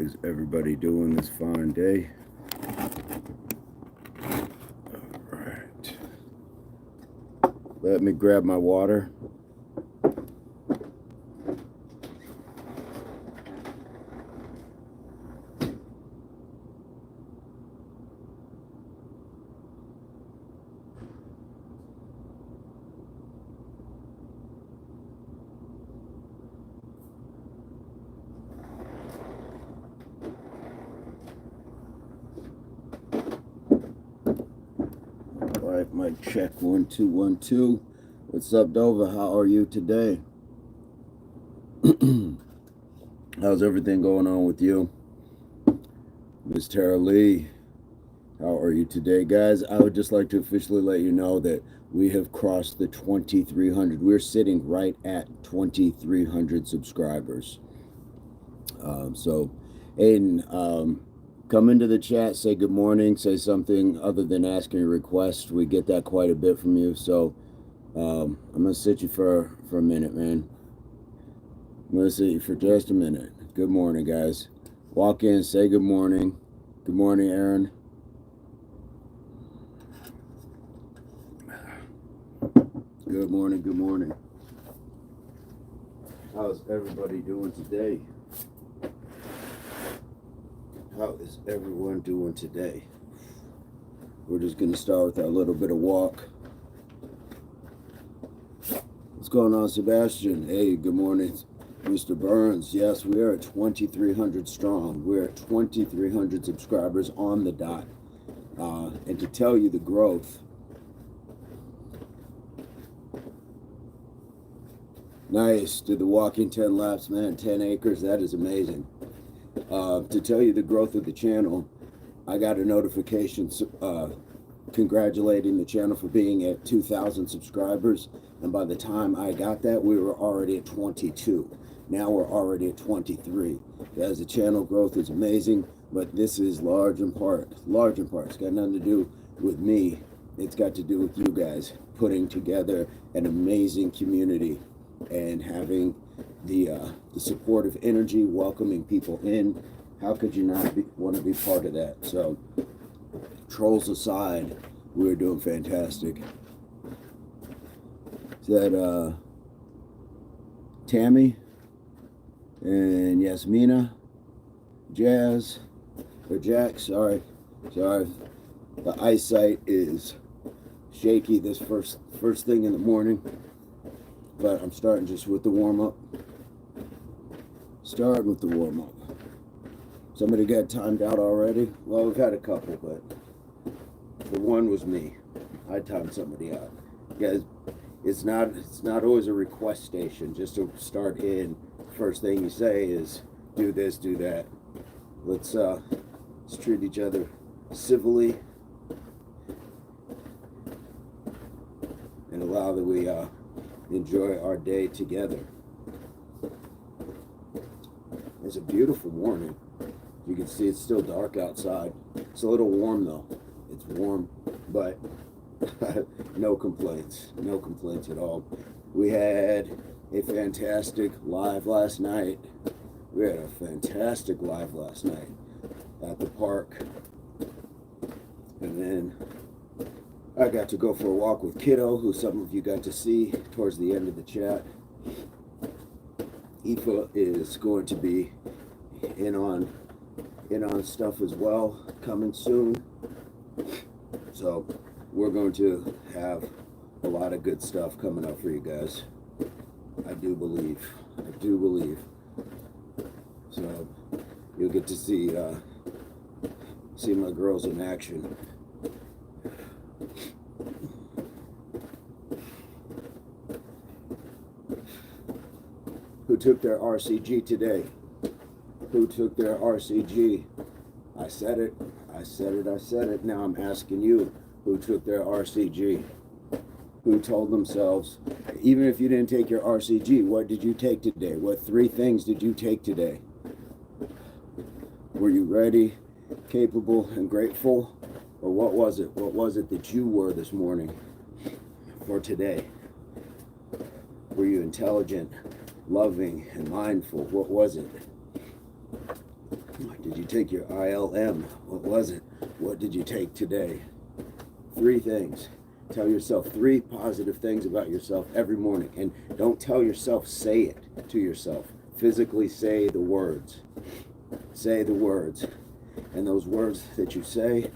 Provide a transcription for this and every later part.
is everybody doing this fine day? All right. Let me grab my water. All right, mic check 1 2 1 2. What's up, Dova? How are you today? How's everything going on with you? Miss Tara Lee, how are you today, guys? I would just like to officially let you know that we have crossed the 2,300. We're sitting right at 2,300 subscribers. So, Aiden, come into the chat, say good morning, say something other than asking a request. We get that quite a bit from you. So, I'm gonna sit you for a minute, man. I'm gonna sit you for just a minute. Good morning, guys. Walk in, say good morning. Good morning, Aaron. Good morning, good morning. How's everybody doing today? How is everyone doing today? We're just going to start with our little bit of walk. What's going on, Sebastian? Hey, good morning, Mr. Burns. Yes, we are at 2,300 strong. We're at 2,300 subscribers on the dot. And to tell you the growth, nice. Did the walking 10 laps, man, 10 acres. That is amazing. To tell you the growth of the channel, I got a notification congratulating the channel for being at 2,000 subscribers, and by the time I got that, we were already at 22. Now we're already at 23. As the channel growth is amazing, but this is large in part. It's got nothing to do with me. It's got to do with you guys putting together an amazing community and having the supportive energy, welcoming people in. How could you not want to be part of that? So, trolls aside, we're doing fantastic. Is that Tammy and Yasmina, Jazz, or Jack? Sorry. The eyesight is shaky this first thing in the morning. But I'm starting just with the warm-up. Somebody got timed out already? Well, we've had a couple, but the one was me. I timed somebody out. Guys, it's not always a request station. Just to start in, first thing you say is, do this, do that. Let's treat each other civilly and allow that we enjoy our day together. It's a beautiful morning. You can see it's still dark outside. It's a little warm though. It's warm, but no complaints at all. We had a fantastic live last night. At the park. And then I got to go for a walk with Kiddo, who some of you got to see towards the end of the chat. Aoife is going to be in on stuff as well, coming soon. So we're going to have a lot of good stuff coming up for you guys. I do believe. So you'll get to see my girls in action. Who took their RCG today? Who took their RCG? I said it. Now I'm asking you, who took their RCG? Who told themselves, even if you didn't take your RCG, what did you take today? What 3 things did you take today? Were you ready, capable, and grateful? Or what was it? What was it that you were this morning for today? Were you intelligent, loving, and mindful? What was it? I take your ILM? What was it? What did you take today? 3 things. Tell yourself 3 positive things about yourself every morning. And don't tell yourself, say it to yourself. Physically say the words. Say the words. And those words that you say,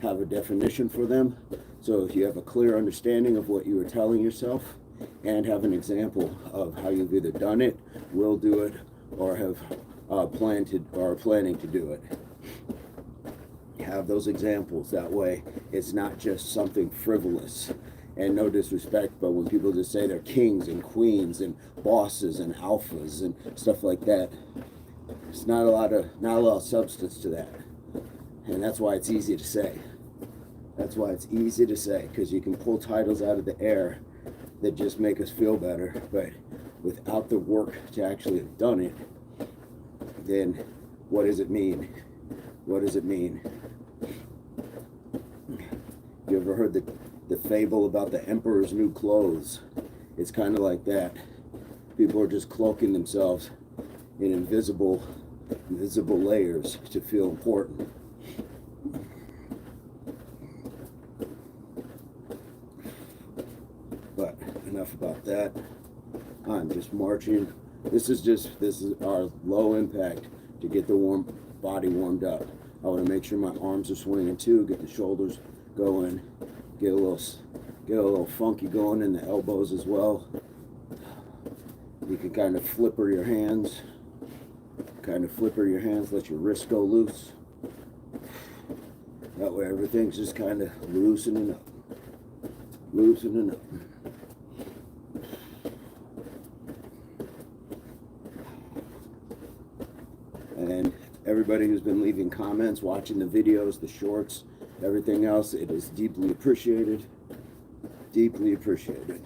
have a definition for them. So if you have a clear understanding of what you are telling yourself, and have an example of how you've either done it, will do it, or have planning to do it. Have those examples. That way it's not just something frivolous. And no disrespect, but when people just say they're kings and queens and bosses and alphas and stuff like that, it's not a lot of substance to that. And that's why it's easy to say. That's why it's easy to say, because you can pull titles out of the air that just make us feel better, but without the work to actually have done it, then what does it mean? What does it mean? You ever heard the fable about the emperor's new clothes? It's kind of like that. People are just cloaking themselves in invisible layers to feel important. But enough about that. I'm just marching. This is our low impact to get the body warmed up. I want to make sure my arms are swinging too, get the shoulders going, get a little funky going in the elbows as well. You can kind of flipper your hands. Let your wrists go loose. That way everything's just kind of loosening up. And everybody who's been leaving comments, watching the videos, the shorts, everything else, it is deeply appreciated. Deeply appreciated.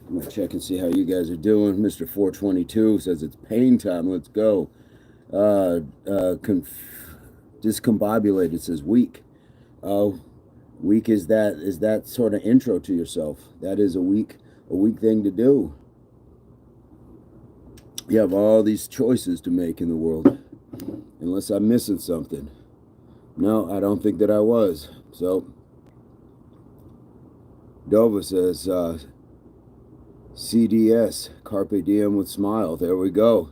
I'm going to check and see how you guys are doing. Mr. 422 says it's pain time. Let's go. Discombobulated says weak. Oh, weak is that sort of intro to yourself. That is a weak thing to do. You have all these choices to make in the world. Unless I'm missing something. No, I don't think that I was. So, Dova says, CDS, Carpe Diem with smile. There we go.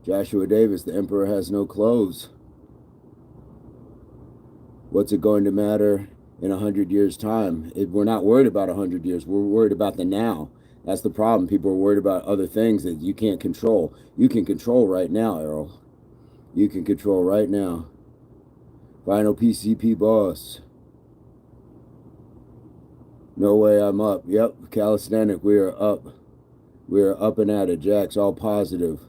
Joshua Davis, the emperor has no clothes. What's it going to matter in 100 years' time? We're not worried about 100 years. We're worried about the now. That's the problem. People are worried about other things that you can't control. You can control right now, Errol. You can control right now. Final PCP boss. No way I'm up. Yep, calisthenic. We are up. We are up and at it. Jack's all positive.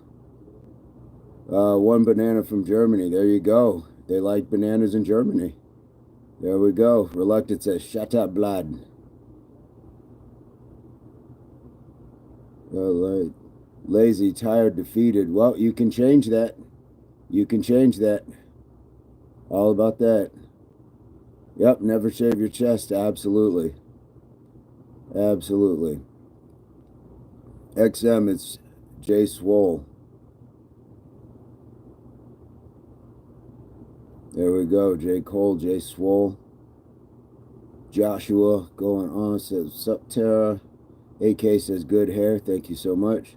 1 banana from Germany. There you go. They like bananas in Germany. There we go. Reluctant says, shut up, blood. Lazy, tired, defeated. Well, you can change that. You can change that. All about that. Yep, never shave your chest. Absolutely. Absolutely. XM, it's Jay Swole. There we go. J. Cole, Jay Swole. Joshua going on says, sup, Tara. AK says, good hair. Thank you so much.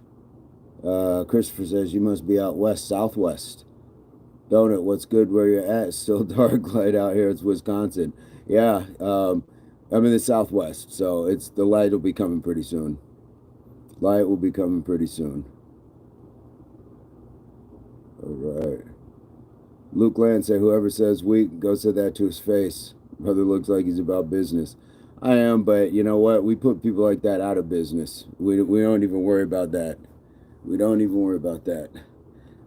Christopher says, you must be out west, southwest. Donut, what's good where you're at? It's still dark light out here. It's Wisconsin. Yeah, I'm in the southwest, so the light will be coming pretty soon. Light will be coming pretty soon. All right. Luke Land said, whoever says weak, go say that to his face. Brother looks like he's about business. I am, but you know what? We put people like that out of business. We don't even worry about that. We don't even worry about that.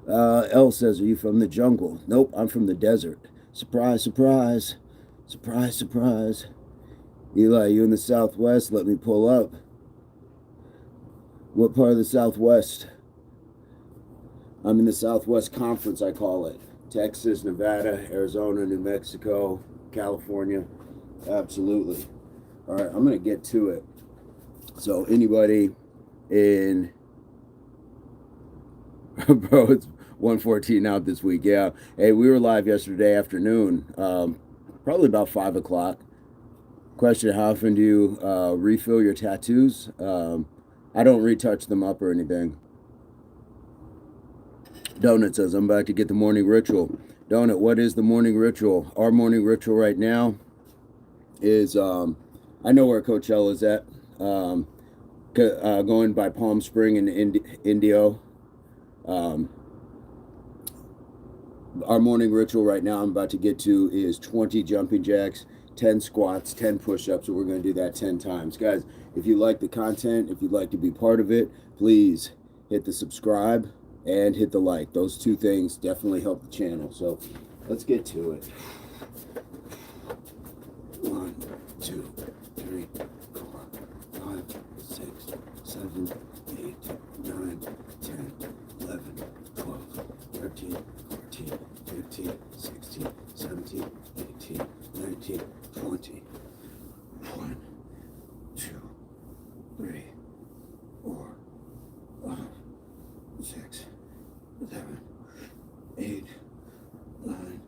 L says, are you from the jungle? Nope, I'm from the desert. Surprise, surprise. Surprise, surprise. Eli, you in the Southwest? Let me pull up. What part of the Southwest? I'm in the Southwest Conference, I call it. Texas, Nevada, Arizona, New Mexico, California. Absolutely. All right, I'm going to get to it. So anybody in bro, it's 1:14 out this week. Yeah. Hey, we were live yesterday afternoon, probably about 5 o'clock. Question: how often do you refill your tattoos? I don't retouch them up or anything. Donut says, I'm about to get the morning ritual. Donut, what is the morning ritual? Our morning ritual right now is, I know where Coachella is at, going by Palm Spring and Indio. Our morning ritual right now I'm about to get to is 20 jumping jacks, 10 squats, 10 push-ups, and we're going to do that 10 times. Guys, if you like the content, if you'd like to be part of it, please hit the subscribe and hit the like. Those two things definitely help the channel. So let's get to it. 1, 2, 3, 4, 5, 6, 7, 8, 9, 10, 11, 12, 13, 14, 15, 16, 17, 18, 19, 20. 1, 2, 3, 4, 5, 6, 7, 8, 9,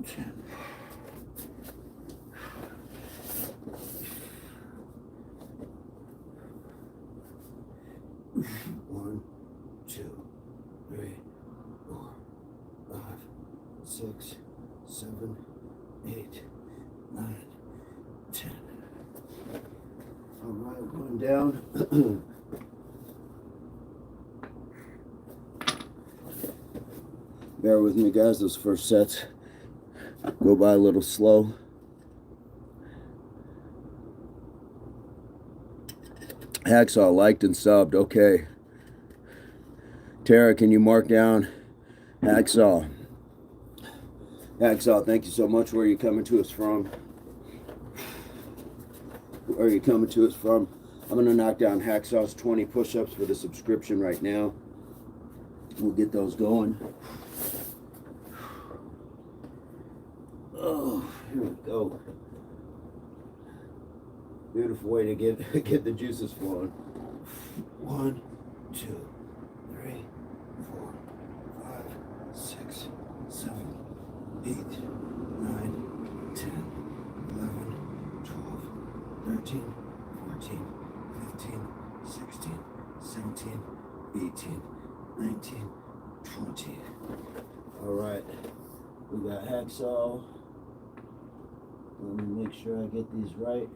10. One, two, three, 4, 5, 6, 7, 8, 9, 10. All right, going down. Bear with me, guys. Those first sets go by a little slow. Hacksaw liked and subbed. Okay. Tara, can you mark down Hacksaw? Hacksaw, thank you so much. Where are you coming to us from? Where are you coming to us from? I'm going to knock down Hacksaw's 20 push-ups for the subscription right now. We'll get those going. Oh, here we go. Beautiful way to get the juices flowing. 1, 2, 3, 4, 5, 6, 7, 8, 9, 10, 11, 12, 13, 14, 15, 16, 17, 18, 19, 20. All right, we got Hacksaw. Let me make sure I get these right.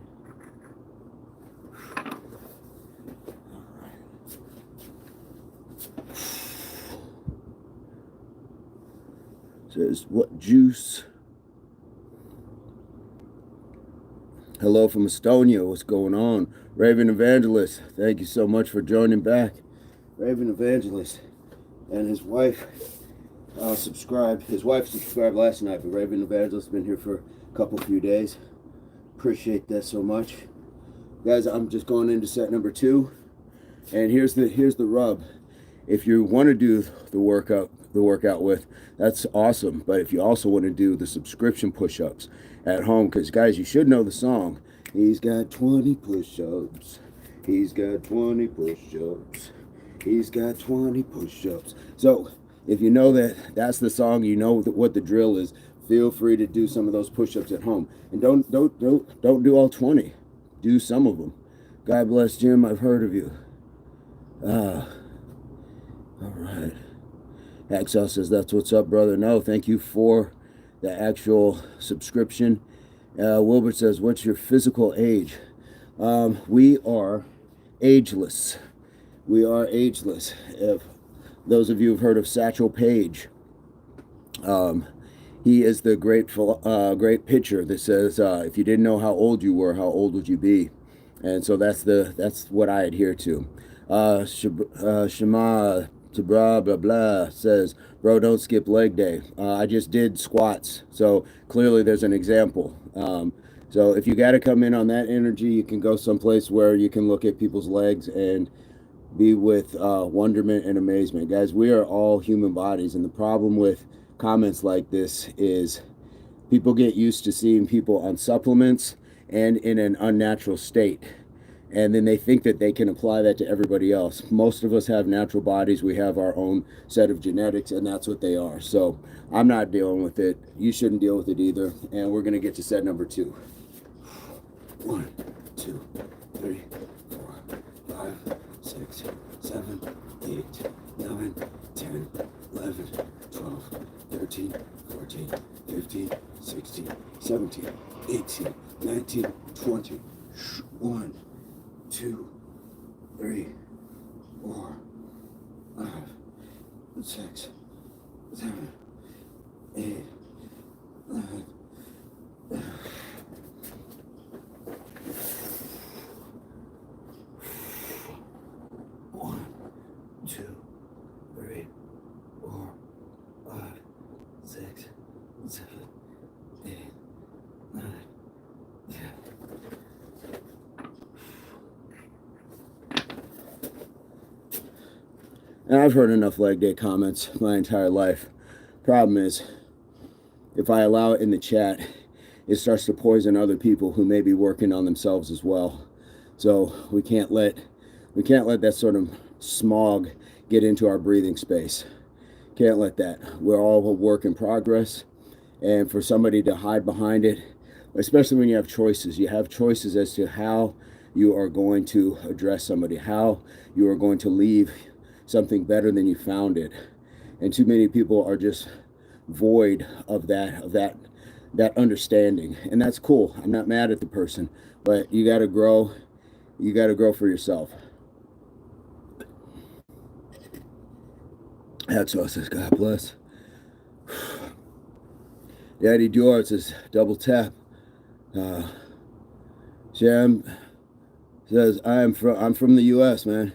Says, what juice? Hello from Estonia. What's going on? Raven Evangelist, thank you so much for joining back. Raven Evangelist and his wife subscribed. His wife subscribed last night, but Raven Evangelist has been here for a few days. Appreciate that so much. Guys, I'm just going into set number 2. And here's the rub. If you want to do the workout with, that's awesome. But if you also want to do the subscription push-ups at home, because guys, you should know the song. He's got 20 push-ups. He's got 20 push-ups. He's got 20 push-ups. So if you know that's the song, you know what the drill is. Feel free to do some of those push-ups at home, and don't do all 20. Do some of them. God bless Jim. I've heard of you. All right. Hacksaw says, that's what's up, brother. No, thank you for the actual subscription. Wilbert says, what's your physical age? We are ageless. We are ageless. If those of you have heard of Satchel Paige, he is the great pitcher that says, if you didn't know how old you were, how old would you be? And so that's what I adhere to. Shema to blah blah blah says, bro, don't skip leg day. I just did squats, so clearly there's an example. So if you got to come in on that energy, you can go someplace where you can look at people's legs and be with wonderment and amazement. Guys, we are all human bodies, and the problem with comments like this is people get used to seeing people on supplements and in an unnatural state. And then they think that they can apply that to everybody else. Most of us have natural bodies. We have our own set of genetics, and that's what they are. So I'm not dealing with it. You shouldn't deal with it either. And we're going to get to set number 2. 1, 2, 3, 4, 5, 6, 7, 8, 9, 10, 11, 12, 13, 14, 15, 16, 17, 18, 19, 20. 1, 2, 3, 4, 5, 6, 7, 8, 9. 1, 2, 3, 4, 5, 6, 7, 8, 9, 10. And I've heard enough leg day comments my entire life. Problem is, if I allow it in the chat, it starts to poison other people who may be working on themselves as well. So we can't let that sort of smog get into our breathing space. Can't let that. We're all a work in progress. And for somebody to hide behind it, especially when you have choices as to how you are going to address somebody, how you are going to leave something better than you found it. And too many people are just void of that understanding. And that's cool. I'm not mad at the person, but you got to grow. You got to grow for yourself. That's what says, God bless. Daddy George says, double tap. Jam says, I'm from the U.S., man.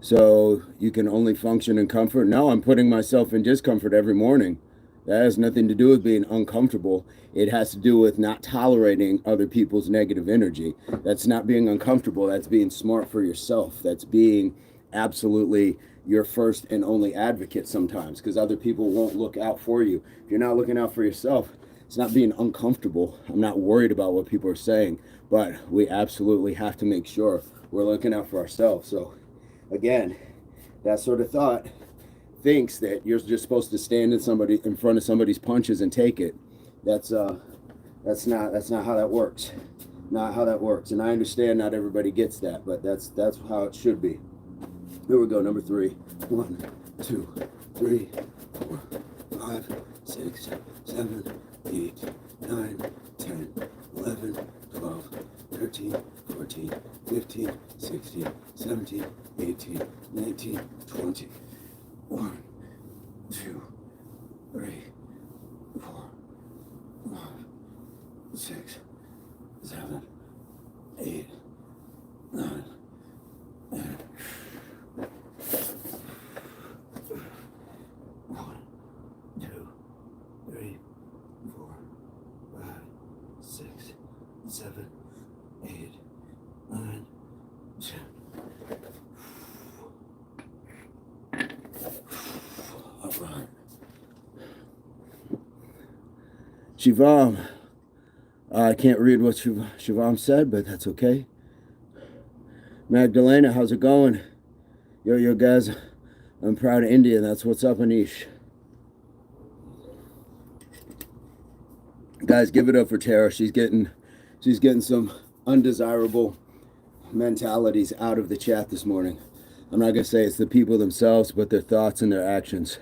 So you can only function in comfort? No, I'm putting myself in discomfort every morning. That has nothing to do with being uncomfortable. It has to do with not tolerating other people's negative energy. That's not being uncomfortable. That's being smart for yourself. That's being absolutely your first and only advocate sometimes, because other people won't look out for you. If you're not looking out for yourself, it's not being uncomfortable. I'm not worried about what people are saying, but we absolutely have to make sure we're looking out for ourselves. So again, that sort of thought thinks that you're just supposed to stand in front of somebody's punches and take it. That's not how that works. Not how that works. And I understand not everybody gets that, but that's how it should be. Here we go, number 3. 1, 2, 3, 4, 5, 6, 7, 8, 9, 10, 11, 12, 13, 14, 15, 16, 17, 18, 19, 20. 1, 2, 3, 4, 5, 6, 7, 8, 9, 10. 1, 2, 3, 4, 5, 6, 7, 8, 9, 10. All right. Shivam. I can't read what Shivam said, but that's okay. Magdalena, how's it going? Yo, guys. I'm proud of India. That's what's up, Anish. Guys, give it up for Tara. She's getting some undesirable mentalities out of the chat this morning. I'm not going to say it's the people themselves, but their thoughts and their actions.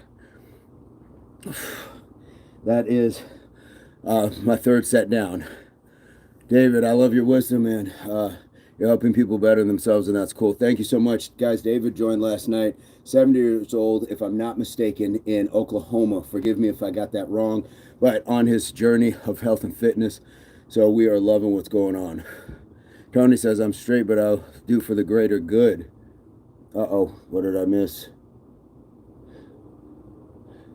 That is my third set down. David, I love your wisdom, man. You're helping people better themselves, and that's cool. Thank you so much. Guys, David joined last night, 70 years old, if I'm not mistaken, in Oklahoma. Forgive me if I got that wrong, but on his journey of health and fitness. So we are loving what's going on. Tony says, I'm straight, but I'll do for the greater good. Uh-oh, what did I miss?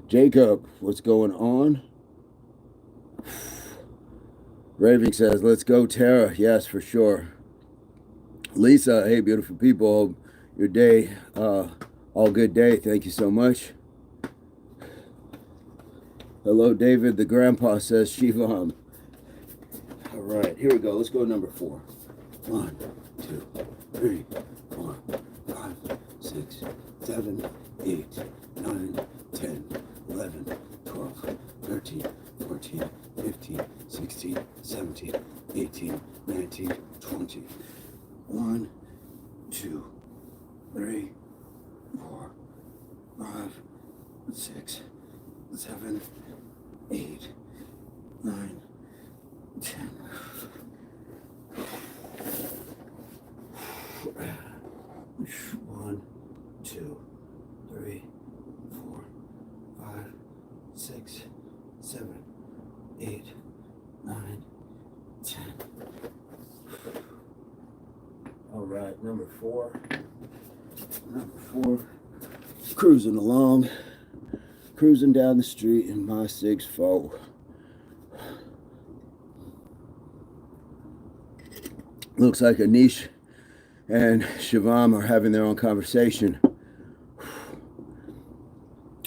Jacob, what's going on? Raving says, let's go, Tara. Yes, for sure. Lisa, hey, beautiful people. Your day, all good day. Thank you so much. Hello, David. The grandpa says Shivam. All right, here we go. Let's go number 4. 1, 2, 3, 4, 5, 6, 7, 8, 9, 10, 11, 12, 13, 14, 15, 16, 17, 18, 19, 20. 1, 2, 3, 4, 5, 6, 7, 8, 9, 10. 1, 2, 3, 4, 5, 6, 7, 8, 9, 10. All right, number 4. Number 4. Cruising along, cruising down the street in my 6'4". Looks like Anish and Shivam are having their own conversation.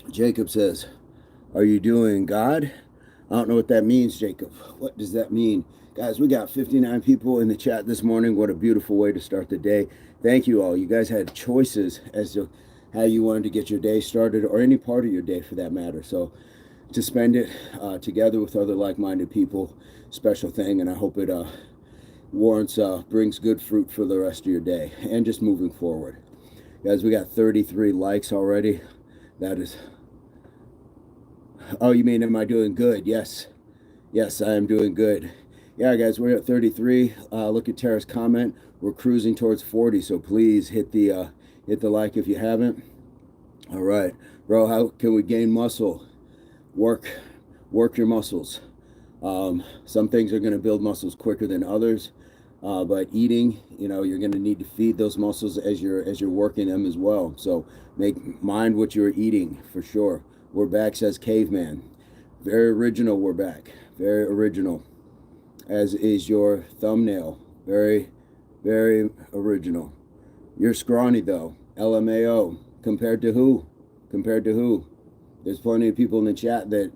Jacob says, "Are you doing God?" I don't know what that means, Jacob. What does that mean? Guys, we got 59 people in the chat this morning. What a beautiful way to start the day. Thank you all. You guys had choices as to how you wanted to get your day started, or any part of your day for that matter. So to spend it together with other like-minded people, special thing, and I hope it warrants, brings good fruit for the rest of your day and just moving forward. Guys, we got 33 likes already. That is... Oh, you mean, am I doing good? Yes. Yes, I am doing good. Yeah, guys, we're at 33. Look at Tara's comment. We're cruising towards 40, so please hit the like if you haven't. All right. Bro, how can we gain muscle? Work your muscles. Some things are going to build muscles quicker than others. But eating, you're going to need to feed those muscles as you're working them as well. So mind what you're eating for sure. We're back, says Caveman. Very original, we're back. Very original. As is your thumbnail. Very, very original. You're scrawny though. LMAO. Compared to who? Compared to who? There's plenty of people in the chat that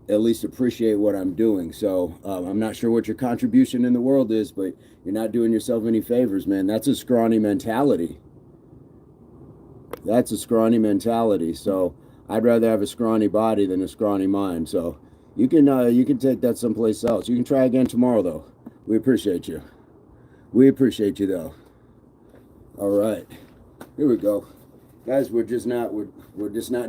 at least appreciate what I'm doing. So I'm not sure what your contribution in the world is, but you're not doing yourself any favors, man. That's a scrawny mentality. That's a scrawny mentality. So I'd rather have a scrawny body than a scrawny mind. So you can take that someplace else. You can try again tomorrow, though. We appreciate you. We appreciate you, though. All right, here we go, guys. We're just not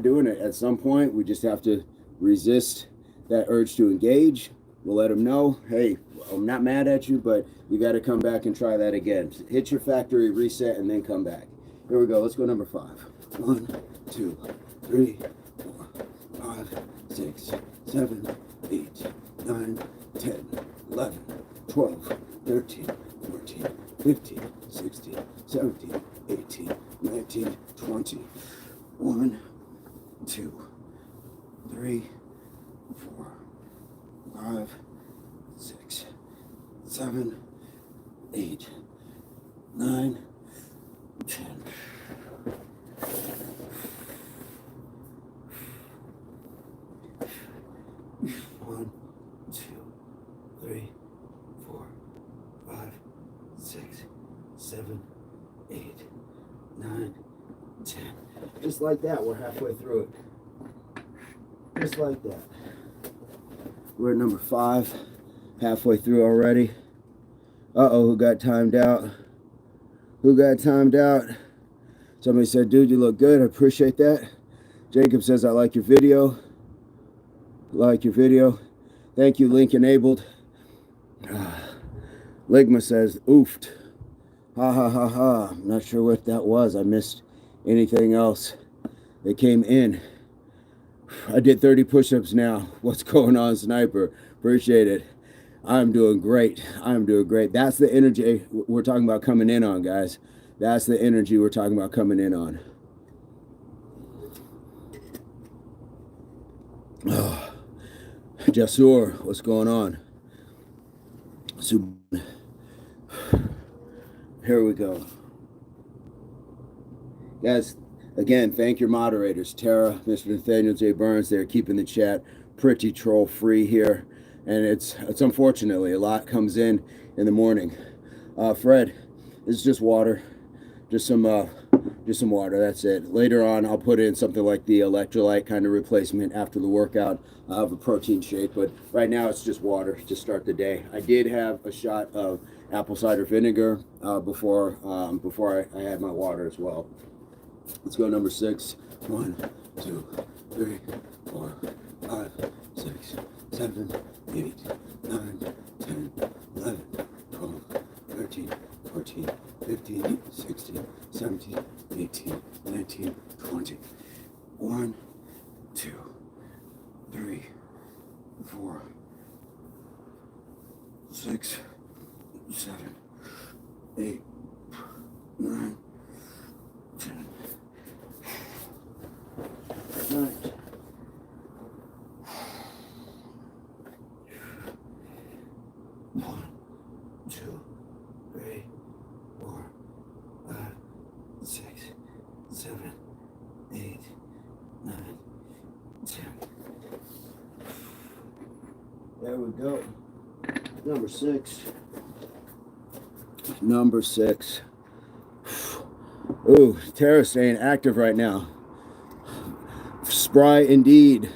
doing it. At some point, we just have to resist that urge to engage. We'll let them know, hey, I'm not mad at you, but you got to come back and try that again. Hit your factory reset and then come back. Here we go. Let's go number 5. 1, 2, 3, 4, 5, 6, 7, 8, 9, 10, 11, 12, 13, 14, 15, 16, 17, 18, 19, 20. 1, 2, 3, 4, 5, 6, 7, 8, 9, 10. 1, 2, 3, 4, 5, 6, 7, 8, 9, 10. Just like that, we're halfway through it. Just like that. We're at number 5, halfway through already. Uh-oh, who got timed out? Who got timed out? Somebody said, dude, you look good. I appreciate that. Jacob says, I like your video. Like your video. Thank you, link enabled. Ligma says, oofed. Ha ha ha ha. I'm not sure what that was. I missed anything else that came in. I did 30 push-ups now. What's going on, Sniper? Appreciate it. I'm doing great. I'm doing great. That's the energy we're talking about coming in on, guys. That's the energy we're talking about coming in on. Oh. Jasur, what's going on? Here we go. Guys, again, thank your moderators. Tara, Mr. Nathaniel J Burns, they're keeping the chat pretty troll free here, and it's unfortunately a lot comes in the morning. Fred, this is just water, just some water. That's it. Later on, I'll put in something like the electrolyte kind of replacement after the workout. I'll have a protein shake, but right now it's just water to start the day. I did have a shot of apple cider vinegar before I had my water as well. Let's go number 6. 1, 2, 3, 4, 5, 6, 7, 8, 9, 10, 11, 12, 13, 14, 15, 16, 17, 18, 19, 20. 1, 2, 3, 4, 6, 7, 8, 9, 10. 9. 1, 2, 3, 4, 5, 6, 7, 8, 9, 10. There we go. Number 6. Number 6. Ooh, Tara's staying active right now. Spry indeed.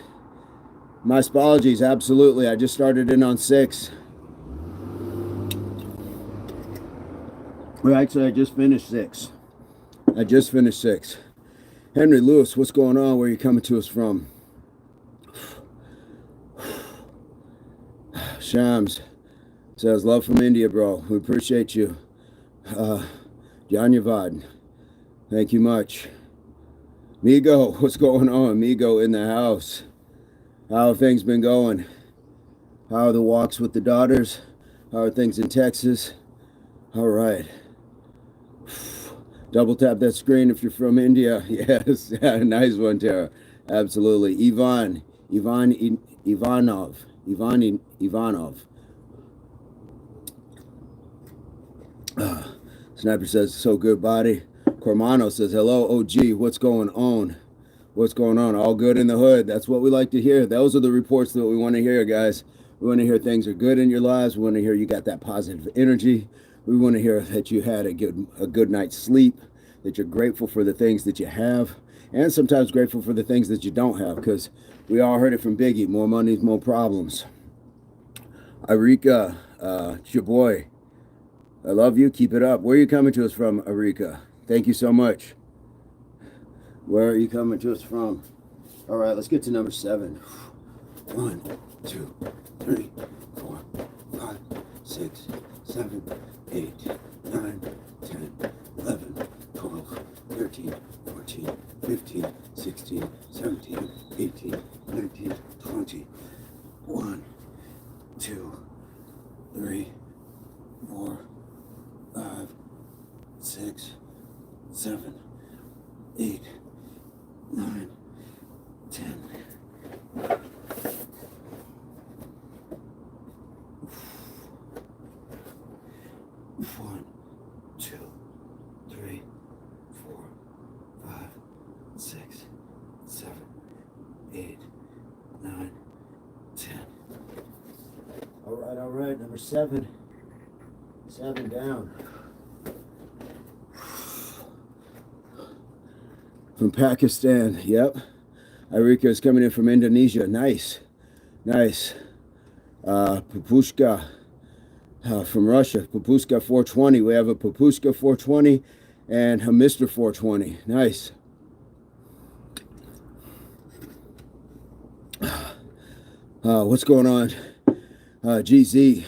My apologies, absolutely. I just started in on 6. Well, actually, I just finished 6. Henry Lewis, what's going on? Where are you coming to us from? Shams says, love from India, bro. We appreciate you. Janyavad, thank you much. Migo, what's going on? Migo in the house. How have things been going? How are the walks with the daughters? How are things in Texas? All right. Double tap that screen if you're from India. Yes, yeah, nice one, Tara. Absolutely. Ivanov. Sniper says, so good, body. Cormano says, hello, OG. What's going on? What's going on? All good in the hood. That's what we like to hear. Those are the reports that we want to hear, guys. We want to hear things are good in your lives. We want to hear you got that positive energy. We want to hear that you had a good night's sleep, that you're grateful for the things that you have, and sometimes grateful for the things that you don't have, because we all heard it from Biggie, more money, more problems. Arika, it's your boy. I love you. Keep it up. Where are you coming to us from, Arika? Thank you so much. Where are you coming to us from? All right, let's get to number 7. 1, 2, 3, 4, 5, 6, 7, 8, 9, 10, 11, 12, 13, 14, 15, 16, 17, 18, 19, 20. 1, 2, 3, 4, 5, 6, 7, 8, 9, 10. 1, 2, 3, 4, 5, 6, 7, 8, 9, 10. All right, number 7. 7 down. From Pakistan, yep. Arika is coming in from Indonesia. Nice. Papushka from Russia. Papushka 420. We have a Papushka 420 and a Mr. 420. Nice. What's going on? GZ.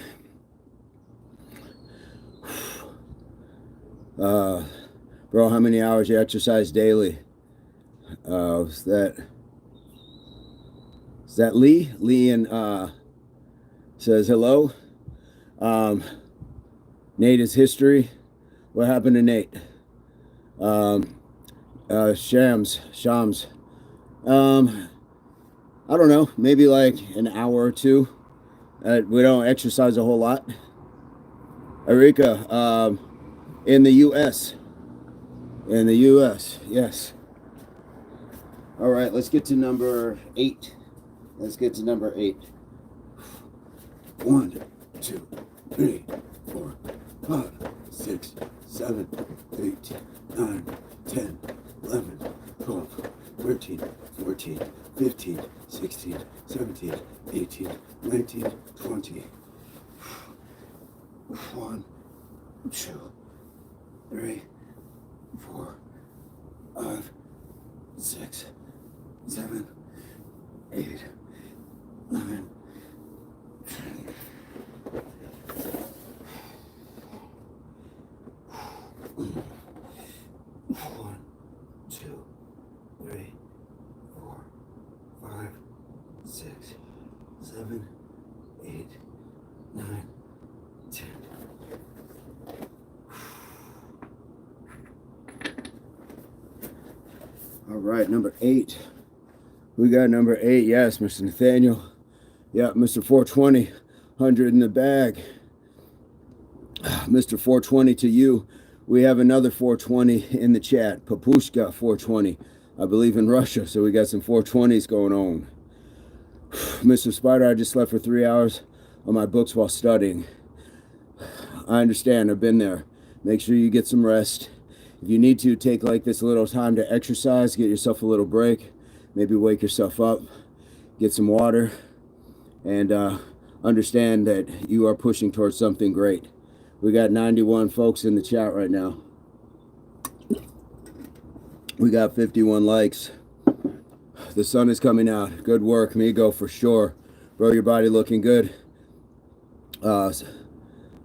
Bro, how many hours you exercise daily? Is that Lee? Lee and says hello. Nate is history. What happened to Nate? Shams. I don't know. Maybe like an hour or 2. We don't exercise a whole lot. Erika, in the U.S. Yes. All right, let's get to number 8. Let's get to number 8. 1, 2, 3, 4, 5, 6, 7, 8, 9, 10, 11, 12, 13, 14, 15, 16, 17, 18, 19, 20. 1, 2, 3, 4, 5, 6, 7, 8, 9, 10. One, two, three, 4, 5, 6, 7, 8, 9, 10. All right, number 8. We got number 8. Yes, Mr. Nathaniel. Yeah, Mr. 420, 100 in the bag. Mr. 420 to you. We have another 420 in the chat. Papushka 420. I believe in Russia, so we got some 420s going on. Mr. Spider, I just slept for 3 hours on my books while studying. I understand. I've been there. Make sure you get some rest. If you need to, take like this little time to exercise, get yourself a little break, maybe wake yourself up, get some water, and understand that you are pushing towards something great. We got 91 folks in the chat right now. We got 51 likes. The sun is coming out. Good work, Migo, for sure. Bro, your body looking good. But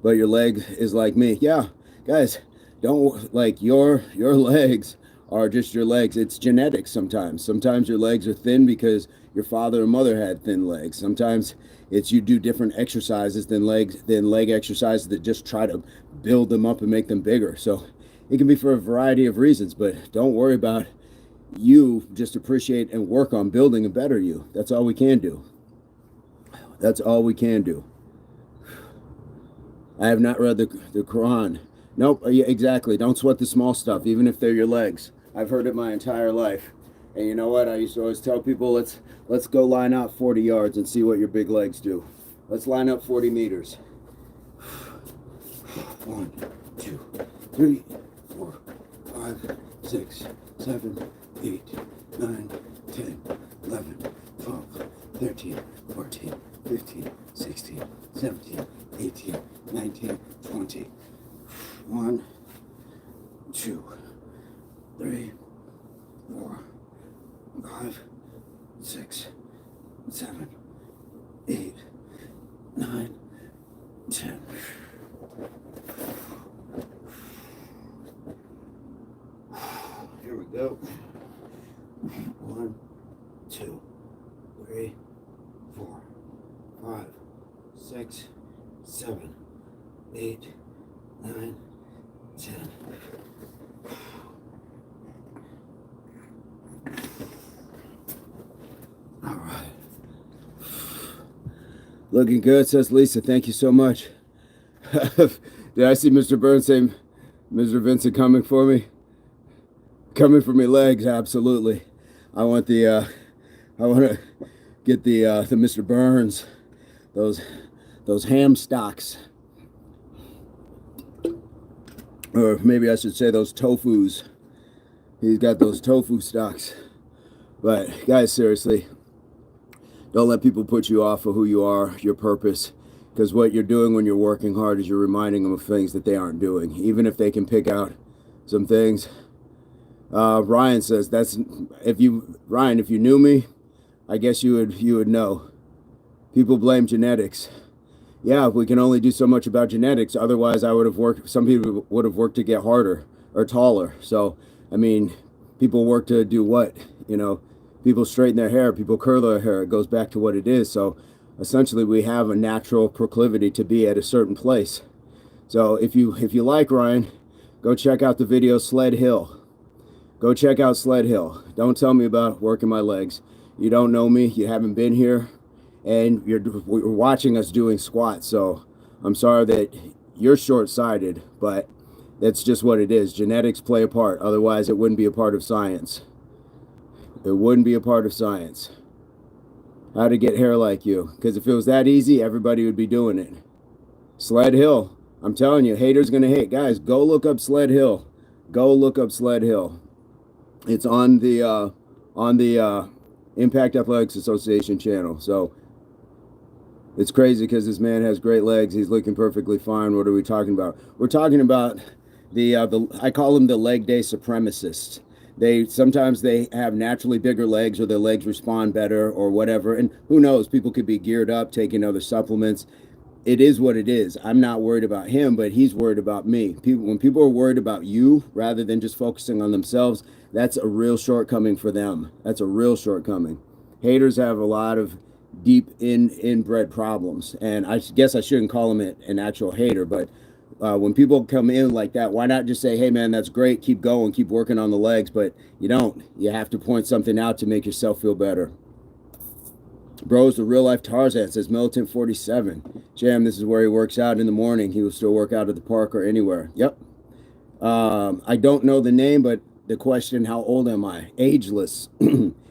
your leg is like me. Yeah, guys, don't, like, your legs are just your legs. It's genetics sometimes. Sometimes your legs are thin because your father or mother had thin legs. Sometimes it's you do different exercises than leg exercises that just try to build them up and make them bigger. So it can be for a variety of reasons, but don't worry about you. Just appreciate and work on building a better you. That's all we can do. That's all we can do. I have not read the Quran. Nope, yeah, exactly. Don't sweat the small stuff, even if they're your legs. I've heard it my entire life. And you know what? I used to always tell people, let's go line out 40 yards and see what your big legs do. Let's line up 40 meters. 1, 2, 3, 4, 5, 6, 7, 8, 9, 10, 11, 12, 13, 14, 15, 16, 17, 18, 19, 20. 1, 2, 3, 4, 5, 6, 7, 8, 9, 10. Here we go. 1, 2, 3, 4, 5, 6, 7, 8, 9, 10. All right. Looking good, says Lisa. Thank you so much. Did I see Mr. Burns say, Mr. Vincent coming for me? Coming for me legs, absolutely. I want to get the Mr. Burns, those ham stocks. Or maybe I should say those tofus. He's got those tofu stocks. But guys, seriously, don't let people put you off of who you are, your purpose. Because what you're doing when you're working hard is you're reminding them of things that they aren't doing. Even if they can pick out some things. Ryan says, if you knew me, I guess you would know. People blame genetics. Yeah, we can only do so much about genetics. Otherwise, some people would have worked to get harder or taller. So, I mean, people work to do what? You know, people straighten their hair, people curl their hair. It goes back to what it is. So, essentially, we have a natural proclivity to be at a certain place. So, if you like Ryan, go check out the video Sled Hill. Go check out Sled Hill. Don't tell me about working my legs. You don't know me. You haven't been here. And you're watching us doing squats, so I'm sorry that you're short-sighted, but that's just what it is. Genetics play a part. Otherwise, it wouldn't be a part of science. It wouldn't be a part of science. How to get hair like you. Because if it was that easy, everybody would be doing it. Sled Hill. I'm telling you, haters gonna hate. Guys, go look up Sled Hill. Go look up Sled Hill. It's on the Impact Athletics Association channel. So it's crazy because this man has great legs. He's looking perfectly fine. What are we talking about? We're talking about the I call them the leg day supremacists. Sometimes they have naturally bigger legs, or their legs respond better, or whatever. And who knows? People could be geared up, taking other supplements. It is what it is. I'm not worried about him, but he's worried about me. When people are worried about you rather than just focusing on themselves, that's a real shortcoming for them. That's a real shortcoming. Haters have a lot of deep inbred problems, and I guess I shouldn't call him an actual hater, but when people come in like that, why not just say, hey man, that's great, keep going, keep working on the legs? But you don't. You have to point something out to make yourself feel better. Bro's the real life Tarzan, says Militant 47. Jam, this is where he works out in the morning. He will still work out at the park or anywhere. Yep. I don't know the name, but the question, how old am I? Ageless.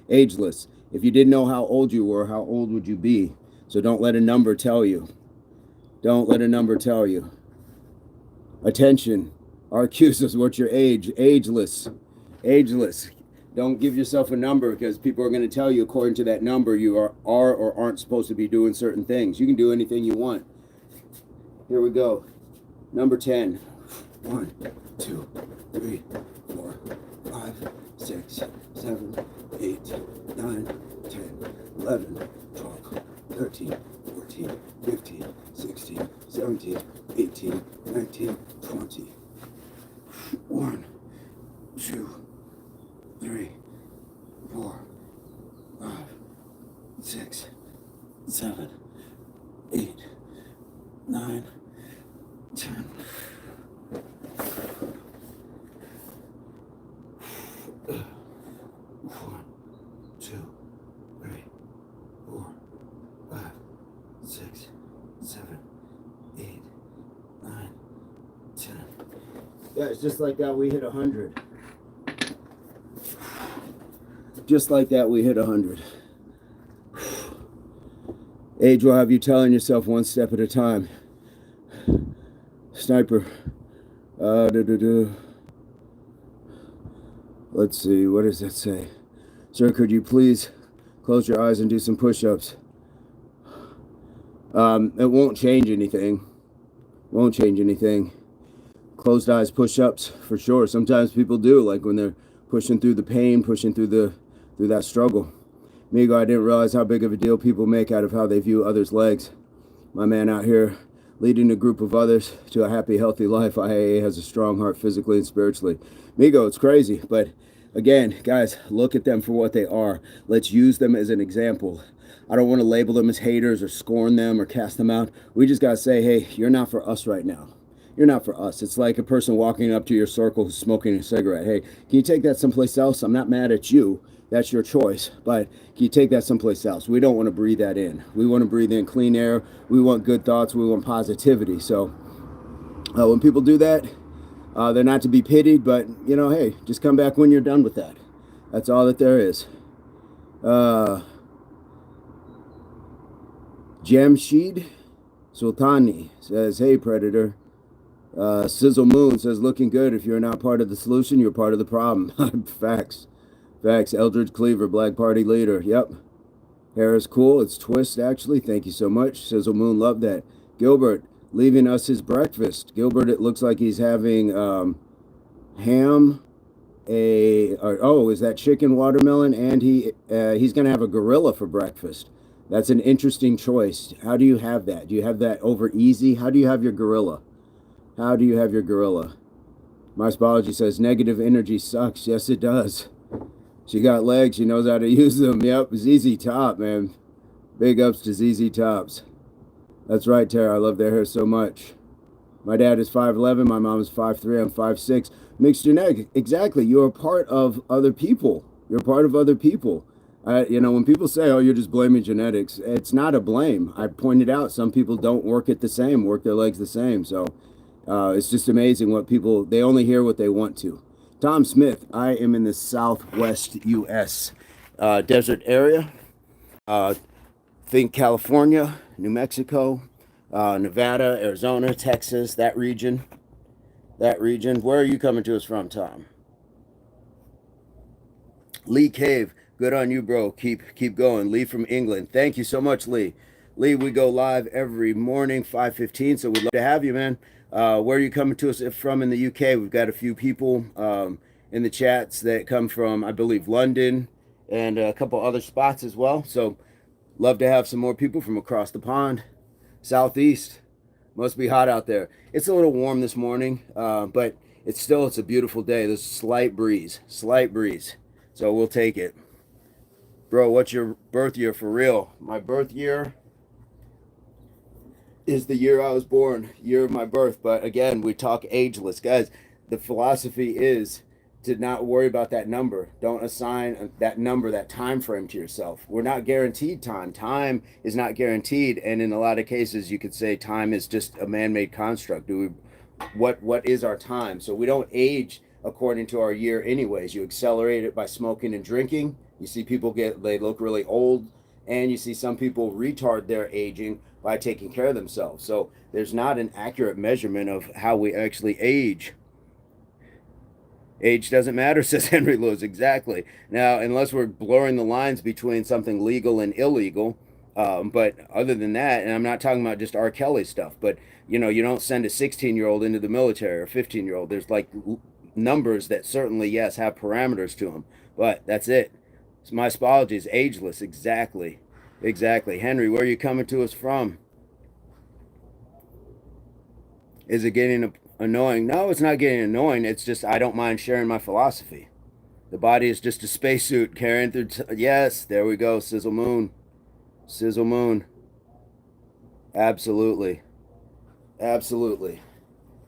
Ageless. If you didn't know how old you were, how old would you be? So don't let a number tell you. Don't let a number tell you. Attention. RQ says, what's your age? Ageless. Ageless. Don't give yourself a number, because people are going to tell you according to that number you are or aren't supposed to be doing certain things. You can do anything you want. Here we go. Number 10. 1, 2, 3, 4, 5, 6, 7, 8, 9, 10, 11, 12, 13, 14, 15, 16, 17, 18, 19, 20. 1, 2, 3, 4, 5, 6, 7, 8, 9, 10. 1, 2, 3, 4, 5, 6, 7, 8, 9, 10. Yeah, it's just like that. We hit 100. Just like that, we hit 100. Age will have you telling yourself one step at a time. Sniper. Let's see, what does that say? Sir, could you please close your eyes and do some push-ups? It won't change anything. Won't change anything. Closed eyes push-ups, for sure. Sometimes people do, like when they're pushing through the pain, pushing through that struggle. Migo, I didn't realize how big of a deal people make out of how they view others' legs. My man out here leading a group of others to a happy, healthy life. IAA has a strong heart physically and spiritually. Migo, it's crazy, but again, guys, look at them for what they are. Let's use them as an example. I don't want to label them as haters or scorn them or cast them out. We just got to say, hey, you're not for us right now. You're not for us. It's like a person walking up to your circle who's smoking a cigarette. Hey, can you take that someplace else? I'm not mad at you. That's your choice. But can you take that someplace else? We don't want to breathe that in. We want to breathe in clean air. We want good thoughts. We want positivity. So when people do that, they're not to be pitied. But, you know, hey, just come back when you're done with that. That's all that there is. Jamshid Sultani says, hey, Predator. Sizzle Moon says, looking good. If you're not part of the solution, you're part of the problem. Facts. Facts. Eldridge Cleaver, Black Party leader. Yep. Hair is cool. It's twist, actually. Thank you so much. Sizzle Moon, love that. Gilbert, leaving us his breakfast. Gilbert, it looks like he's having ham, is that chicken watermelon? And he's going to have a gorilla for breakfast. That's an interesting choice. How do you have that? Do you have that over easy? How do you have your gorilla? How do you have your gorilla? Mars Biology says, negative energy sucks. Yes, it does. She got legs. She knows how to use them. Yep, ZZ Top, man. Big ups to ZZ Tops. That's right, Tara. I love their hair so much. My dad is 5'11". My mom is 5'3". I'm 5'6". Mixed genetic. Exactly. You're a part of other people. You're part of other people. When people say, oh, you're just blaming genetics, it's not a blame. I pointed out some people don't work it the same, work their legs the same. So it's just amazing what people, they only hear what they want to. Tom Smith, I am in the southwest U.S. Desert area. think California, New Mexico, Nevada, Arizona, Texas, that region. Where are you coming to us from, Tom? Lee Cave, good on you, bro. Keep going. Lee from England. Thank you so much, Lee. Lee, we go live every morning, 5:15, so we'd love to have you, man. Where are you coming to us from in the UK? We've got a few people in the chats that come from, I believe, London and a couple other spots as well. So love to have some more people from across the pond. Southeast. Must be hot out there. It's a little warm this morning, but it's a beautiful day. There's a slight breeze. So we'll take it. Bro, what's your birth year for real? My birth year is the year I was born, year of my birth. But again, we talk ageless. Guys, the philosophy is to not worry about that number. Don't assign that number, that time frame to yourself. We're not guaranteed time. Time is not guaranteed. And in a lot of cases, you could say time is just a man-made construct. What is our time? So we don't age according to our year anyways. You accelerate it by smoking and drinking. You see people they look really old, and you see some people retard their aging by taking care of themselves. So there's not an accurate measurement of how we actually age. Age doesn't matter, says Henry Lewis. Exactly. Now, unless we're blurring the lines between something legal and illegal, but other than that, and I'm not talking about just R. Kelly stuff, but you don't send a 16-year-old into the military or a 15-year-old. There's like numbers that certainly, yes, have parameters to them, but that's it. So my spology is ageless. Exactly. Henry, where are you coming to us from? Is it getting annoying? No, it's not getting annoying. It's just I don't mind sharing my philosophy. The body is just a spacesuit carrying through. Yes, there we go. Sizzle moon. Absolutely.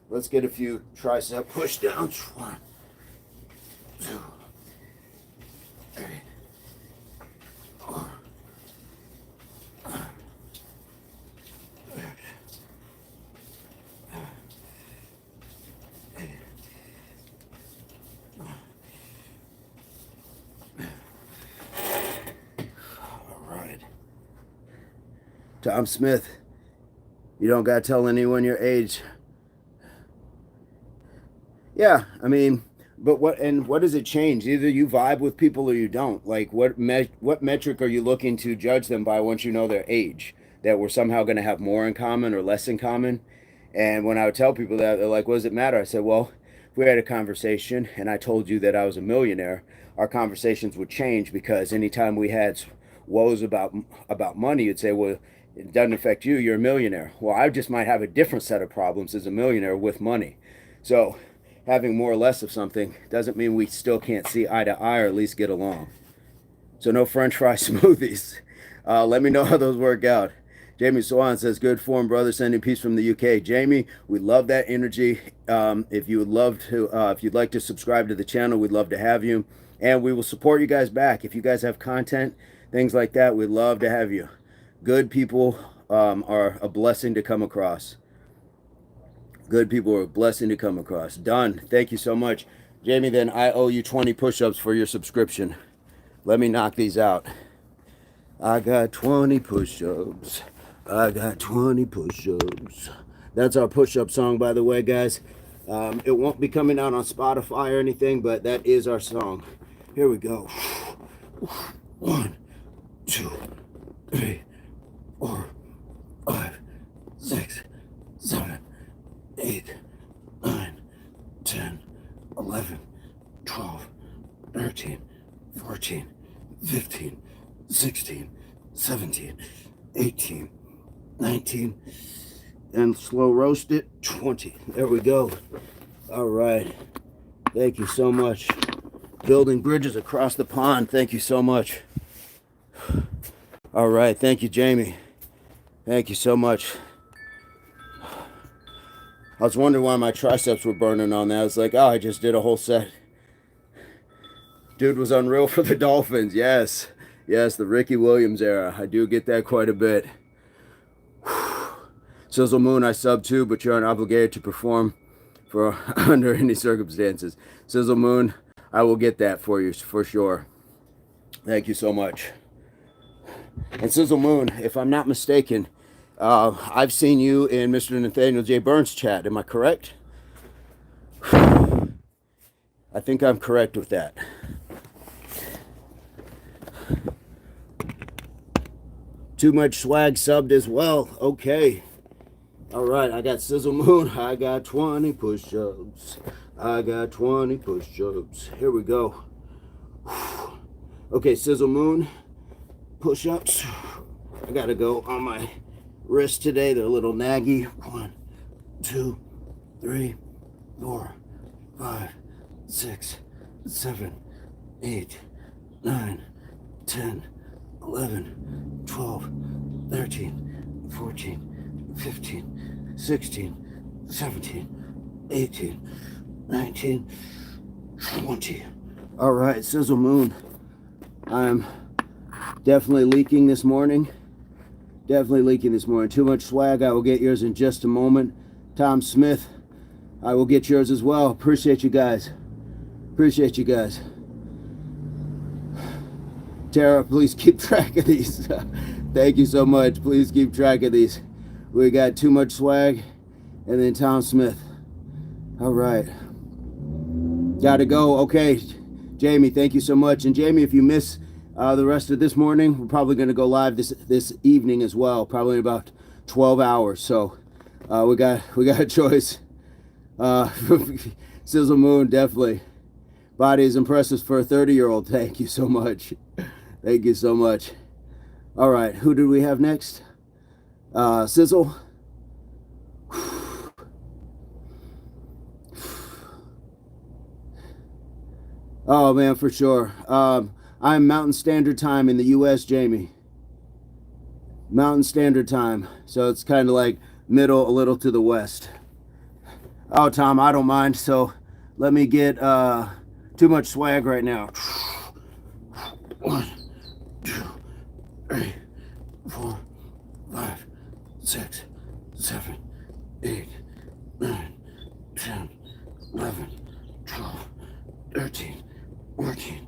Let's get a few tricep push downs. 1, 2, 3, 4. Tom Smith, you don't gotta tell anyone your age. Yeah, I mean, but what does it change? Either you vibe with people or you don't. Like, what metric are you looking to judge them by once you know their age? That we're somehow going to have more in common or less in common? And when I would tell people that, they're like, what does it matter? I said, well, if we had a conversation and I told you that I was a millionaire, our conversations would change, because anytime we had woes about money, you'd say, well, it doesn't affect you, you're a millionaire. Well, I just might have a different set of problems as a millionaire with money. So having more or less of something doesn't mean we still can't see eye to eye, or at least get along. So no French fry smoothies. Let me know how those work out. Jamie Swan says, good form, brother, sending peace from the UK. Jamie, we love that energy. If you'd like to subscribe to the channel, we'd love to have you. And we will support you guys back. If you guys have content, things like that, we'd love to have you. Good people are a blessing to come across. Good people are a blessing to come across. Done. Thank you so much. Jamie, then I owe you 20 push-ups for your subscription. Let me knock these out. I got 20 push-ups. That's our push-up song, by the way, guys. It won't be coming out on Spotify or anything, but that is our song. Here we go. 1, 2, 3, 4, 5, 6, 7, 8, 9, 10, 11, 12, 13, 14, 15, 16, 17, 18, 19, and slow roast it, 20. There we go. All right. Thank you so much. Building bridges across the pond. Thank you so much. All right. Thank you, Jamie. Thank you so much. I was wondering why my triceps were burning on that. I was like, oh, I just did a whole set. Dude was unreal for the Dolphins. Yes, the Ricky Williams era. I do get that quite a bit. Sizzle Moon, I sub too, but you're unobligated to perform for under any circumstances. Sizzle Moon, I will get that for you for sure. Thank you so much. And Sizzle Moon, if I'm not mistaken, I've seen you in Mr. Nathaniel J Burns chat. Am I correct? I think I'm correct with that. Too Much Swag subbed as well. Okay. All right, I got Sizzle Moon. I got 20 push-ups. I got 20 push-ups. Here we go. Okay, Sizzle Moon. Push-ups. I got to go on my wrist today. They're a little naggy. 1, 2, 3, 4, 5, 6, 7, 8, 9, 10, 11, 12, 13, 14, 15, 16, 17, 18, 19, 20. All right, Sizzle Moon. I'm definitely leaking this morning. Too Much Swag. I will get yours in just a moment. Tom Smith, I will get yours as well. Appreciate you guys. Tara, please keep track of these. Thank you so much. Please keep track of these. We got Too Much Swag and then Tom Smith. All right. Gotta go. Okay. Jamie, thank you so much. And Jamie, if you miss the rest of this morning, we're probably going to go live this evening as well, probably in about 12 hours. So we got a choice. Sizzle Moon, definitely. Body is impressive for a 30-year-old. Thank you so much. Thank you so much. All right, who do we have next? Sizzle. Oh man, for sure. I'm Mountain Standard Time in the U.S., Jamie. Mountain Standard Time, so it's kind of like middle, a little to the west. Oh, Tom, I don't mind. So let me get Too Much Swag right now. 1, 2, 3, 4, 5, 6, 7, 8, 9, 10, 11, 12, 13, 14,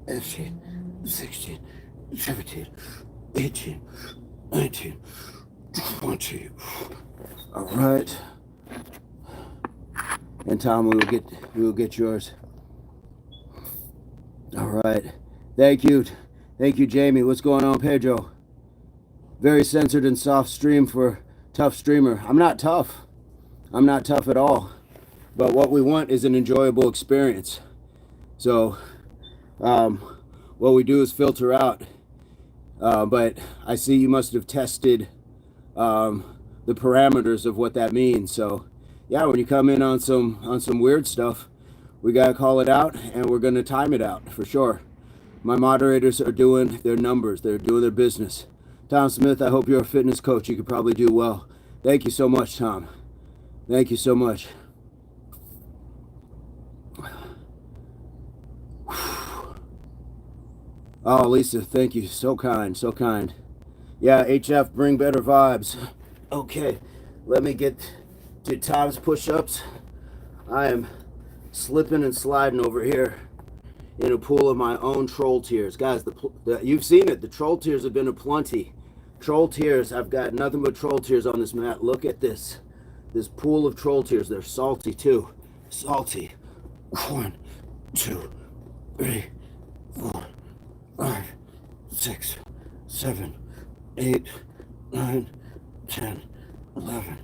15, 16, 17, 18, 19, 20. All right. And Tom, we will get yours. All right. Thank you, Jamie. What's going on, Pedro? Very censored and soft stream for tough streamer. I'm not tough at all. But what we want is an enjoyable experience. So, what we do is filter out. But I see you must have tested the parameters of what that means. So, yeah, when you come in on some weird stuff, we gotta call it out, and we're gonna time it out for sure. My moderators are doing their numbers. They're doing their business. Tom Smith, I hope you're a fitness coach. You could probably do well. Thank you so much, Tom. Thank you so much. Oh, Lisa, thank you. So kind, so kind. Yeah, HF, bring better vibes. Okay, let me get to Tom's push-ups. I am slipping and sliding over here in a pool of my own troll tears. Guys, you've seen it. The troll tears have been aplenty. Troll tears. I've got nothing but troll tears on this mat. Look at this. This pool of troll tears. They're salty, too. Salty. 1, 2, 3, 4, 5, 6, 7, 8, 9, 10, 11,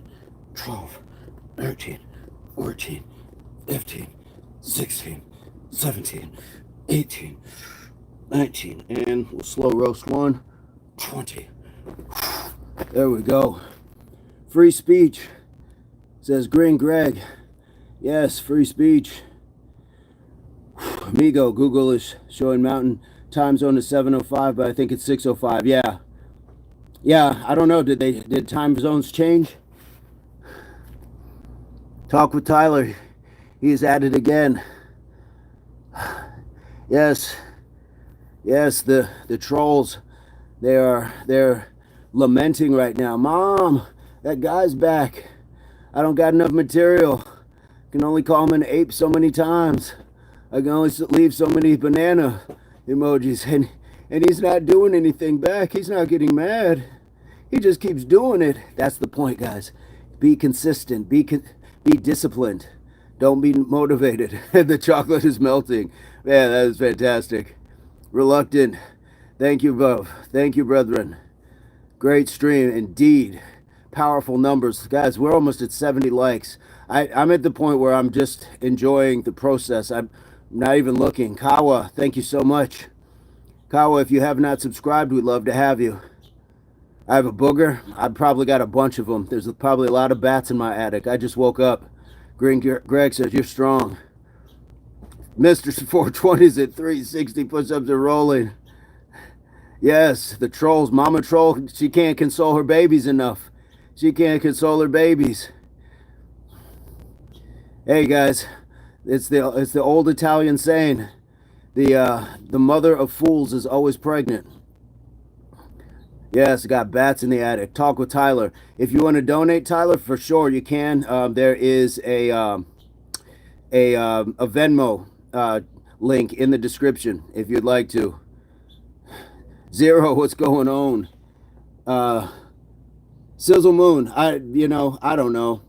12, 13, 14, 15, 16, 17, 18, 19, and we'll slow roast 1, 20. There we go. Free speech, says Green Greg. Yes, free speech. Amigo, Google is showing Mountain time zone is 7:05, but I think it's 6:05. Yeah, I don't know. Did time zones change? Talk with Tyler. He is at it again. Yes, the trolls, they're lamenting right now. Mom, that guy's back. I don't got enough material. I can only call him an ape so many times. I can only leave so many banana emojis, and and he's not doing anything back. He's not getting mad. He just keeps doing it. That's the point, guys. Be consistent. Be disciplined. Don't be motivated. The chocolate is melting. Man, that is fantastic. Reluctant. Thank you, Bub. Thank you, brethren. Great stream indeed. Powerful numbers. Guys, we're almost at 70 likes. I'm at the point where I'm just enjoying the process. I'm not even looking. Kawa, thank you so much. Kawa, if you have not subscribed, we'd love to have you. I have a booger. I've probably got a bunch of them. There's probably a lot of bats in my attic. I just woke up. Greg says, you're strong. Mr. 420's at 360. Push-ups are rolling. Yes, the trolls. Mama troll, she can't console her babies enough. She can't console her babies. Hey, guys. It's the old Italian saying. The mother of fools is always pregnant. Yes, got bats in the attic. Talk with Tyler. If you want to donate, Tyler, for sure you can. There is a Venmo link in the description if you'd like to. Zero, what's going on? Sizzle Moon. I don't know.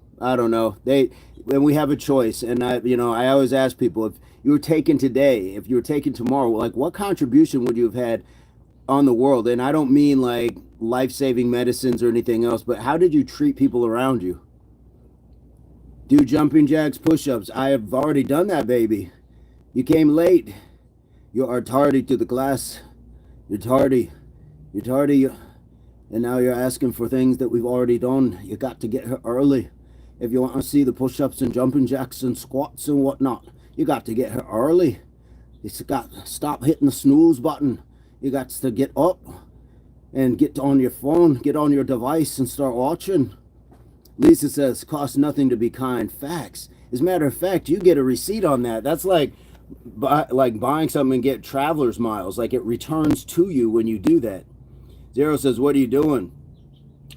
When we have a choice, and I always ask people, if you were taken today, if you were taken tomorrow, like what contribution would you have had on the world? And I don't mean like life-saving medicines or anything else, but how did you treat people around you? Do jumping jacks, push-ups. I have already done that, baby. You came late. You are tardy to the class. You're tardy. And now you're asking for things that we've already done. You got to get here early. If you want to see the push-ups and jumping jacks and squats and whatnot, you got to get here early. You got to stop hitting the snooze button. You got to get up and get on your phone, get on your device and start watching. Lisa says, costs nothing to be kind. Facts. As a matter of fact, you get a receipt on that. That's like buying something and get traveler's miles. Like it returns to you when you do that. Zero says, what are you doing?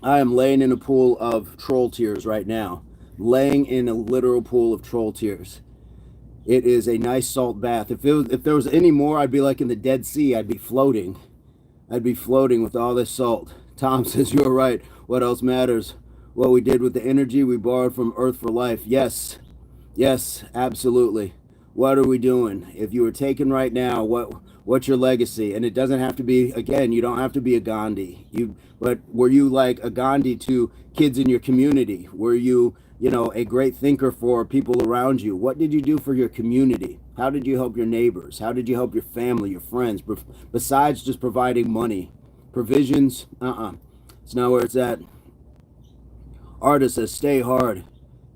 I am laying in a pool of troll tears right now. Laying in a literal pool of troll tears. It is a nice salt bath. If there was any more, I'd be like in the Dead Sea. I'd be floating. I'd be floating with all this salt. Tom says, you're right. What else matters? What we did with the energy we borrowed from Earth for Life. Yes, absolutely. What are we doing? If you were taken right now, what's your legacy? And it doesn't have to be, again, you don't have to be a Gandhi. But were you like a Gandhi to kids in your community? Were you, a great thinker for people around you? What did you do for your community? How did you help your neighbors? How did you help your family, your friends? Besides just providing money. Provisions, it's not where it's at. Artist says, stay hard.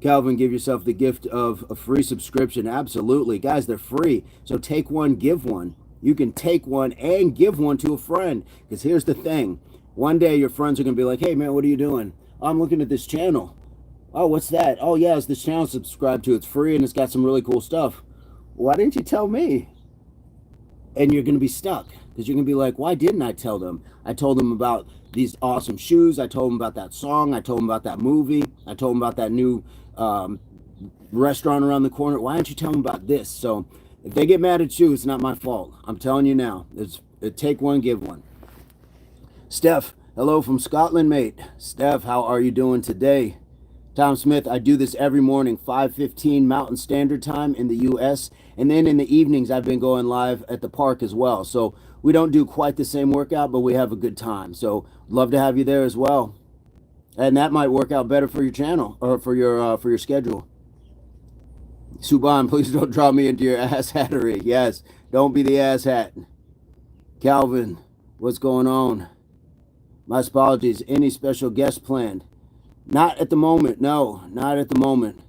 Calvin, give yourself the gift of a free subscription. Absolutely. Guys, they're free. So take one, give one. You can take one and give one to a friend. Because here's the thing. One day your friends are going to be like, hey, man, what are you doing? Oh, I'm looking at this channel. Oh, what's that? Oh, yeah, it's this channel to subscribe to. It's free and it's got some really cool stuff. Why didn't you tell me? And you're going to be stuck. Because you're going to be like, why didn't I tell them? I told them about these awesome shoes. I told them about that song. I told them about that movie. I told them about that new restaurant around the corner. Why didn't you tell them about this? So if they get mad at you, it's not my fault. I'm telling you now. Take one, give one. Steph, hello from Scotland, mate. Steph, how are you doing today? Tom Smith, I do this every morning, 5:15 Mountain Standard Time in the U.S. And then in the evenings, I've been going live at the park as well. So we don't do quite the same workout, but we have a good time. So love to have you there as well. And that might work out better for your channel or for your schedule. Suban, please don't draw me into your ass hattery. Yes, don't be the ass hat. Calvin, what's going on? My apologies. Any special guest planned? Not at the moment. No, not at the moment.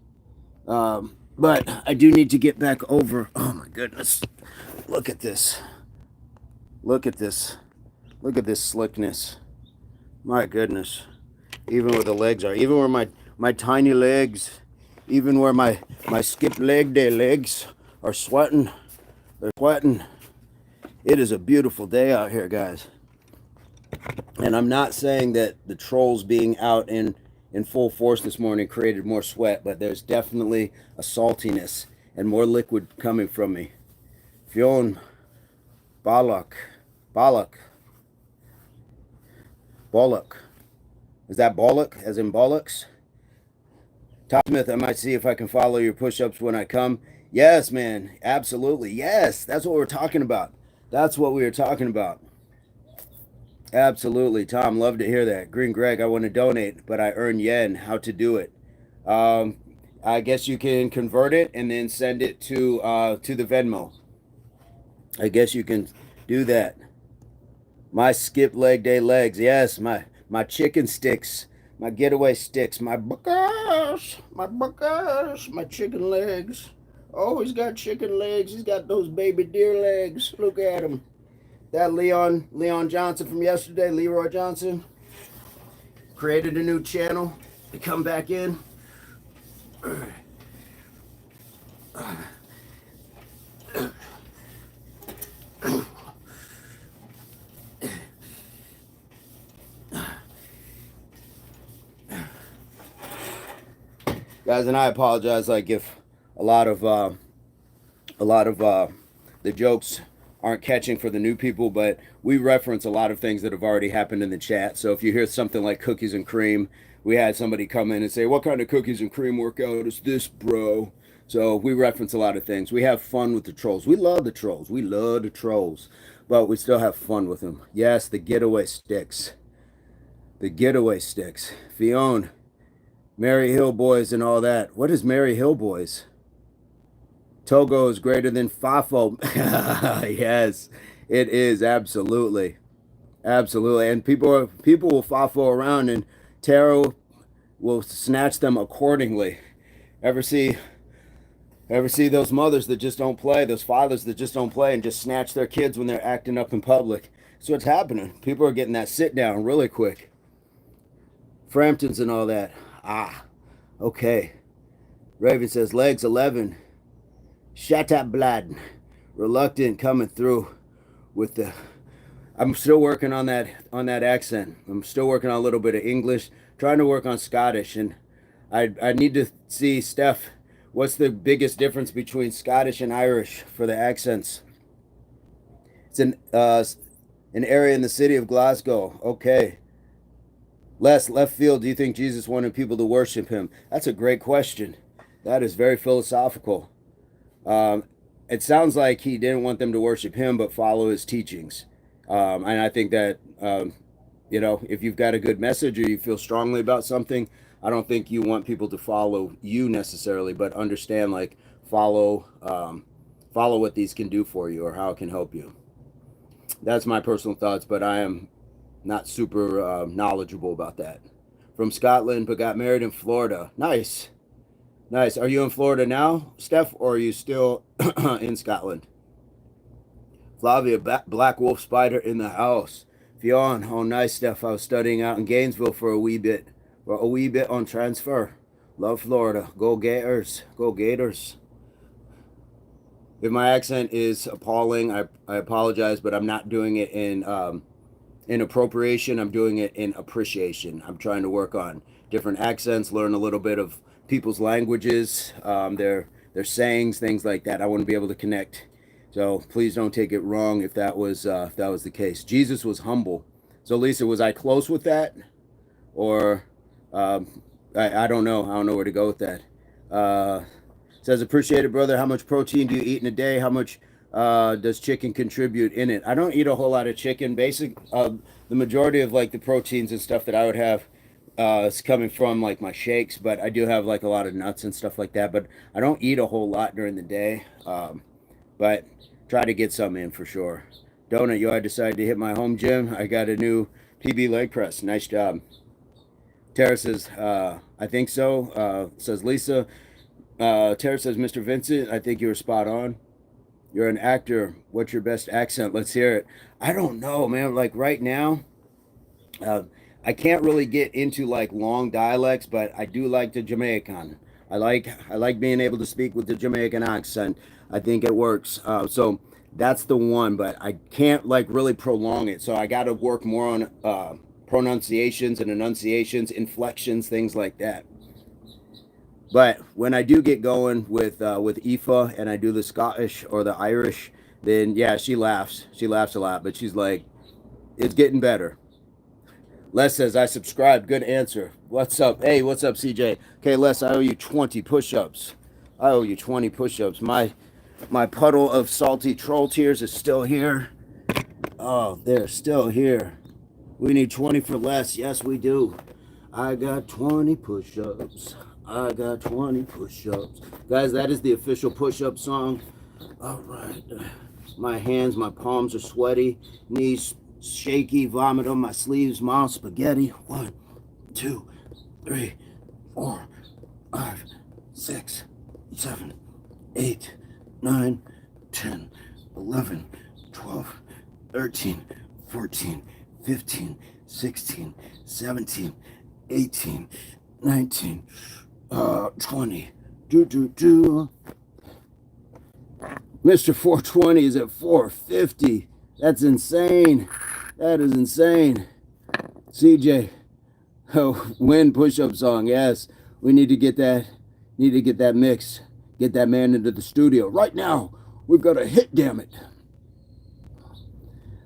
But I do need to get back over. Oh my goodness. Look at this. Look at this. Look at this slickness. My goodness. Even where the legs are. Even where my tiny legs. Even where my skip leg day legs are sweating. They're sweating. It is a beautiful day out here, guys. And I'm not saying that the trolls being out in full force this morning created more sweat, but there's definitely a saltiness and more liquid coming from me. Fionn Balak, Bollock. Bollock. Is that Bollock, as in bollocks? Tom Smith, I might see if I can follow your push-ups when I come. Yes, man. Absolutely. Yes, that's what we're talking about. That's what we were talking about. Absolutely, Tom. Love to hear that. Green Greg, I want to donate, but I earn yen. How to do it? Um, I guess you can convert it and then send it to the Venmo. I guess you can do that. My skip leg day legs. Yes, my chicken sticks, my getaway sticks, my buckers, my chicken legs. Oh, he's got chicken legs. He's got those baby deer legs. Look at him. That Leon Johnson from yesterday, Leroy Johnson, created a new channel to come back in. Guys, and I apologize. Like if a lot of the jokes aren't catching for the new people, but we reference a lot of things that have already happened in the chat. So if you hear something like cookies and cream, we had somebody come in and say, "What kind of cookies and cream workout is this, bro?" So we reference a lot of things. We have fun with the trolls. We love the trolls. We love the trolls, but we still have fun with them. Yes, the getaway sticks. The getaway sticks. Fionn, Mary Hill Boys and all that. What is Mary Hill Boys? Togo is greater than Fafo. Yes, it is absolutely, absolutely. And people will Fafo around, and tarot will snatch them accordingly. Ever see those mothers that just don't play, those fathers that just don't play, and just snatch their kids when they're acting up in public? That's what's happening. People are getting that sit down really quick. Framptons and all that. Okay. Raven says legs 11. Shut up, blood. Reluctant coming through with the. I'm still working on that accent. I'm still working on a little bit of English. Trying to work on Scottish, and I need to see, Steph, what's the biggest difference between Scottish and Irish for the accents? It's an area in the city of Glasgow. Okay. Les, left field, do you think Jesus wanted people to worship him? That's a great question. That is very philosophical. It sounds like he didn't want them to worship him, but follow his teachings. And I think that, if you've got a good message or you feel strongly about something, I don't think you want people to follow you necessarily, but understand, like, follow what these can do for you or how it can help you. That's my personal thoughts, but I am not super knowledgeable about that. From Scotland, but got married in Florida. Nice. Nice. Are you in Florida now, Steph, or are you still in Scotland? Flavia, Black Wolf Spider in the house. Fionn, oh nice, Steph. I was studying out in Gainesville for a wee bit on transfer. Love Florida. Go Gators. Go Gators. If my accent is appalling, I apologize, but I'm not doing it in appropriation. I'm doing it in appreciation. I'm trying to work on different accents, learn a little bit of people's languages, their sayings, things like that. I want to be able to connect. So please don't take it wrong if that was the case. Jesus was humble. So Lisa, was I close with that, or I don't know. I don't know where to go with that. Says, appreciate it, brother. How much protein do you eat in a day? How much does chicken contribute in it? I don't eat a whole lot of chicken. The majority of like the proteins and stuff that I would have is coming from like my shakes, but I do have like a lot of nuts and stuff like that. But I don't eat a whole lot during the day. But try to get some in for sure. Donut, I decided to hit my home gym. I got a new PB leg press. Nice job. Tara says, I think so. Says Lisa. Tara says, Mr. Vincent, I think you were spot on. You're an actor. What's your best accent? Let's hear it. I don't know, man. Like right now, I can't really get into like long dialects, but I do like the Jamaican. I like being able to speak with the Jamaican accent. I think it works. So that's the one, but I can't like really prolong it. So I got to work more on pronunciations and enunciations, inflections, things like that. But when I do get going with Aoife and I do the Scottish or the Irish, then yeah, she laughs. She laughs a lot, but she's like, it's getting better. Les says, I subscribed. Good answer. What's up? Hey, what's up, CJ? Okay, Les, I owe you 20 push-ups. I owe you 20 push-ups. My puddle of salty troll tears is still here. Oh, they're still here. We need 20 for Les. Yes, we do. I got 20 push-ups. I got 20 push-ups. Guys, that is the official push-up song. All right. My hands, my palms are sweaty. Knees shaky. Vomit on my sleeves. Mom, spaghetti. 1, 2, 3, 4, 5, 6, 7, 8, 9, 10, 11, 12, 13, 14, 15, 16, 17, 18, 19, 20. Mr. 420 is at 450. That's insane. That is insane. CJ, oh, win push-up song. Yes, we need to get that. Need to get that mix. Get that man into the studio right now. We've got a hit, damn it.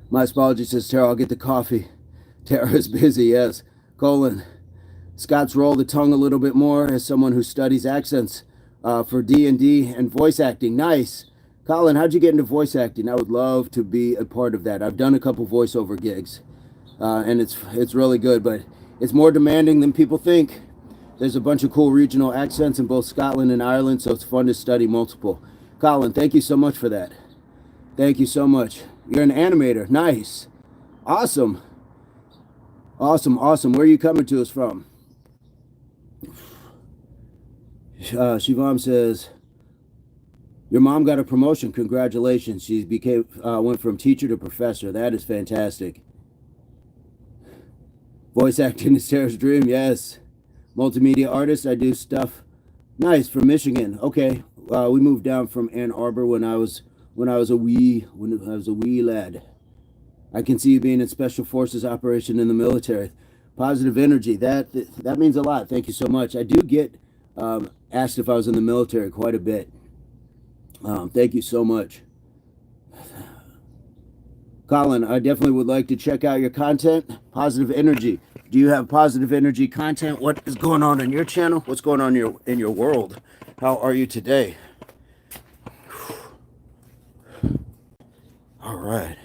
My apology, says Tara. I'll get the coffee. Tara is busy. Yes. Colin. Scott's roll the tongue a little bit more as someone who studies accents for D&D and voice acting. Nice. Colin, how'd you get into voice acting? I would love to be a part of that. I've done a couple voiceover gigs, and it's really good, but it's more demanding than people think. There's a bunch of cool regional accents in both Scotland and Ireland, so it's fun to study multiple. Colin, thank you so much for that. Thank you so much. You're an animator. Nice. Awesome. Awesome, awesome. Where are you coming to us from? Shivam says, your mom got a promotion. Congratulations. She went from teacher to professor. That is fantastic. Voice acting is Sarah's dream. Yes. Multimedia artist. I do stuff. Nice. From Michigan. Okay. We moved down from Ann Arbor when I was a wee lad. I can see you being in Special Forces operation in the military. Positive energy. That means a lot. Thank you so much. I do get asked if I was in the military quite a bit. Thank you so much. Colin, I definitely would like to check out your content. Positive energy. Do you have positive energy content? What is going on your channel? What's going on in your world? How are you today? All right.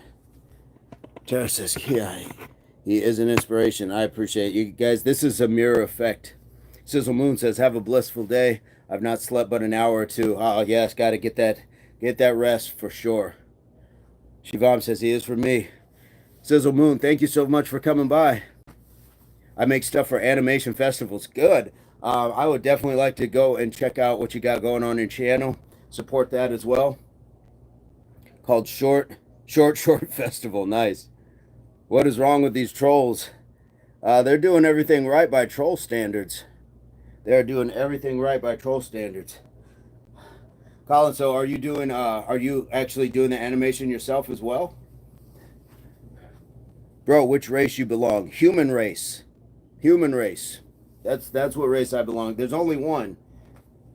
Tara says, yeah, he is an inspiration. I appreciate you guys. This is a mirror effect. Sizzle Moon says, have a blissful day. I've not slept but an hour or two. Oh, yes, got to get that rest for sure. Shivam says, he is for me. Sizzle Moon, thank you so much for coming by. I make stuff for animation festivals. Good. I would definitely like to go and check out what you got going on your channel. Support that as well. Called Short Festival. Nice. What is wrong with these trolls? They're doing everything right by troll standards. They're doing everything right by troll standards. Colin, so are you actually doing the animation yourself as well? Bro, which race you belong? Human race. Human race. That's what race I belong. There's only one.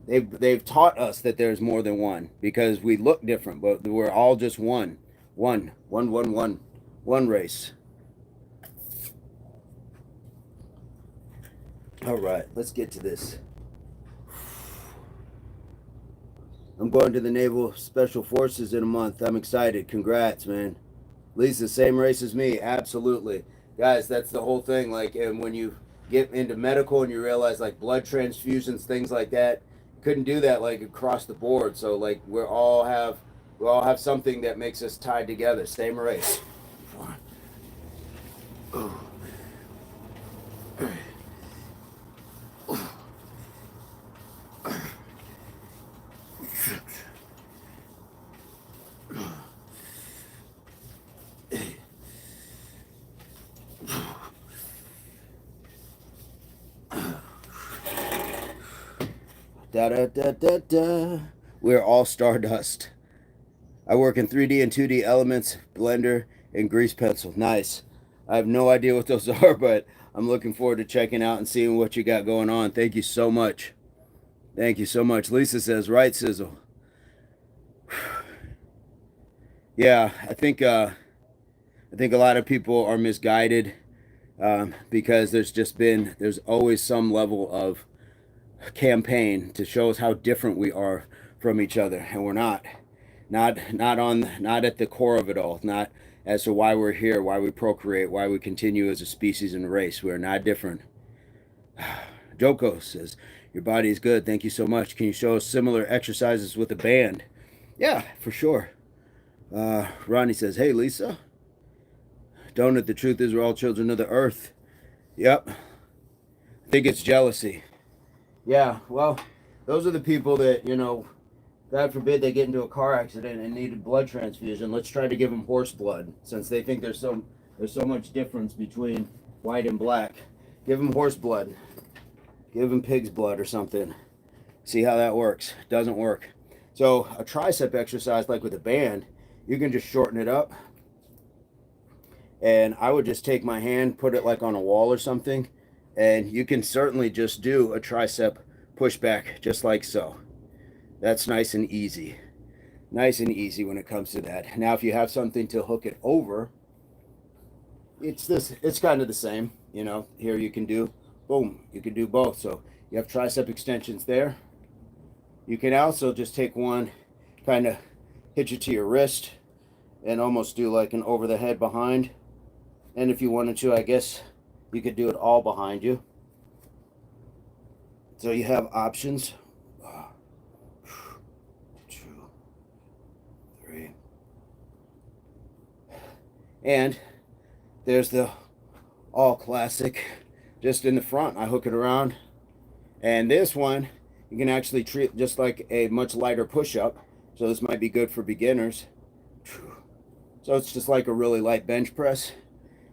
They've taught us that there's more than one because we look different, but we're all just one. One race. All right, let's get to this. I'm going to the Naval Special Forces in a month. I'm excited. Congrats, man. Lisa, same race as me. Absolutely. Guys, that's the whole thing. Like, and when you get into medical and you realize like blood transfusions, things like that, couldn't do that like across the board. So like we all have something that makes us tied together. Same race. Oh. Da da da da da. We're all stardust. I work in 3D and 2D elements, blender, and grease pencil. Nice. I have no idea what those are, but I'm looking forward to checking out and seeing what you got going on. Thank you so much. Thank you so much. Lisa says, right, Sizzle. Yeah, I think a lot of people are misguided because there's always some level of campaign to show us how different we are from each other, and we're not at the core of it all, not as to why we're here, why we procreate, why we continue as a species and race. We're not different. Joko says, your body is good, thank you so much. Can you show us similar exercises with a band? Yeah, for sure. Ronnie says, hey Lisa, donut, the truth is we're all children of the earth. Yep. I think it's jealousy. Yeah, well, those are the people that, God forbid they get into a car accident and need a blood transfusion. Let's try to give them horse blood, since they think there's so much difference between white and black. Give them horse blood. Give them pig's blood or something. See how that works. Doesn't work. So a tricep exercise, like with a band, you can just shorten it up. And I would just take my hand, put it like on a wall or something, and you can certainly just do a tricep pushback just like so. That's nice and easy. Nice and easy when it comes to that. Now, if you have something to hook it over, it's kind of the same. Here you can do, boom, you can do both. So you have tricep extensions there. You can also just take one, kind of hitch it to your wrist and almost do like an over the head behind. And if you wanted to, I guess you could do it all behind you. So you have options. 2, 3. And there's the all classic, just in the front. I hook it around. And this one, you can actually treat just like a much lighter push-up. So this might be good for beginners. So it's just like a really light bench press.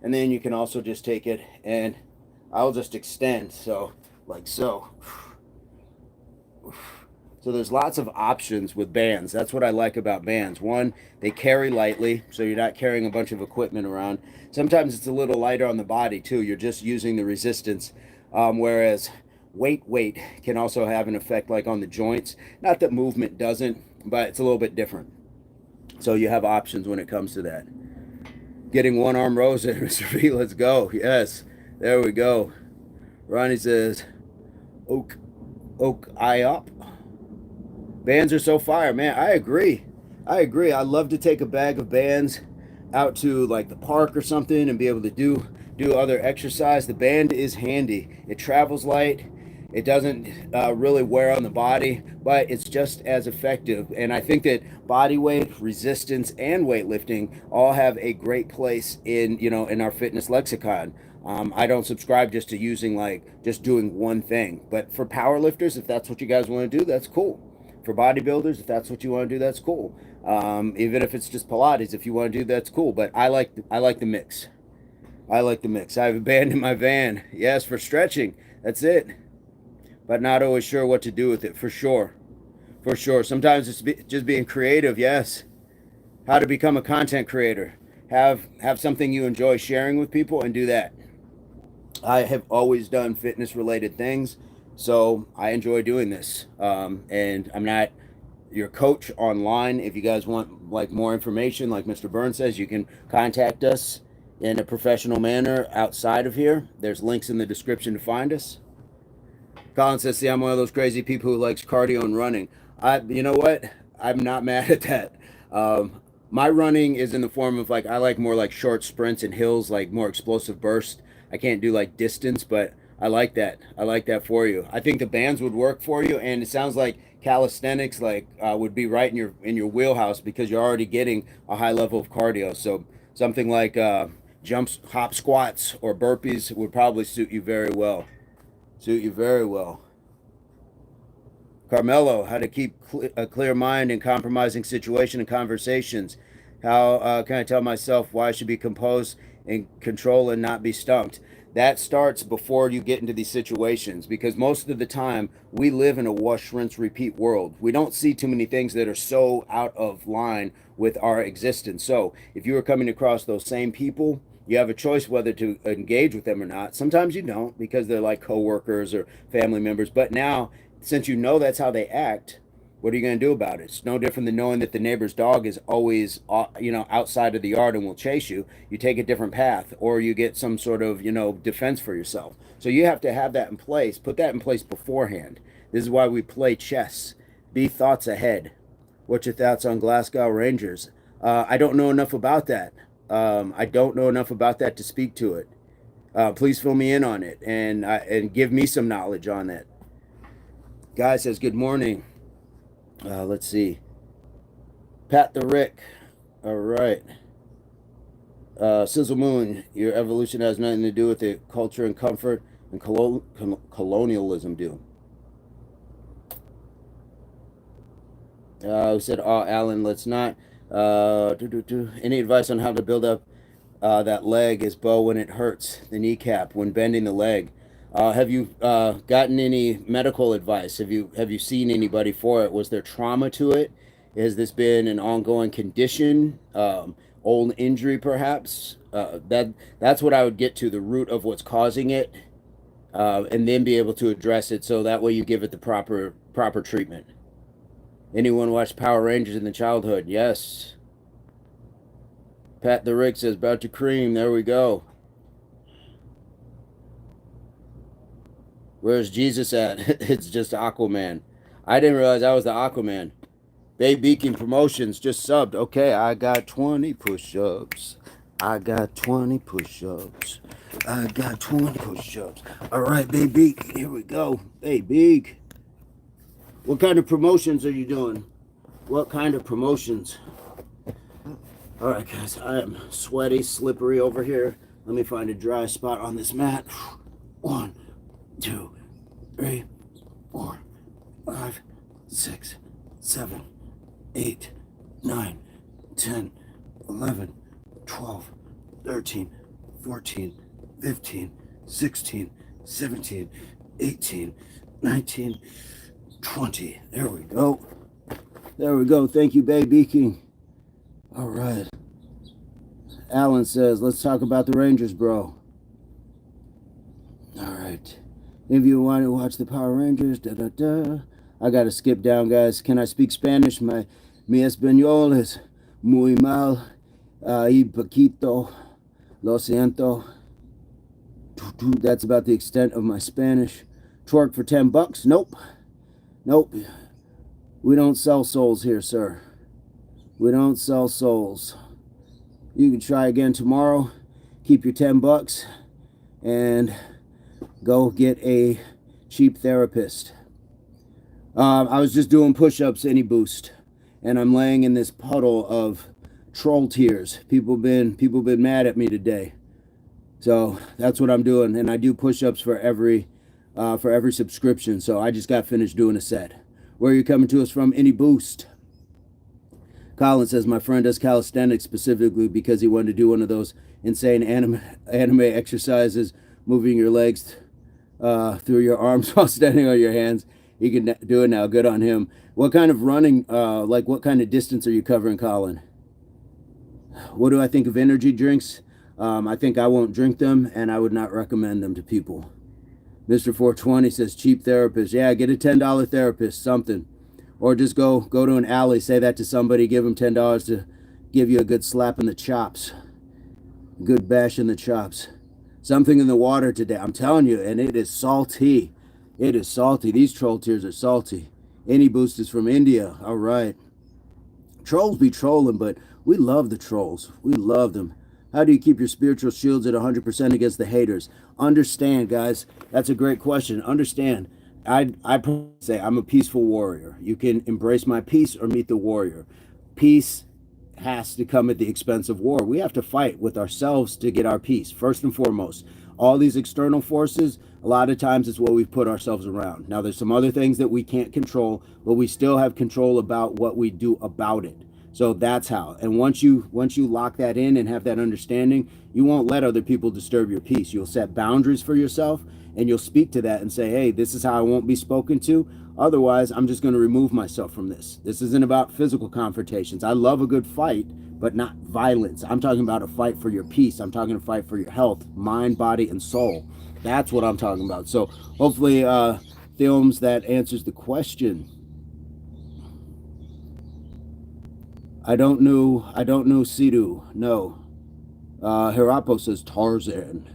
And then you can also just take it and I'll just extend. So like so. So there's lots of options with bands. That's what I like about bands. One, they carry lightly, so you're not carrying a bunch of equipment around. Sometimes it's a little lighter on the body too. You're just using the resistance. Whereas weight can also have an effect like on the joints. Not that movement doesn't, but it's a little bit different. So you have options when it comes to that. Getting one arm rows in, Mr. V, let's go. Yes, there we go. Ronnie says, oak eye up. Bands are so fire, man. I agree. I love to take a bag of bands out to like the park or something and be able to do other exercise. The band is handy. It travels light. It doesn't really wear on the body, but it's just as effective. And I think that body weight, resistance, and weightlifting all have a great place in our fitness lexicon. I don't subscribe just to using just doing one thing. But for powerlifters, if that's what you guys want to do, that's cool. For bodybuilders, if that's what you want to do, that's cool. Even if it's just Pilates, if you want to do, that's cool. But I like the mix. I like the mix. I have a band in my van. Yes, for stretching. That's it. But not always sure what to do with it. For sure. For sure. Sometimes it's just being creative. Yes. How to become a content creator. Have something you enjoy sharing with people and do that. I have always done fitness related things, so I enjoy doing this. And I'm not your coach online. If you guys want more information, like Mr. Burns says, you can contact us in a professional manner outside of here. There's links in the description to find us. Colin says, see, I'm one of those crazy people who likes cardio and running. You know what? I'm not mad at that. My running is in the form of I like more like short sprints and hills, like more explosive bursts. I can't do distance, but I like that. I like that for you. I think the bands would work for you, and it sounds like calisthenics would be right in your wheelhouse because you're already getting a high level of cardio. So something like jumps, hop, squats, or burpees would probably suit you very well. Carmelo, how to keep a clear mind in compromising situation and conversations. How can I tell myself why I should be composed and control and not be stumped? That starts before you get into these situations, because most of the time we live in a wash, rinse, repeat world. We don't see too many things that are so out of line with our existence. So if you are coming across those same people, you have a choice whether to engage with them or not. Sometimes you don't because they're like coworkers or family members. But now, since you know that's how they act, What are you going to do about it? It's no different than knowing that the neighbor's dog is always, outside of the yard and will chase you. You take a different path, or you get some sort of, defense for yourself. So you have to have that in place. Put that in place beforehand. This is why we play chess. Be thoughts ahead. What's your thoughts on Glasgow Rangers? I don't know enough about that. I don't know enough about that to speak to it. Please fill me in on it and give me some knowledge on that. Guy says, good morning. Let's see. Pat the Rick. All right. Sizzle Moon, your evolution has nothing to do with it. Culture and comfort and colonialism do. We said, Alan, let's not. Any advice on how to build up that leg is bow when it hurts the kneecap when bending the leg? Have you gotten any medical advice? Have you seen anybody for it? Was there trauma to it? Has this been an ongoing condition? Old injury, perhaps? That's what I would get to, the root of what's causing it, and then be able to address it. So that way you give it the proper treatment. Anyone watch Power Rangers in the childhood? Yes. Pat the Rick says, about to cream. There we go. Where's Jesus at? It's just Aquaman. I didn't realize I was the Aquaman. Bay Beacon Promotions just subbed. Okay, I got 20 push-ups. I got 20 push-ups. I got 20 push-ups. All right, Bay Beacon, here we go. Bay Beacon. What kind of promotions are you doing? What kind of promotions? All right, guys, I am sweaty, slippery over here. Let me find a dry spot on this mat. 1, 2, 3, 4, 5, 6, 7, 8, 9, 10, 11, 12, 13, 14, 15, 16, 17, 18, 19, 20. There we go. There we go. Thank you, Baby King. All right. Alan says, let's talk about the Rangers, bro. All right. If you want to watch the Power Rangers, I got to skip down, guys. Can I speak Spanish? Mi español es muy mal y poquito. Lo siento. That's about the extent of my Spanish. Twerk for $10? Nope. Nope. We don't sell souls here, sir. We don't sell souls. You can try again tomorrow. Keep your $10 and go get a cheap therapist. I was just doing push-ups, any boost, and I'm laying in this puddle of troll tears. People been mad at me today, so that's what I'm doing. And I do push-ups for every subscription. So I just got finished doing a set. Where are you coming to us from? Any boost? Colin says, my friend does calisthenics specifically because he wanted to do one of those insane anime exercises, moving your legs through your arms while standing on your hands. He can do it now. Good on him. What kind of running, what kind of distance are you covering, Colin? What do I think of energy drinks? I think I won't drink them, and I would not recommend them to people. Mr. 420 says, cheap therapist. Yeah, get a $10 therapist, something. Or just go to an alley, say that to somebody, give them $10 to give you a good slap in the chops. Good bash in the chops. Something in the water today, I'm telling you, and it is salty. It is salty. These troll tears are salty. Any boost is from India. All right. Trolls be trolling, but we love the trolls. We love them. How do you keep your spiritual shields at 100% against the haters? Understand, guys. That's a great question. Understand. I say I'm a peaceful warrior. You can embrace my peace or meet the warrior. Peace has to come at the expense of war. We have to fight with ourselves to get our peace, first and foremost. All these external forces, a lot of times it's what we've put ourselves around. Now, there's some other things that we can't control, but we still have control about what we do about it. So that's how. And once you lock that in and have that understanding, you won't let other people disturb your peace. You'll set boundaries for yourself, and you'll speak to that and say, hey, this is how I won't be spoken to. Otherwise, I'm just going to remove myself from this. This isn't about physical confrontations. I love a good fight, but not violence. I'm talking about a fight for your peace. I'm talking a fight for your health, mind, body, and soul. That's what I'm talking about. So hopefully, films that answers the question. I don't know Sidu. No. Hirapo says Tarzan.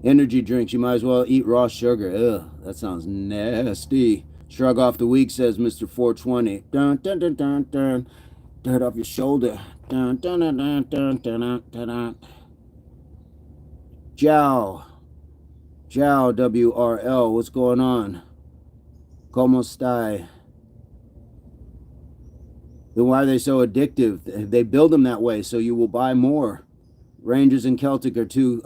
Energy drinks, you might as well eat raw sugar. Ugh, that sounds nasty. Shrug off the week, says Mr. 420. Dun dun dun dun dun. Dirt off your shoulder. Dun dun dun dun dun dun dun dun. Dun. Jow. Jow, WRL. What's going on? Como stai? Then why are they so addictive? They build them that way so you will buy more. Rangers and Celtic are two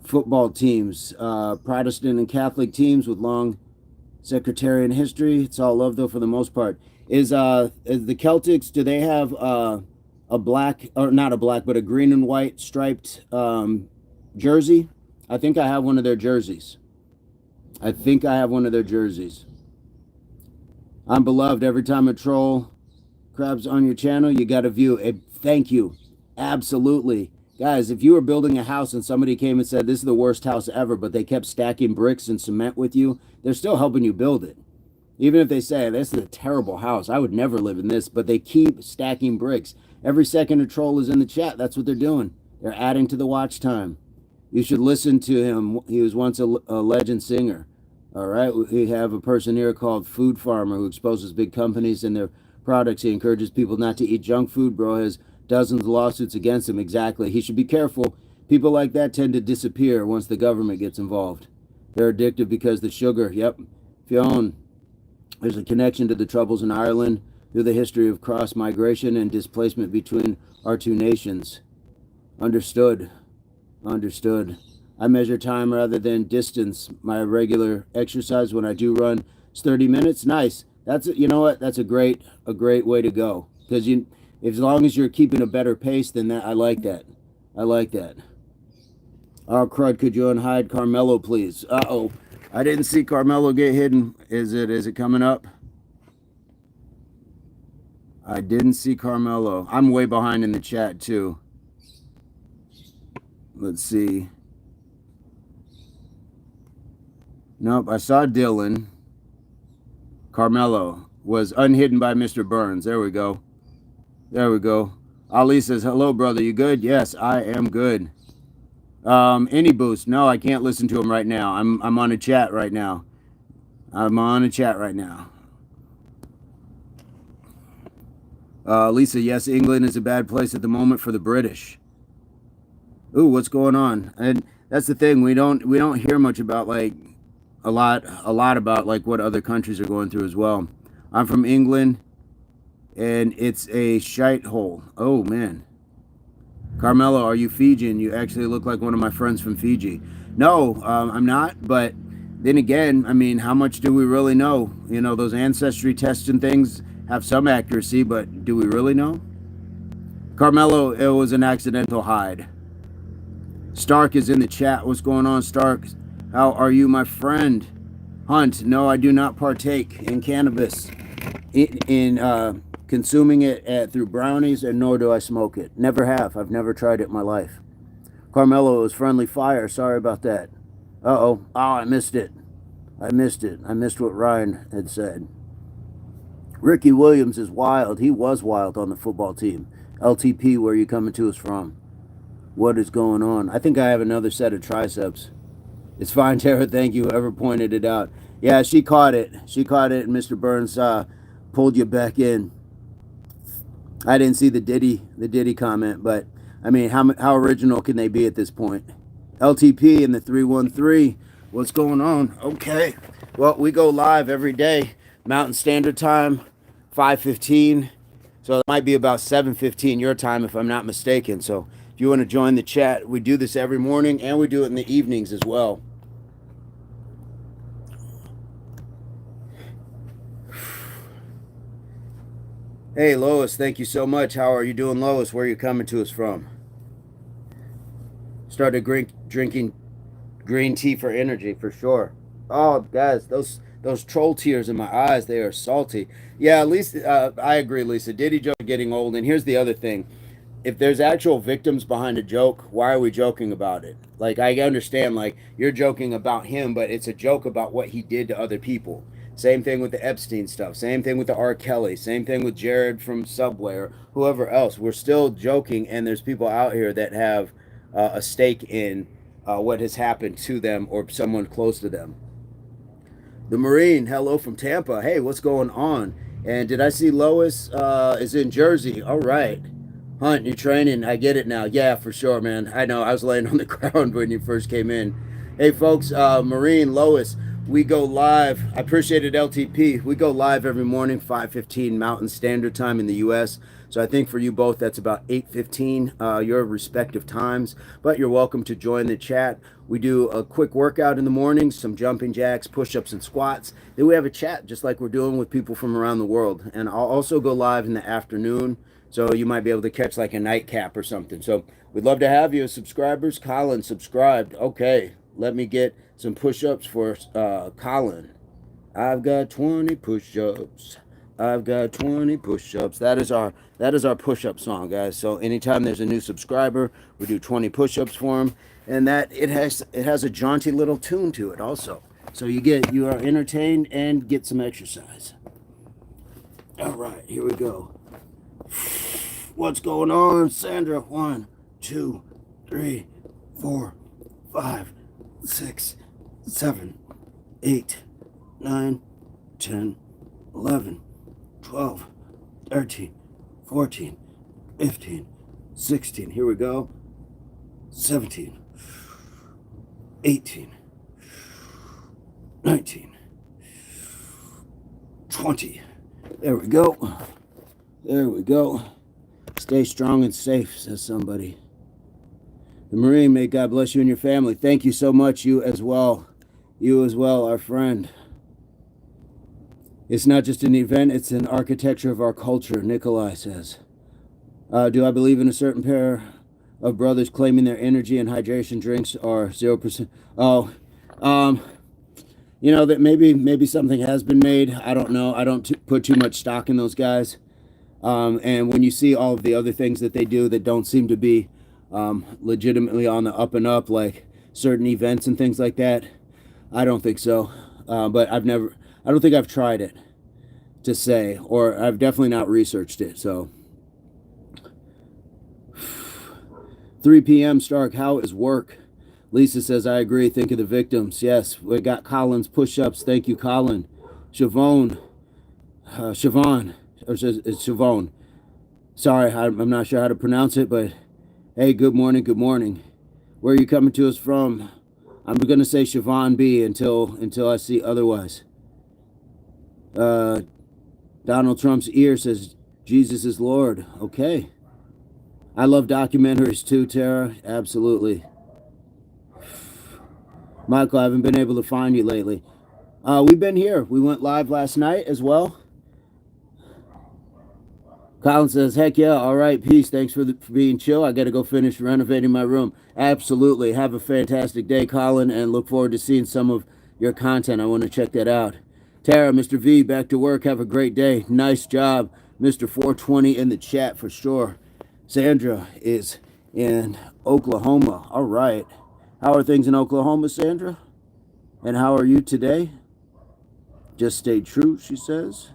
football teams, Protestant and Catholic teams with long sectarian history. It's all love though for the most part. Is the Celtics? Do they have a black, or not a black, but a green and white striped jersey? I think I have one of their jerseys. I'm beloved. Every time a troll crabs on your channel, you got a view. Thank you. Absolutely. Guys, if you were building a house and somebody came and said, this is the worst house ever, but they kept stacking bricks and cement with you, they're still helping you build it. Even if they say, this is a terrible house, I would never live in this, but they keep stacking bricks. Every second a troll is in the chat, that's what they're doing. They're adding to the watch time. You should listen to him. He was once a legend singer. All right, we have a person here called Food Farmer who exposes big companies and their products. He encourages people not to eat junk food. Bro has dozens of lawsuits against him. Exactly. He should be careful. People like that tend to disappear once the government gets involved. They're addictive because the sugar. Yep. Fionn, there's a connection to the troubles in Ireland through the history of cross-migration and displacement between our two nations. Understood. I measure time rather than distance. My regular exercise when I do run is 30 minutes. Nice. That's, you know what? That's a great way to go. Because as long as you're keeping a better pace than that, I like that. Oh crud! Could you unhide Carmelo, please? Uh-oh. I didn't see Carmelo get hidden. Is it coming up? I didn't see Carmelo. I'm way behind in the chat too. Let's see. Nope, I saw Dylan. Carmelo was unhidden by Mr. Burns. There we go. Ali says, hello, brother. You good? Yes, I am good. Any boost? No, I can't listen to him right now. I'm on a chat right now. Lisa, yes, England is a bad place at the moment for the British. Ooh, what's going on? And that's the thing. We don't hear much about like a lot about like what other countries are going through as well. I'm from England, and it's a shite hole. Oh man. Carmelo, are you Fijian? You actually look like one of my friends from Fiji. No, I'm not. But then again, I mean, how much do we really know? You know, those ancestry tests and things have some accuracy, but do we really know? Carmelo, it was an accidental hide. Stark is in the chat. What's going on, Stark? How are you, my friend? Hunt, no, I do not partake in cannabis, in consuming it through brownies, and nor do I smoke it. Never have. I've never tried it in my life. Carmelo, it was friendly fire. Sorry about that. Uh-oh. Oh, I missed it. I missed what Ryan had said. Ricky Williams is wild. He was wild on the football team. LTP, where are you coming to us from? What is going on? I think I have another set of triceps. It's fine, Tara. Thank you. Whoever pointed it out. Yeah, she caught it. And Mr. Burns pulled you back in. I didn't see the Diddy comment, but I mean, how original can they be at this point? LTP in the 313. What's going on? Okay. Well, we go live every day. Mountain Standard Time, 5:15. So it might be about 7:15 your time if I'm not mistaken. So if you want to join the chat, we do this every morning and we do it in the evenings as well. Hey, Lois, thank you so much. How are you doing, Lois? Where are you coming to us from? Started drinking green tea for energy, for sure. Oh, guys, those troll tears in my eyes, they are salty. Yeah, at least I agree, Lisa. Diddy joke getting old. And here's the other thing. If there's actual victims behind a joke, why are we joking about it? Like, I understand, like, you're joking about him, but it's a joke about what he did to other people. Same thing with the Epstein stuff. Same thing with the R. Kelly. Same thing with Jared from Subway or whoever else. We're still joking, and there's people out here that have a stake in what has happened to them or someone close to them. The Marine, hello from Tampa. Hey, what's going on? And did I see Lois is in Jersey? All right. Hunt, you're training. I get it now. Yeah, for sure, man. I know. I was laying on the ground when you first came in. Hey, folks, Marine, Lois, we go live. I appreciate it, LTP. We go live every morning, 5:15 Mountain Standard Time in the U.S. So I think for you both, that's about 8:15 your respective times. But you're welcome to join the chat. We do a quick workout in the morning, some jumping jacks, push-ups, and squats. Then we have a chat, just like we're doing with people from around the world. And I'll also go live in the afternoon, so you might be able to catch like a nightcap or something. So we'd love to have you as subscribers. Colin, subscribed. Okay, let me get some push-ups for Colin. I've got 20 push-ups. I've got 20 push-ups. That is our push-up song, guys. So anytime there's a new subscriber, we do 20 push-ups for them, and that it has a jaunty little tune to it also. So you are entertained and get some exercise. All right, here we go. What's going on, Sandra? 1, 2, 3, 4, 5, 6, 7, 8, 9, 10, 11, 12, 13, 14, 15, 16. Here we go. 17, 18, 19, 20. There we go. There we go. Stay strong and safe, says somebody. The Marine, may God bless you and your family. Thank you so much. You as well. You as well, our friend. It's not just an event, it's an architecture of our culture, Nikolai says. Do I believe in a certain pair of brothers claiming their energy and hydration drinks are 0%? Oh, you know, that maybe something has been made. I don't know. I don't put too much stock in those guys. And when you see all of the other things that they do that don't seem to be legitimately on the up and up, like certain events and things like that, I don't think so. But I don't think I've tried it to say, or I've definitely not researched it. So 3 p.m. Stark, how is work? Lisa says, I agree. Think of the victims. Yes, we got Colin's push-ups. Thank you, Colin. Siobhan, or it's Siobhan. Sorry, I'm not sure how to pronounce it, but hey, good morning, good morning. Where are you coming to us from? I'm going to say Siobhan B until I see otherwise. Donald Trump's ear says, Jesus is Lord. Okay. I love documentaries too, Tara. Absolutely. Michael, I haven't been able to find you lately. We've been here. We went live last night as well. Colin says, heck yeah, all right, peace. Thanks for being chill. I got to go finish renovating my room. Absolutely. Have a fantastic day, Colin, and look forward to seeing some of your content. I want to check that out. Tara, Mr. V, back to work. Have a great day. Nice job. Mr. 420 in the chat for sure. Sandra is in Oklahoma. All right. How are things in Oklahoma, Sandra? And how are you today? Just stay true, she says.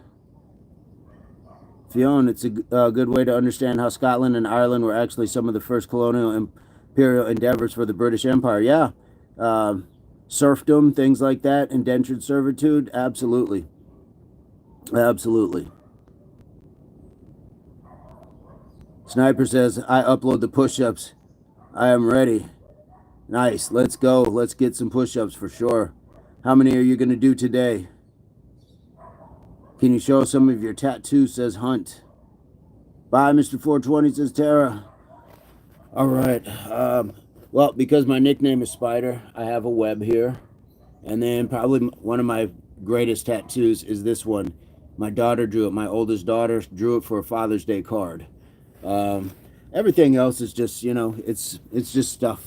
Fionn, it's a good way to understand how Scotland and Ireland were actually some of the first colonial imperial endeavors for the British Empire. Yeah. Serfdom, things like that, indentured servitude, absolutely. Absolutely. Sniper says, I upload the push-ups. I am ready. Nice, let's go. Let's get some push-ups for sure. How many are you going to do today? Can you show some of your tattoos, says Hunt. Bye, Mr. 420, says Tara. All right. Well, because my nickname is Spider, I have a web here. And then probably one of my greatest tattoos is this one. My daughter drew it. My oldest daughter drew it for a Father's Day card. Everything else is just, you know, it's just stuff.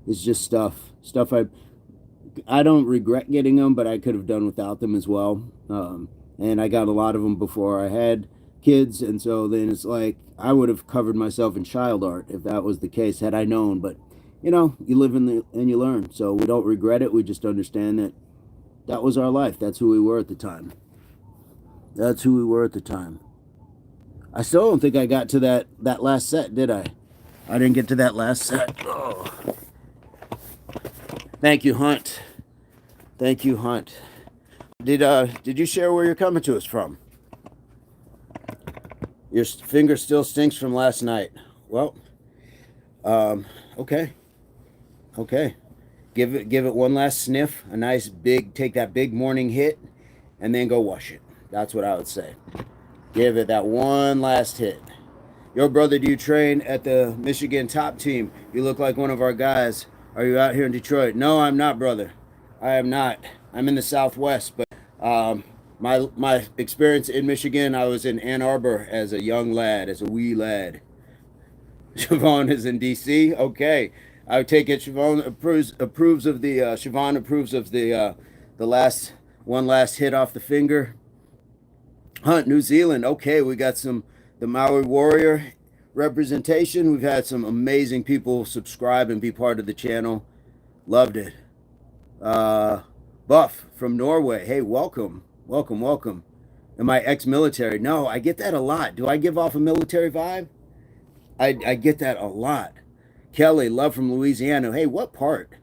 It's just stuff. Stuff I don't regret getting them, but I could have done without them as well. And I got a lot of them before I had kids, and so then it's like I would have covered myself in child art if that was the case, had I known. But you know, you live and you learn. So we don't regret it. We just understand that That was our life. That's who we were at the time. That's who we were at the time. I still don't think I got to that last set, did I? I didn't get to that last set. Oh. Thank you, Hunt. Thank you, Hunt. Did you share where you're coming to us from? Your finger still stinks from last night. Well, okay. Okay. Give it one last sniff, a nice big, take that big morning hit, and then go wash it. That's what I would say. Give it that one last hit. Yo, brother, do you train at the Michigan top team? You look like one of our guys. Are you out here in Detroit? No, I'm not, brother. I am not. I'm in the Southwest, but my experience in Michigan, I was in Ann Arbor as a young lad, as a wee lad. Siobhan is in D.C. Okay, I take it. Siobhan approves of the Siobhan approves of the last hit off the finger. Hunt, New Zealand. Okay, we got the Maori Warrior representation. We've had some amazing people subscribe and be part of the channel. Loved it. Buff from Norway. Hey, welcome. Am I ex-military? No, I get that a lot. Do I give off a military vibe? I get that a lot. Kelly, love from Louisiana. Hey, what part?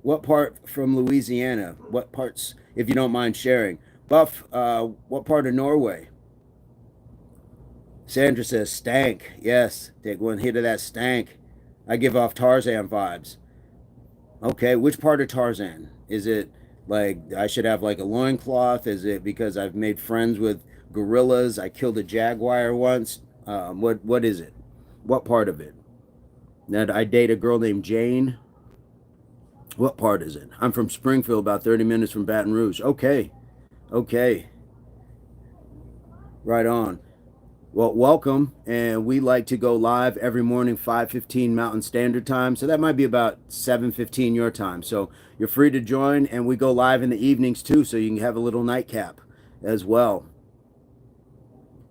What part from Louisiana? What parts, if you don't mind sharing? Buff, what part of Norway? Sandra says stank. Yes, take one hit of that stank. I give off Tarzan vibes. Okay, which part of Tarzan? Is it like I should have like a loincloth? Is it because I've made friends with gorillas? I killed a jaguar once. What is it? What part of it? That I date a girl named Jane. What part is it? I'm from Springfield, about 30 minutes from Baton Rouge. Okay. Right on. Well, welcome, and we like to go live every morning, 5:15 Mountain Standard Time, so that might be about 7:15 your time. So you're free to join, and we go live in the evenings too, so you can have a little nightcap as well.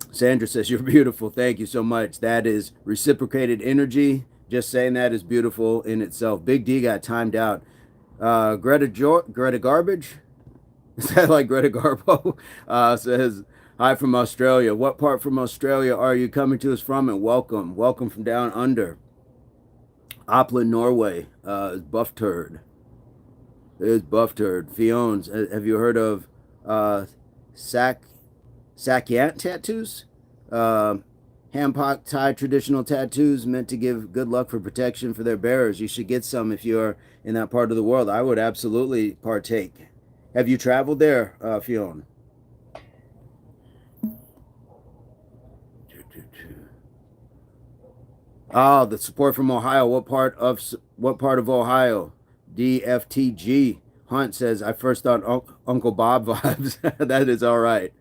Sandra says, you're beautiful. Thank you so much. That is reciprocated energy. Just saying that is beautiful in itself. Big D got timed out. Greta Garbage? Is that like Greta Garbo? Says, hi from Australia. What part from Australia are you coming to us from? And welcome. Welcome from down under. Opland, Norway. Buff Turd. There's Buff Turd. Fion's. Have you heard of Sakyant tattoos? Hanpak Thai traditional tattoos meant to give good luck for protection for their bearers. You should get some if you're in that part of the world. I would absolutely partake. Have you traveled there, Fionn? Oh, the support from Ohio. What part of Ohio? DFTG. Hunt says, I first thought Uncle Bob vibes. That is all right.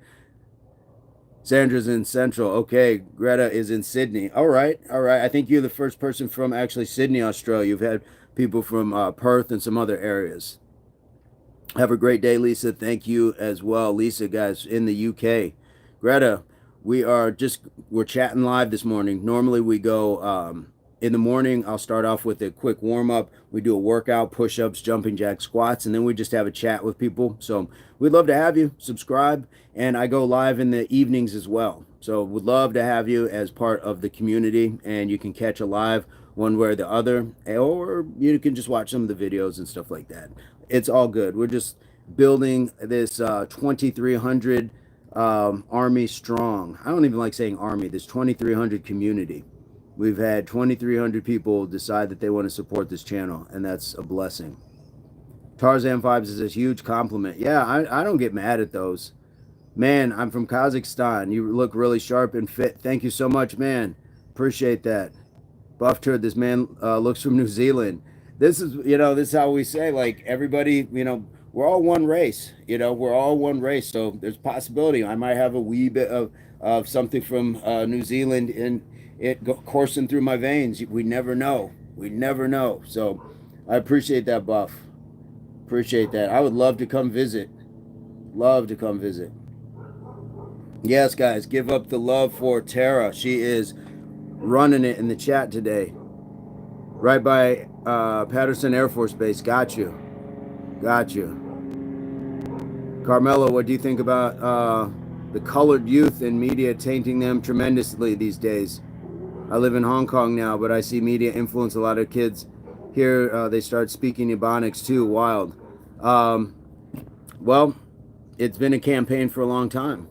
Sandra's in Central. Okay, Greta is in Sydney. All right. I think you're the first person from actually Sydney, Australia. You've had people from Perth and some other areas. Have a great day, Lisa. Thank you as well. Lisa, guys, in the UK. Greta, we're chatting live this morning. Normally we go in the morning. I'll start off with a quick warm-up. We do a workout, push-ups, jumping jack, squats, and then we just have a chat with people. So we'd love to have you. Subscribe. And I go live in the evenings as well. So would love to have you as part of the community, and you can catch a live one way or the other, or you can just watch some of the videos and stuff like that. It's all good. We're just building this 2,300 army strong. I don't even like saying army, this 2,300 community. We've had 2,300 people decide that they want to support this channel, and that's a blessing. Tarzan Vibes is a huge compliment. Yeah, I don't get mad at those. Man, I'm from Kazakhstan. You look really sharp and fit. Thank you so much, man. Appreciate that. Buff Turd, this man looks from New Zealand. This is how we say, like, everybody, we're all one race. We're all one race. So there's possibility. I might have a wee bit of something from New Zealand in it coursing through my veins. We never know. So I appreciate that, Buff. Appreciate that. I would love to come visit. Yes, guys, give up the love for Tara. She is running it in the chat today. Right by Patterson Air Force Base. Got you. Carmelo, what do you think about the colored youth and media tainting them tremendously these days? I live in Hong Kong now, but I see media influence a lot of kids here. They start speaking Ebonics too. Wild. Um, well, it's been a campaign for a long time.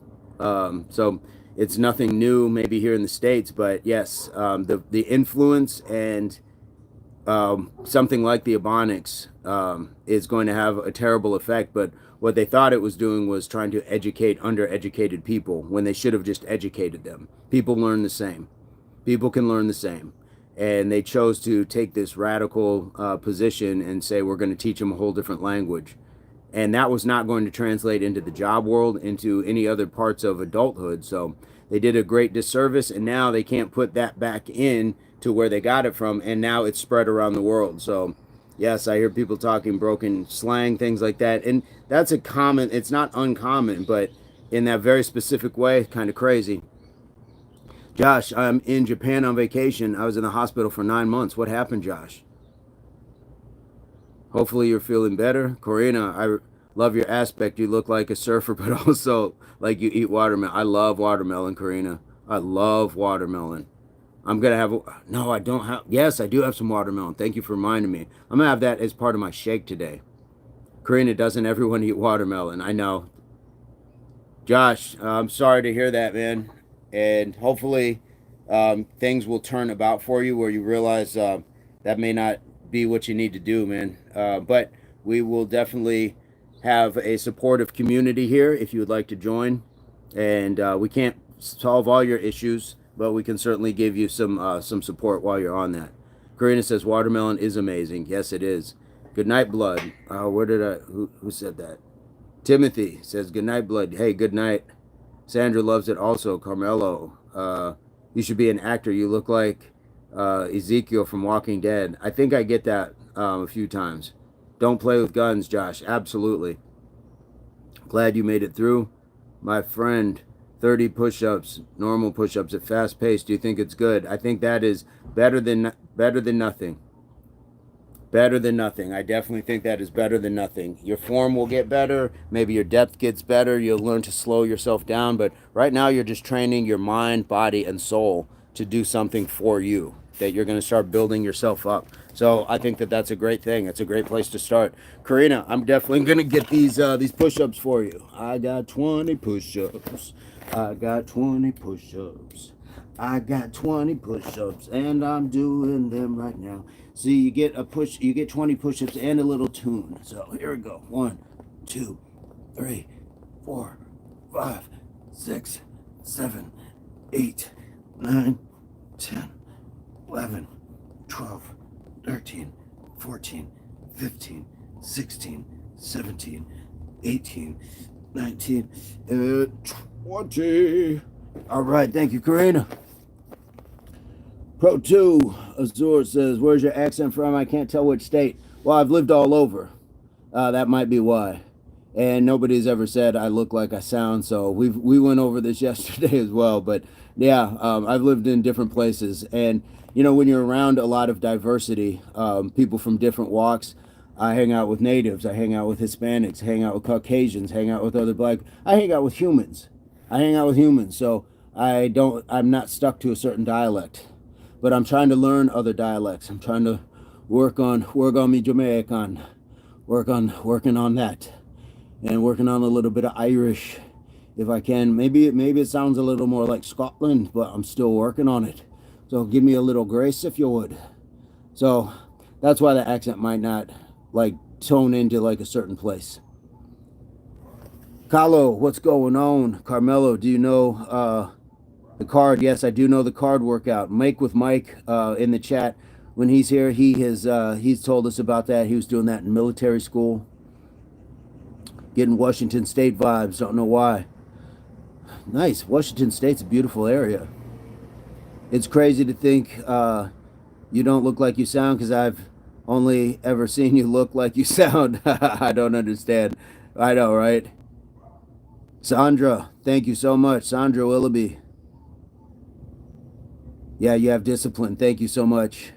So it's nothing new, maybe here in the States, but yes, the influence and something like the Ebonics is going to have a terrible effect. But what they thought it was doing was trying to educate undereducated people when they should have just educated them. People learn the same. People can learn the same. And they chose to take this radical position and say, we're going to teach them a whole different language. And that was not going to translate into the job world, into any other parts of adulthood. So they did a great disservice, and now they can't put that back in to where they got it from, and now it's spread around the world. So yes, I hear people talking broken slang, things like that, and that's a common, it's not uncommon, but in that very specific way, kind of crazy. Josh, I'm in Japan on vacation. I was in the hospital for 9 months. What happened, Josh? Hopefully you're feeling better. Corina, I love your aspect. You look like a surfer, but also like you eat watermelon. I love watermelon, Corina. I love watermelon. I'm going to have, no, I don't have, yes, I do have some watermelon. Thank you for reminding me. I'm going to have that as part of my shake today. Corina, doesn't everyone eat watermelon? I know. Josh, I'm sorry to hear that, man. And hopefully things will turn about for you where you realize that may not be what you need to do, man. But we will definitely have a supportive community here if you would like to join. And we can't solve all your issues, but we can certainly give you some support while you're on that. Karina says watermelon is amazing. Yes, it is. Good night, blood. Where did I? Who said that? Timothy says good night, blood. Hey, good night. Sandra loves it also. Carmelo, you should be an actor. You look like Ezekiel from Walking Dead. I think I get that a few times. Don't play with guns, Josh. Absolutely. Glad you made it through. My friend, 30 push-ups, normal push-ups at fast pace. Do you think it's good? I think that is better than nothing. Better than nothing. I definitely think that is better than nothing. Your form will get better. Maybe your depth gets better. You'll learn to slow yourself down. But right now, you're just training your mind, body, and soul to do something for you, that you're going to start building yourself up. So I think that that's a great thing. It's a great place to start. Karina, I'm definitely going to get these push-ups for you. I got 20 push-ups. I got 20 push-ups. I got 20 push-ups, and I'm doing them right now. See, you get 20 push-ups and a little tune. So here we go. 1, 2, 3, 4, 5, 6, 7, 8, 9, 10, 11, 12, 13, 14, 15, 16, 17, 18, 19, 20. All right, thank you, Karina. Pro 2, Azur says, where's your accent from? I can't tell which state. Well, I've lived all over. That might be why. And nobody's ever said I look like I sound, so we went over this yesterday as well. But yeah, I've lived in different places. And, you know, when you're around a lot of diversity, people from different walks, I hang out with natives, I hang out with Hispanics, hang out with Caucasians, hang out with other black, I hang out with humans. So I'm not stuck to a certain dialect. But I'm trying to learn other dialects. I'm trying to work on me Jamaican, working on that, and working on a little bit of Irish, if I can. Maybe it sounds a little more like Scotland, but I'm still working on it. So give me a little grace if you would. So that's why the accent might not like tone into like a certain place. Carlo, what's going on? Carmelo, do you know the card? Yes, I do know the card workout. Mike with Mike in the chat. When he's here, he's told us about that. He was doing that in military school. Getting Washington State vibes. Don't know why. Nice. Washington State's a beautiful area. It's crazy to think you don't look like you sound, because I've only ever seen you look like you sound. I don't understand. I know, right? Sandra, thank you so much. Sandra Willoughby. Yeah, you have discipline. Thank you so much.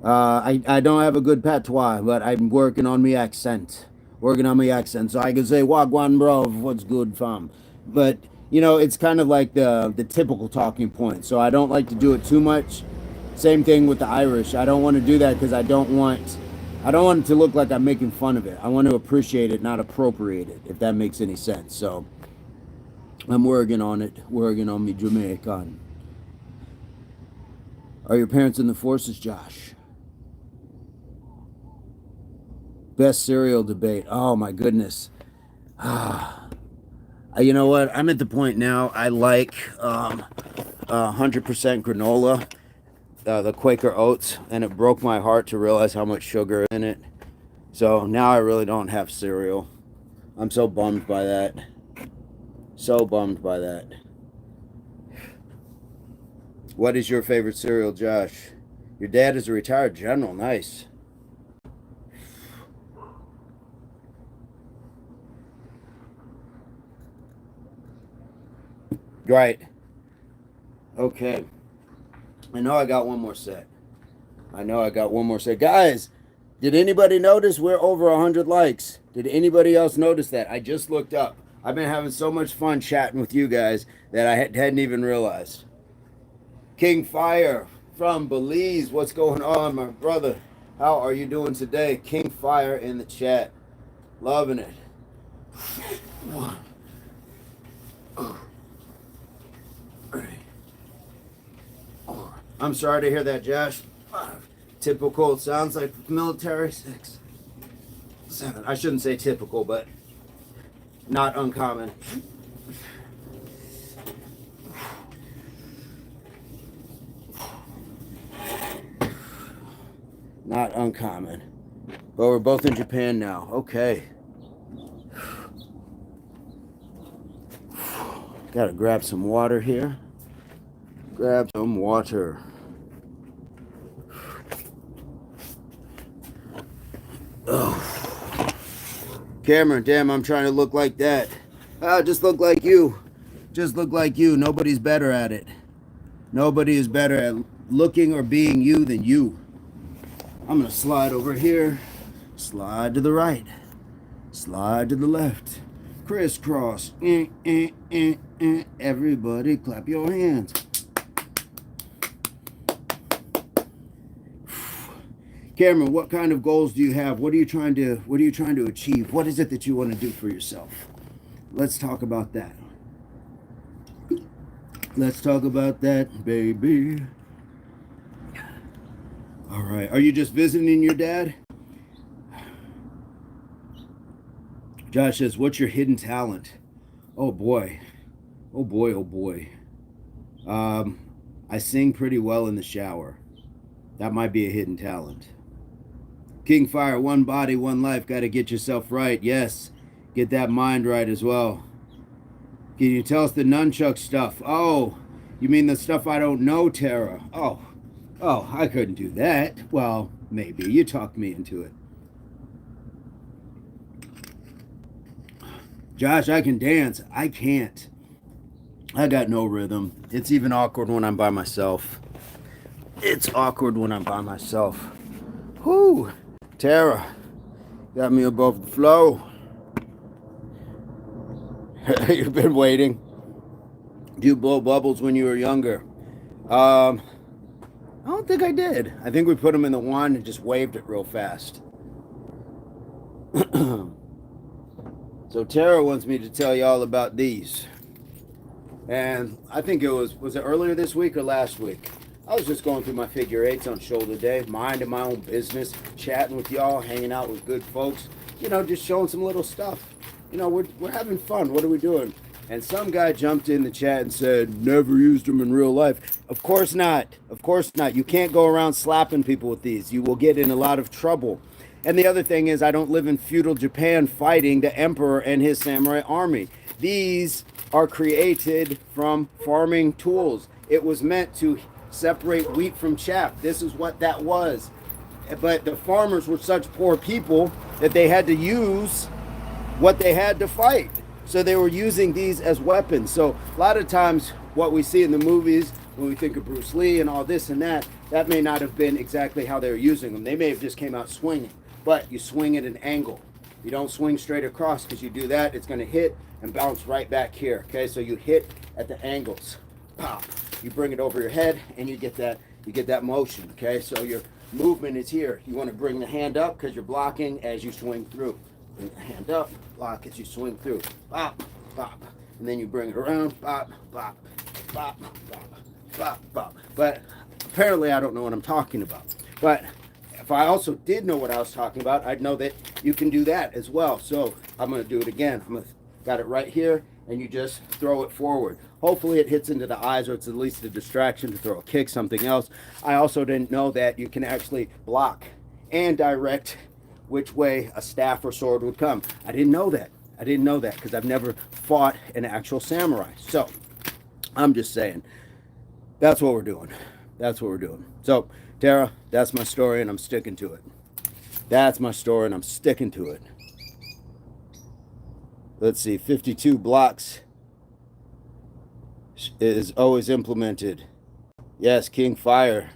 I don't have a good patois, but I'm working on my accent. working on my accent so I can say Wagwan bro, what's good fam. But you know, it's kind of like the typical talking point. So I don't like to do it too much. Same thing with the Irish. I don't want to do that because I don't want it to look like I'm making fun of it. I want to appreciate it, not appropriate it, if that makes any sense. So I'm working on it, working on me Jamaican. Are your parents in the forces, Josh? Best cereal debate. Oh my goodness. You know what? I'm at the point now. I like 100% granola, the Quaker Oats, and it broke my heart to realize how much sugar is in it. So now I really don't have cereal. I'm so bummed by that. So bummed by that. What is your favorite cereal, Josh? Your dad is a retired general. Nice. Right. Okay. I know I got one more set. Guys, did anybody notice we're over 100 likes? Did anybody else notice that? I just looked up. I've been having so much fun chatting with you guys that I hadn't even realized. King Fire from Belize. What's going on, my brother? How are you doing today? King Fire in the chat. Loving it. I'm sorry to hear that, Josh. Typical. It sounds like military. 6, 7. I shouldn't say typical, but not uncommon. Not uncommon. But we're both in Japan now. Okay. Gotta grab some water here. Grab some water. Oh. Cameron, damn, I'm trying to look like that. Just look like you. Just look like you. Nobody's better at it. Nobody is better at looking or being you than you. I'm going to slide over here. Slide to the right. Slide to the left. Crisscross. Everybody clap your hands. Cameron, what kind of goals do you have? What are you trying to achieve? What is it that you want to do for yourself? Let's talk about that. Let's talk about that, baby. All right. Are you just visiting your dad? Josh says, what's your hidden talent? Oh boy. Oh boy, oh boy. I sing pretty well in the shower. That might be a hidden talent. King Fire, one body, one life. Got to get yourself right. Yes. Get that mind right as well. Can you tell us the nunchuck stuff? Oh, you mean the stuff I don't know, Tara? Oh, I couldn't do that. Well, maybe. You talked me into it. Josh, I can dance. I can't. I got no rhythm. It's even awkward when I'm by myself. It's awkward when I'm by myself. Whew. Tara, got me above the flow. You've been waiting. Do you blow bubbles when you were younger? I don't think I did. I think we put them in the wand and just waved it real fast. So Tara wants me to tell you all about these. And I think it was it earlier this week or last week? I was just going through my figure eights on shoulder day, minding my own business, chatting with y'all, hanging out with good folks, you know, just showing some little stuff. You know, we're having fun. What are we doing? And some guy jumped in the chat and said, never used them in real life. Of course not. Of course not. You can't go around slapping people with these. You will get in a lot of trouble. And the other thing is, I don't live in feudal Japan fighting the emperor and his samurai army. These are created from farming tools. It was meant to separate wheat from chaff. This is what that was. But the farmers were such poor people that they had to use what they had to fight. So they were using these as weapons. So a lot of times what we see in the movies, when we think of Bruce Lee and all this and that may not have been exactly how they were using them. They may have just came out swinging, but you swing at an angle. You don't swing straight across, because you do that, it's going to hit and bounce right back here. Okay, so you hit at the angles. Pop. You bring it over your head, and you get that motion. Okay, so your movement is here. You want to bring the hand up because you're blocking as you swing through. Bring the hand up, block as you swing through. Bop, bop. And then you bring it around. Bop, bop, bop, bop, bop, bop. But apparently I don't know what I'm talking about. But if I also did know what I was talking about, I'd know that you can do that as well. So I'm going to do it again. Got it right here, and you just throw it forward. Hopefully it hits into the eyes, or it's at least a distraction to throw a kick, something else. I also didn't know that you can actually block and direct which way a staff or sword would come. I didn't know that. I didn't know that because I've never fought an actual samurai. So I'm just saying, that's what we're doing. That's what we're doing. So Tara, that's my story, and I'm sticking to it. That's my story, and I'm sticking to it. Let's see, 52 blocks is always implemented. Yes, King Fire.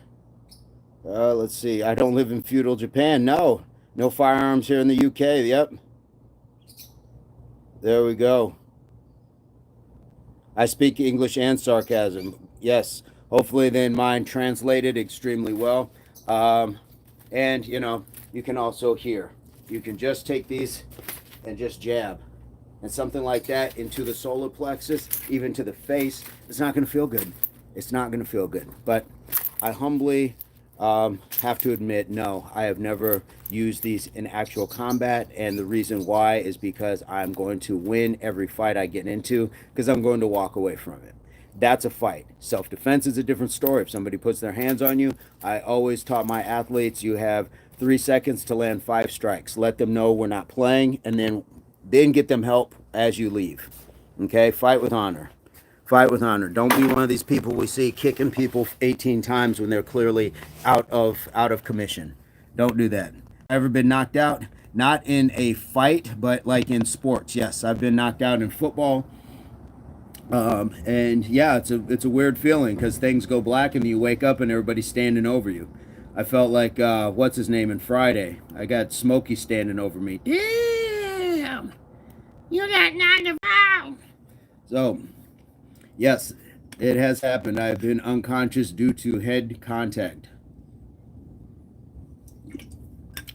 Let's see, I don't live in feudal Japan. No firearms here in the UK. Yep. There we go. I speak English and sarcasm. Yes. Hopefully then mine translated extremely well. And, you can also hear. You can just take these and just jab. And something like that into the solar plexus, even to the face, it's not going to feel good. It's not going to feel good. But I humbly have to admit, no, I have never used these in actual combat. And the reason why is because I'm going to win every fight I get into, because I'm going to walk away from it. That's a fight. Self-defense is a different story. If somebody puts their hands on you, I always taught my athletes, you have 3 seconds to land 5 strikes. Let them know we're not playing, and then get them help as you leave. Okay? Fight with honor. Fight with honor. Don't be one of these people we see kicking people 18 times when they're clearly out of commission. Don't do that. Ever been knocked out? Not in a fight, but like in sports. Yes, I've been knocked out in football. And yeah, it's a weird feeling because things go black and you wake up and everybody's standing over you. I felt like what's his name in Friday. I got Smokey standing over me. Damn, you got knocked out. So yes, it has happened. I've been unconscious due to head contact.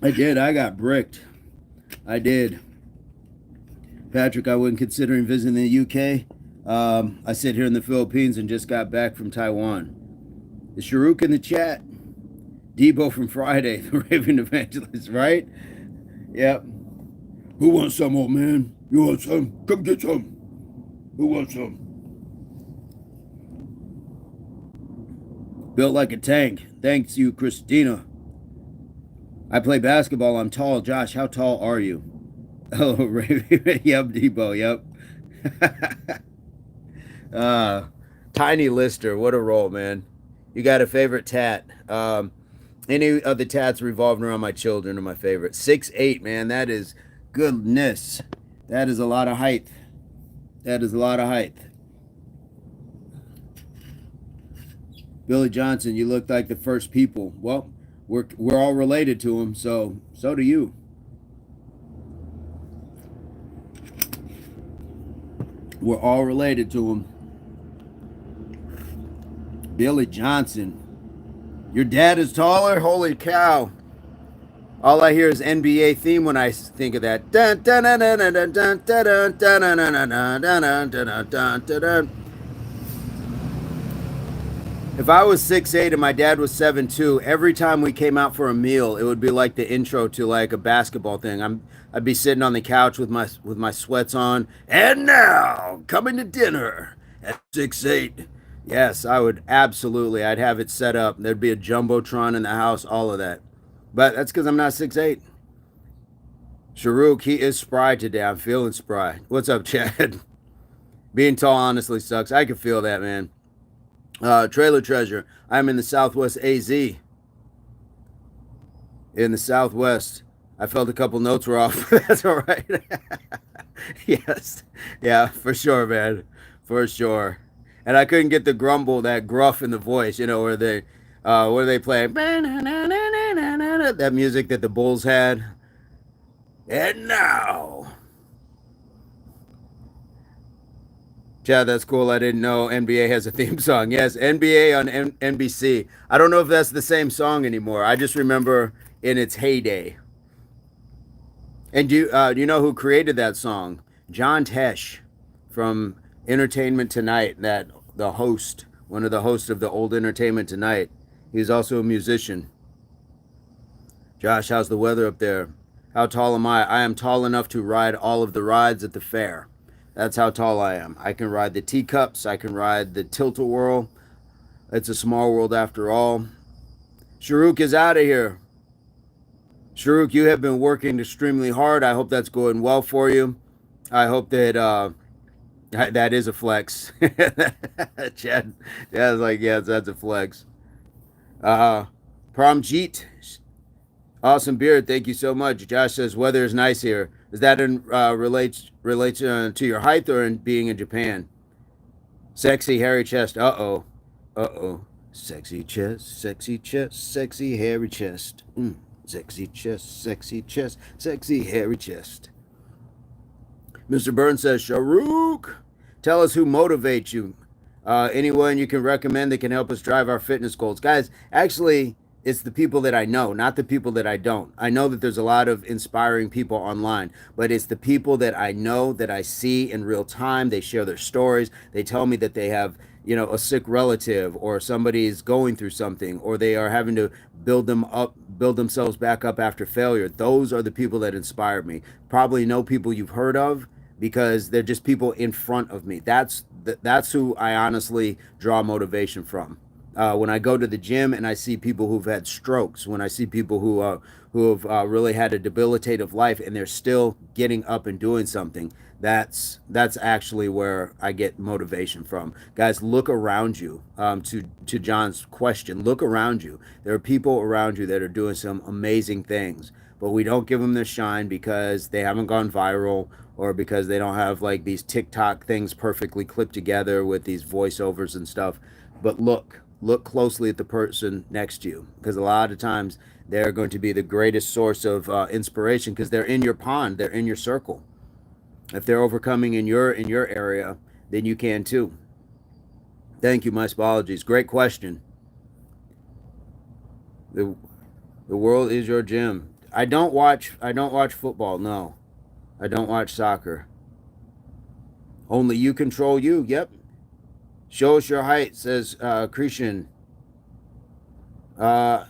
I did. I got bricked. I did. Patrick, I wasn't considering visiting the UK. I sit here in the Philippines and just got back from Taiwan. The Sharuk in the chat. Debo from Friday, the Raven Evangelist, right? Yep. Who wants some, old man? You want some? Come get some. Who wants some? Built like a tank. Thanks you, Christina. I play basketball. I'm tall. Josh, how tall are you? Oh, Raven. Yep, Debo. Yep. Tiny Lister, what a role, man. You got a favorite tat? Any of the tats revolving around my children are my favorite. 6'8", man, that is goodness. That is a lot of height. That is a lot of height. Billy Johnson, you look like the first people. Well, we're all related to him, so do you. We're all related to him. Billy Johnson. Your dad is taller? Holy cow. All I hear is NBA theme when I think of that. If I was 6'8" and my dad was 7'2", every time we came out for a meal, it would be like the intro to like a basketball thing. I'd be sitting on the couch with my sweats on. And now, coming to dinner at 6'8". Yes, I would absolutely. I'd have it set up. There'd be a Jumbotron in the house, all of that. But that's because I'm not 6'8". Sharuk, he is spry today. I'm feeling spry. What's up, Chad? Being tall honestly sucks. I can feel that, man. Trailer Treasure. I'm in the Southwest AZ. In the Southwest. I felt a couple notes were off. That's all right. Yes. Yeah, for sure, man. For sure. And I couldn't get the grumble, that gruff in the voice, where they, what are they playing? That music that the Bulls had. And now, Chad, that's cool. I didn't know NBA has a theme song. Yes, NBA on NBC. I don't know if that's the same song anymore. I just remember in its heyday. And do you know who created that song? John Tesh from Entertainment Tonight. That the host, one of the hosts of the old Entertainment Tonight. He's also a musician. Josh, how's the weather up there? How tall am I? I am tall enough to ride all of the rides at the fair. That's how tall I am. I can ride the teacups. I can ride the tilt-a-whirl. It's a small world after all. Sharuk is out of here. Sharuk, you have been working extremely hard. I hope that's going well for you. I hope that that is a flex. Chad, yeah, it's like, yes, that's a flex. Pramjeet, awesome beard. Thank you so much. Josh says weather is nice here. Is that in relates to your height or in being in Japan? Sexy hairy chest. Uh oh. Sexy chest, sexy chest, sexy hairy chest. Sexy chest, sexy chest, sexy hairy chest. Mr. Burns says, Sharuk, tell us who motivates you. Anyone you can recommend that can help us drive our fitness goals. Guys, actually, it's the people that I know, not the people that I don't. I know that there's a lot of inspiring people online, but it's the people that I know, that I see in real time. They share their stories. They tell me that they have, a sick relative, or somebody is going through something, or they are having to build themselves back up after failure. Those are the people that inspire me. Probably no people you've heard of, because they're just people in front of me. That's who I honestly draw motivation from. When I go to the gym and I see people who've had strokes, when I see people who have really had a debilitative life and they're still getting up and doing something, that's actually where I get motivation from. Guys, look around you. To John's question, look around you. There are people around you that are doing some amazing things, but we don't give them their shine because they haven't gone viral, or because they don't have like these TikTok things perfectly clipped together with these voiceovers and stuff. But look closely at the person next to you, because a lot of times they're going to be the greatest source of inspiration, because they're in your pond, they're in your circle. If they're overcoming in your area, then you can too. Thank you, my apologies. Great question. The world is your gym. I don't watch football. No, I don't watch soccer. Only you control you. Yep. Show us your height, says Christian. Well,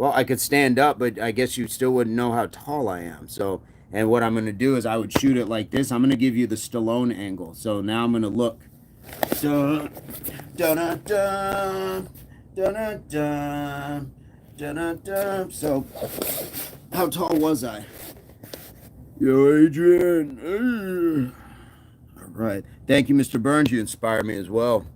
I could stand up, but I guess you still wouldn't know how tall I am. So, and what I'm going to do is I would shoot it like this. I'm going to give you the Stallone angle. So now I'm going to look. So, dun-dun-dun, dun-dun-dun, dun-dun-dun. So, how tall was I? Yo, Adrian. All right. Thank you, Mr. Burns. You inspire me as well.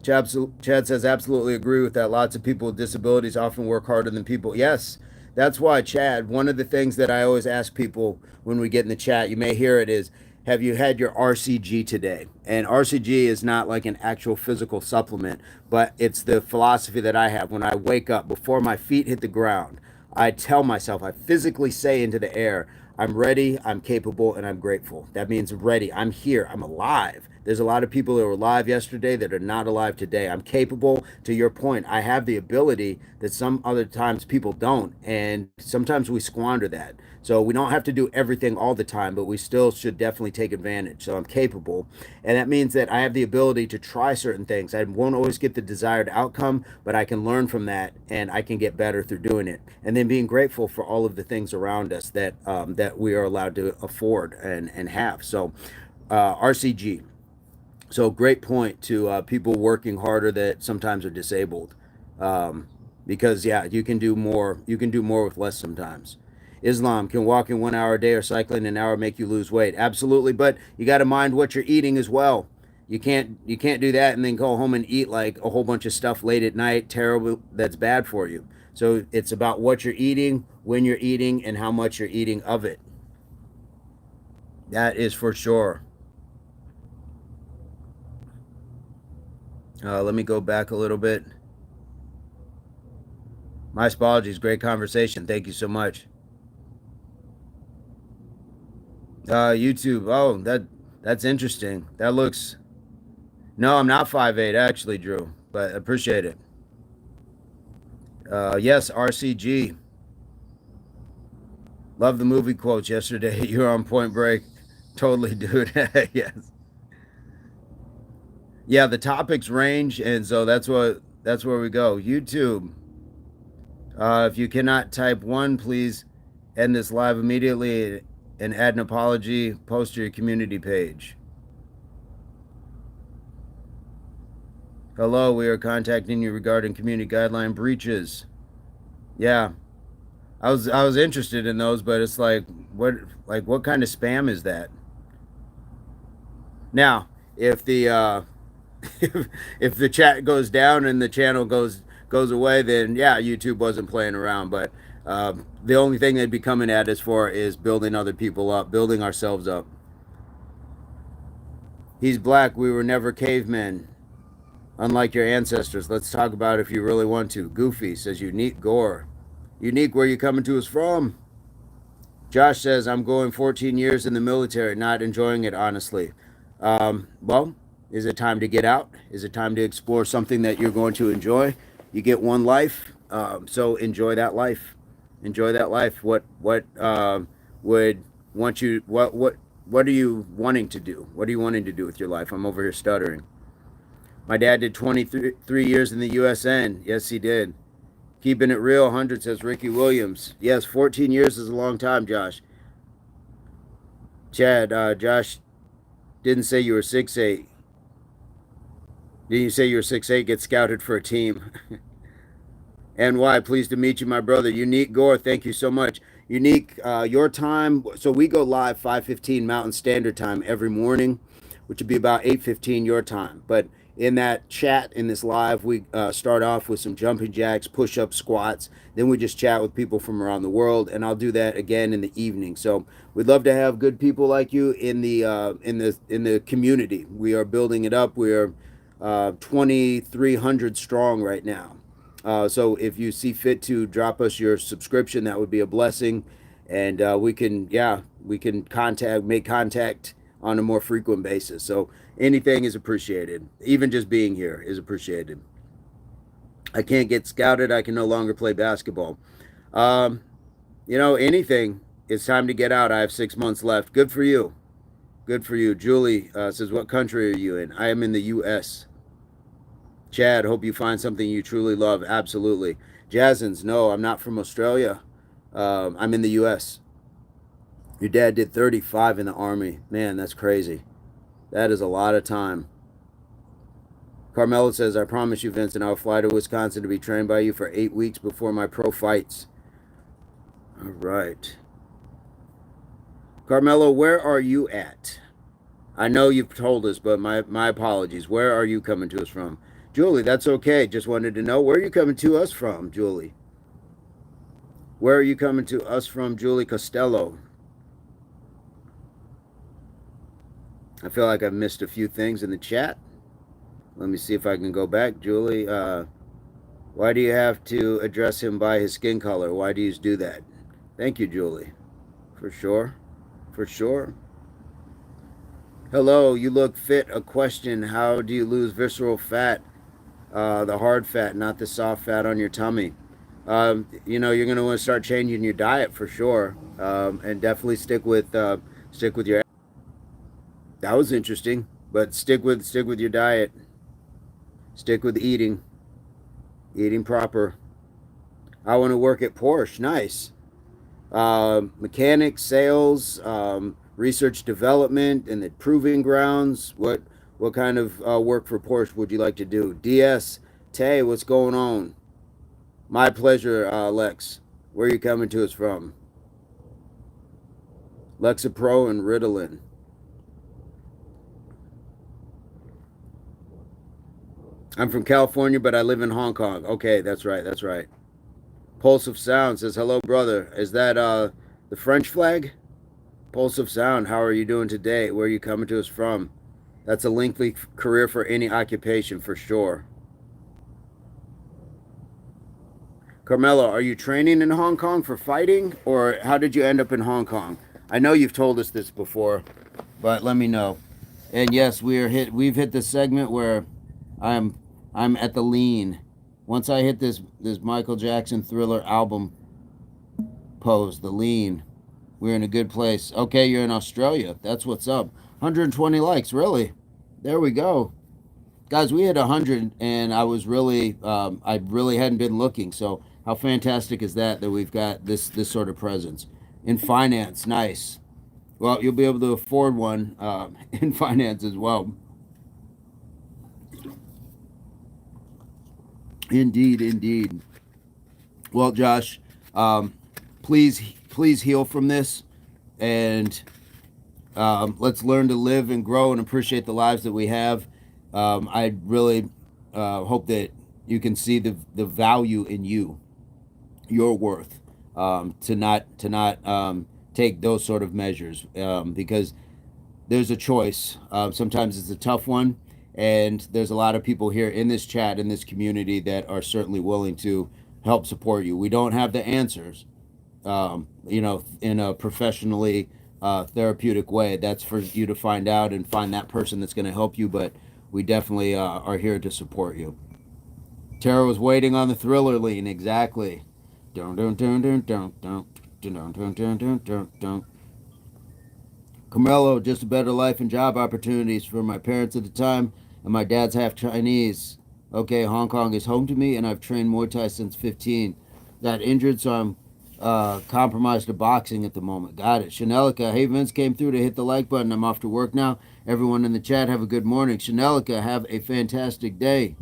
Chad says, absolutely agree with that. Lots of people with disabilities often work harder than people. Yes, that's why, Chad, one of the things that I always ask people when we get in the chat, you may hear it, is, have you had your RCG today? And RCG is not like an actual physical supplement, but it's the philosophy that I have. When I wake up, before my feet hit the ground, I tell myself, I physically say into the air, I'm ready, I'm capable, and I'm grateful. That means ready. I'm here. I'm alive. There's a lot of people that were alive yesterday that are not alive today. I'm capable. To your point, I have the ability that some other times people don't, and sometimes we squander that. So we don't have to do everything all the time, but we still should definitely take advantage. So I'm capable, and that means that I have the ability to try certain things. I won't always get the desired outcome, but I can learn from that, and I can get better through doing it. And then being grateful for all of the things around us that we are allowed to afford and have. So RCG. So great point to people working harder that sometimes are disabled, because yeah, you can do more. You can do more with less sometimes. Islam, can walking 1 hour a day or cycling an hour make you lose weight? Absolutely, but you got to mind what you're eating as well. You can't do that and then go home and eat like a whole bunch of stuff late at night. Terrible. That's bad for you. So it's about what you're eating, when you're eating, and how much you're eating of it. That is for sure. Let me go back a little bit. My apologies. Great conversation. Thank you so much. YouTube. Oh, that's interesting. That looks. No, I'm not 5'8", actually, Drew, but appreciate it. Yes, RCG. Love the movie quotes yesterday. You're on Point Break. Totally, dude. Yes. Yeah, the topics range, and so that's where we go. YouTube. If you cannot type one, please end this live immediately and add an apology. Post to your community page. Hello, we are contacting you regarding community guideline breaches. Yeah, I was interested in those, but it's what kind of spam is that? Now, if the if the chat goes down and the channel goes away, then yeah, YouTube wasn't playing around. But the only thing they'd be coming at us for is building other people up, building ourselves up. He's black. We were never cavemen, unlike your ancestors. Let's talk about it if you really want to. Goofy says unique gore. Unique, where you coming to us from? Josh says, I'm going 14 years in the military, not enjoying it, honestly. Well, is it time to get out? Is it time to explore something that you're going to enjoy? You get one life, so enjoy that life. Enjoy that life. Would want you? What are you wanting to do? What are you wanting to do with your life? I'm over here stuttering. My dad did 23 years in the USN. Yes, he did. Keeping it real, 100, says Ricky Williams. Yes, 14 years is a long time, Josh. Chad, Josh didn't say you were 6'8". Didn't you say you were 6'8", get scouted for a team? NY, pleased to meet you, my brother. Unique Gore, thank you so much. Unique, your time. So we go live 5:15 Mountain Standard Time every morning, which would be about 8:15 your time. But in that chat, in this live, we start off with some jumping jacks, push-up, squats. Then we just chat with people from around the world, and I'll do that again in the evening. So we'd love to have good people like you in the community. We are building it up. We are 2,300 strong right now. So if you see fit to drop us your subscription, that would be a blessing, and we can make contact on a more frequent basis. So anything is appreciated. Even just being here is appreciated. I can't get scouted. I can no longer play basketball. Anything. It's time to get out. I have 6 months left. Good for you. Good for you. Julie says, what country are you in? I am in the U.S. Chad, hope you find something you truly love. Absolutely. Jazzins, no, I'm not from Australia. I'm in the U.S. Your dad did 35 in the Army. Man, that's crazy. That is a lot of time. Carmelo says, I promise you, Vincent, I'll fly to Wisconsin to be trained by you for 8 weeks before my pro fights. All right. Carmelo, where are you at? I know you've told us, but my apologies. Where are you coming to us from? Julie, that's okay. Just wanted to know, where are you coming to us from, Julie? Where are you coming to us from, Julie Costello? I feel like I've missed a few things in the chat. Let me see if I can go back. Julie, why do you have to address him by his skin color? Why do you do that? Thank you, Julie. For sure. For sure. Hello, you look fit. A question, how do you lose visceral fat? The hard fat, not the soft fat on your tummy. You're going to want to start changing your diet for sure, and definitely stick with your. That was interesting, but stick with your diet. Stick with eating proper. I want to work at Porsche. Nice. Mechanics, sales, research development, and the proving grounds. What kind of work for Porsche would you like to do? DS, Tay, what's going on? My pleasure, Lex. Where are you coming to us from? Lexapro and Ritalin. I'm from California, but I live in Hong Kong. Okay, that's right. Pulse of Sound says, hello, brother. Is that the French flag? Pulse of Sound, how are you doing today? Where are you coming to us from? That's a lengthy career for any occupation, for sure. Carmelo, are you training in Hong Kong for fighting? Or how did you end up in Hong Kong? I know you've told us this before, but let me know. And yes, we've hit the segment where I'm I'm at the lean. Once I hit this Michael Jackson Thriller album pose, the lean, we're in a good place. Okay, you're in Australia. That's what's up. 120 likes, really. There we go. Guys, we hit 100 and I really hadn't been looking. So, how fantastic is that we've got this sort of presence in finance? Nice. Well, you'll be able to afford one in finance as well. Indeed, indeed. Well, Josh, um, please heal from this, and let's learn to live and grow and appreciate the lives that we have. I really hope that you can see the value in you, your worth, to not take those sort of measures, because there's a choice. Sometimes it's a tough one, and there's a lot of people here in this chat, in this community, that are certainly willing to help support you. We don't have the answers, in a professionally therapeutic way. That's for you to find out and find that person that's going to help you, but we definitely are here to support you. Tara was waiting on the Thriller lean, exactly. Dun dun dun dun dun dun dun dun dun dun dun dun. Carmelo, just a better life and job opportunities for my parents at the time, and my dad's half Chinese. Okay, Hong Kong is home to me, and I've trained Muay Thai since 15. Got injured, so I'm compromised to boxing at the moment. Got it. Chanelica, hey, Vince came through to hit the like button. I'm off to work now. Everyone in the chat, have a good morning. Chanelica, have a fantastic day.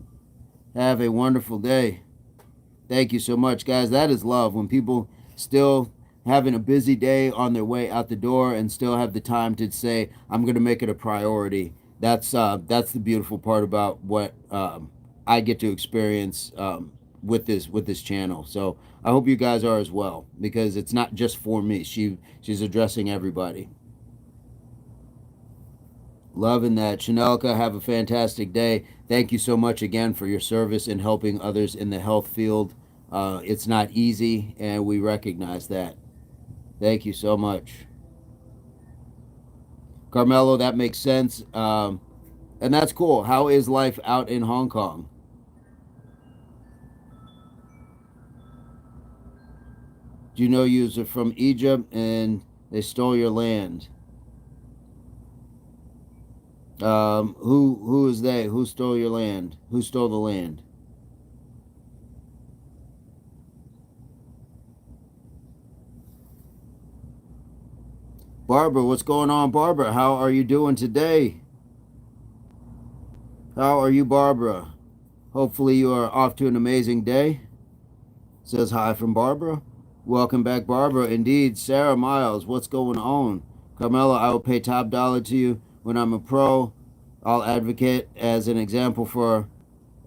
Have a wonderful day. Thank you so much, guys. That is love. When people still having a busy day on their way out the door and still have the time to say, I'm going to make it a priority. That's the beautiful part about what I get to experience with this channel. So I hope you guys are as well, because it's not just for me. She's addressing everybody. Loving that. Chanelka, have a fantastic day. Thank you so much again for your service in helping others in the health field. It's not easy, and we recognize that. Thank you so much. Carmelo, that makes sense. And that's cool. How is life out in Hong Kong? Do you know you are from Egypt and they stole your land? Who is they? Who stole your land? Who stole the land? Barbara, what's going on, Barbara? How are you doing today? How are you, Barbara? Hopefully you are off to an amazing day. Says hi from Barbara. Welcome back, Barbara. Indeed, Sarah Miles, what's going on? Carmela, I will pay top dollar to you when I'm a pro. I'll advocate as an example for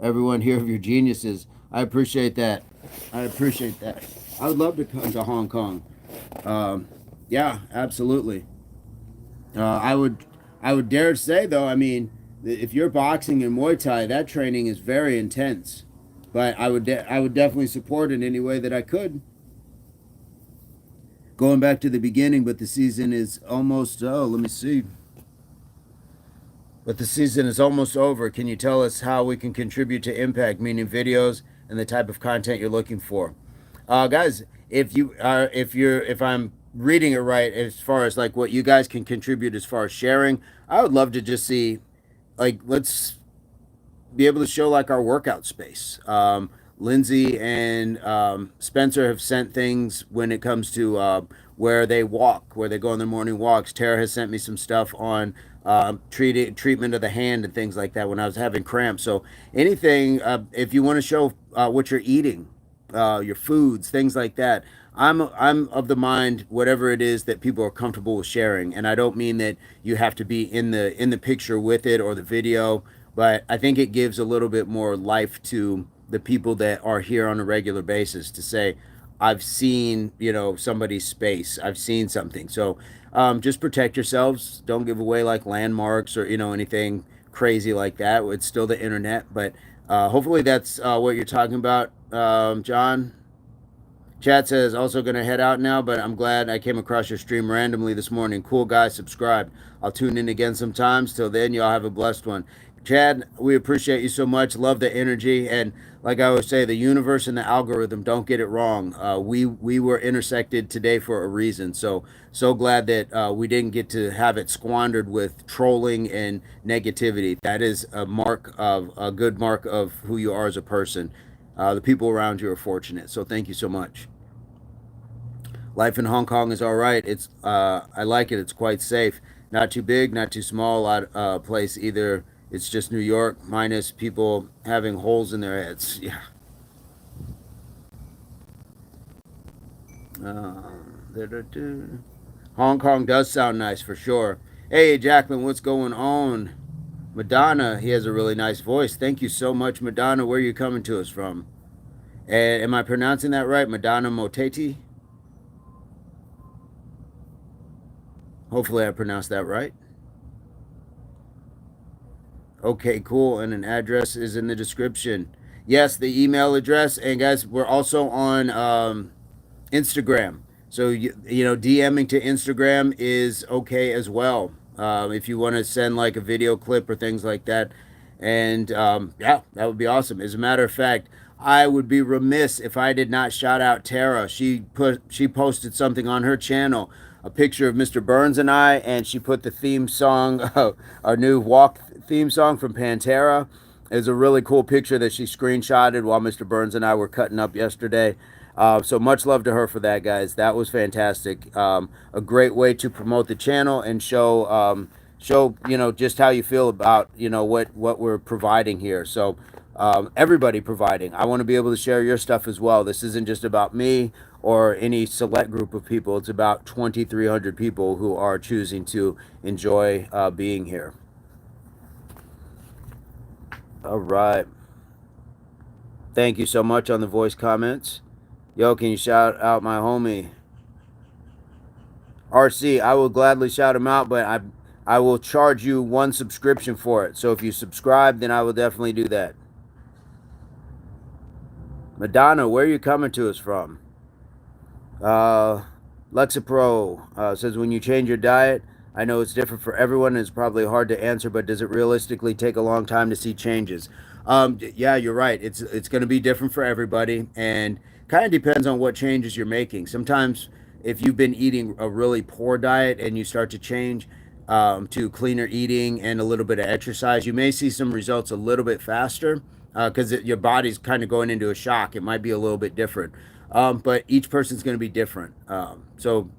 everyone here of your geniuses. I appreciate that. I appreciate that. I would love to come to Hong Kong. Yeah, absolutely. I would dare say, though, I mean, if you're boxing and Muay Thai, that training is very intense. But I would definitely support it in any way that I could. Going back to the beginning, but the season is almost, let me see. But the season is almost over. Can you tell us how we can contribute to impact, meaning videos and the type of content you're looking for? Guys, if I'm reading it right, as far as like what you guys can contribute as far as sharing, I would love to just see, like, let's be able to show like our workout space. Lindsay and Spencer have sent things when it comes to where they walk, where they go on their morning walks. Tara has sent me some stuff on treatment of the hand and things like that when I was having cramps. So anything, if you want to show what you're eating, your foods, things like that. I'm of the mind, whatever it is that people are comfortable with sharing, and I don't mean that you have to be in the picture with it or the video, but I think it gives a little bit more life to the people that are here on a regular basis to say, I've seen, somebody's space. I've seen something. So just protect yourselves. Don't give away like landmarks or, anything crazy like that. It's still the internet, but hopefully that's what you're talking about, John. Chat says, also going to head out now, but I'm glad I came across your stream randomly this morning. Cool guy, subscribe. I'll tune in again sometimes. Till then, y'all have a blessed one. Chad, we appreciate you so much. Love the energy. And like I always say, the universe and the algorithm, don't get it wrong. We were intersected today for a reason. So glad that we didn't get to have it squandered with trolling and negativity. That is a good mark of who you are as a person. The people around you are fortunate. So thank you so much. Life in Hong Kong is all right. It's I like it. It's quite safe. Not too big, not too small. Place either. It's just New York minus people having holes in their heads. Yeah. Uh, Hong Kong does sound nice for sure. Hey, Jacqueline, what's going on? Madonna, he has a really nice voice. Thank you so much, Madonna. Where are you coming to us from? And am I pronouncing that right? Madonna Moteti? Hopefully I pronounced that right. Okay, cool. And an address is in the description. Yes, the email address. And guys, we're also on Instagram. So, DMing to Instagram is okay as well. If you want to send like a video clip or things like that. And yeah, that would be awesome. As a matter of fact, I would be remiss if I did not shout out Tara. She posted something on her channel, a picture of Mr. Burns and I, and she put the theme song, our new walk theme song from Pantera. It was a really cool picture that she screenshotted while Mr. Burns and I were cutting up yesterday. So much love to her for that, guys. That was fantastic. A great way to promote the channel and show just how you feel about what we're providing here. So everybody providing. I want to be able to share your stuff as well. This isn't just about me or any select group of people. It's about 2,300 people who are choosing to enjoy being here. All right. Thank you so much on the voice comments. Yo, can you shout out my homie RC? I will gladly shout him out, but I will charge you one subscription for it. So if you subscribe, then I will definitely do that. Madonna, where are you coming to us from? Lexapro says, when you change your diet, I know it's different for everyone. And it's probably hard to answer, but does it realistically take a long time to see changes? Yeah, you're right. It's going to be different for everybody, and kind of depends on what changes you're making. Sometimes, if you've been eating a really poor diet and you start to change to cleaner eating and a little bit of exercise, you may see some results a little bit faster because your body's kind of going into a shock. It might be a little bit different. But each person's going to be different. So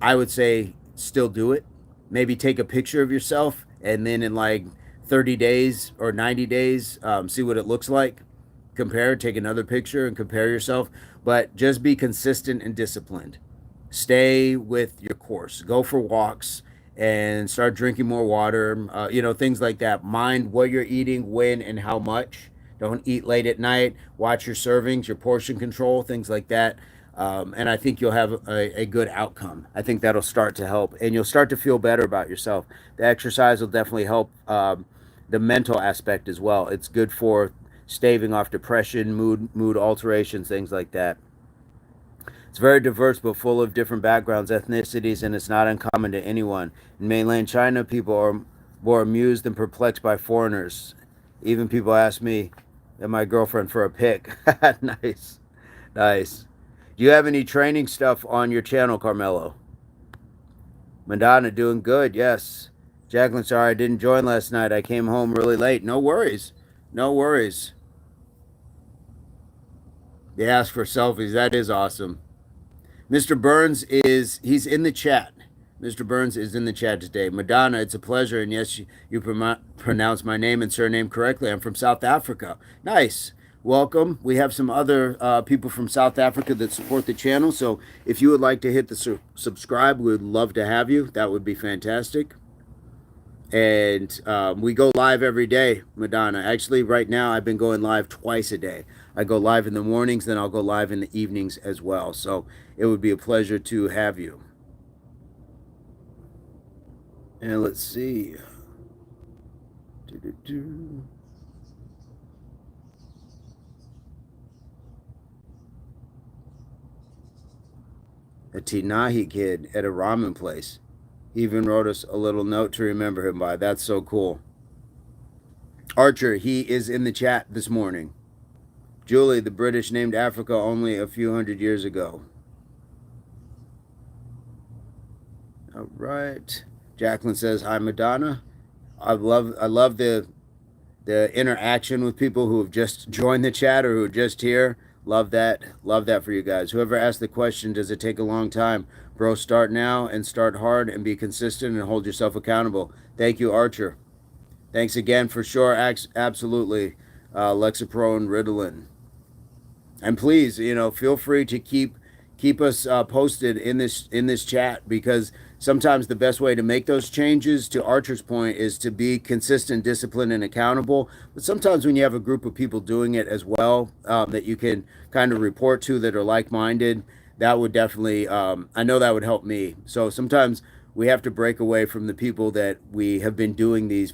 I would say still do it. Maybe take a picture of yourself and then in like 30 days or 90 days, see what it looks like. Compare, take another picture and compare yourself. But just be consistent and disciplined. Stay with your course. Go for walks and start drinking more water. Things like that. Mind what you're eating, when, and how much. Don't eat late at night. Watch your servings, your portion control, things like that. And I think you'll have a good outcome. I think that'll start to help, and you'll start to feel better about yourself. The exercise will definitely help the mental aspect as well. It's good for staving off depression, mood alterations, things like that. It's very diverse, but full of different backgrounds, ethnicities, and it's not uncommon to anyone. In mainland China, people are more amused and perplexed by foreigners. Even people ask me and my girlfriend for a pic. Nice. Nice. Do you have any training stuff on your channel, Carmelo? Madonna, doing good, yes. Jacqueline, sorry I didn't join last night. I came home really late. No worries. No worries. They asked for selfies. That is awesome. Mr. Burns he's in the chat. Mr. Burns is in the chat today. Madonna, it's a pleasure. And yes, you pronounce my name and surname correctly. I'm from South Africa. Nice. Welcome. We have some other people from South Africa that support the channel. So if you would like to hit the subscribe, we would love to have you. That would be fantastic. And we go live every day, Madonna. Actually, right now, I've been going live twice a day. I go live in the mornings, then I'll go live in the evenings as well. So it would be a pleasure to have you. And let's see. a Tinahi kid at a ramen place. He even wrote us a little note to remember him by. That's so cool. Archer, he is in the chat this morning. Julie, the British named Africa only a few hundred years ago. All right. Jacqueline says, hi, Madonna. I love the interaction with people who have just joined the chat or who are just here. Love that for you guys. Whoever asked the question, does it take a long time? Bro, start now and start hard and be consistent and hold yourself accountable. Thank you, Archer. Thanks again for sure. Absolutely. Lexapro and Ritalin. And please, feel free to keep us posted in this chat, because sometimes the best way to make those changes, to Archer's point, is to be consistent, disciplined, and accountable. But sometimes when you have a group of people doing it as well, that you can kind of report to, that are like-minded, that would definitely, I know that would help me. So sometimes we have to break away from the people that we have been doing these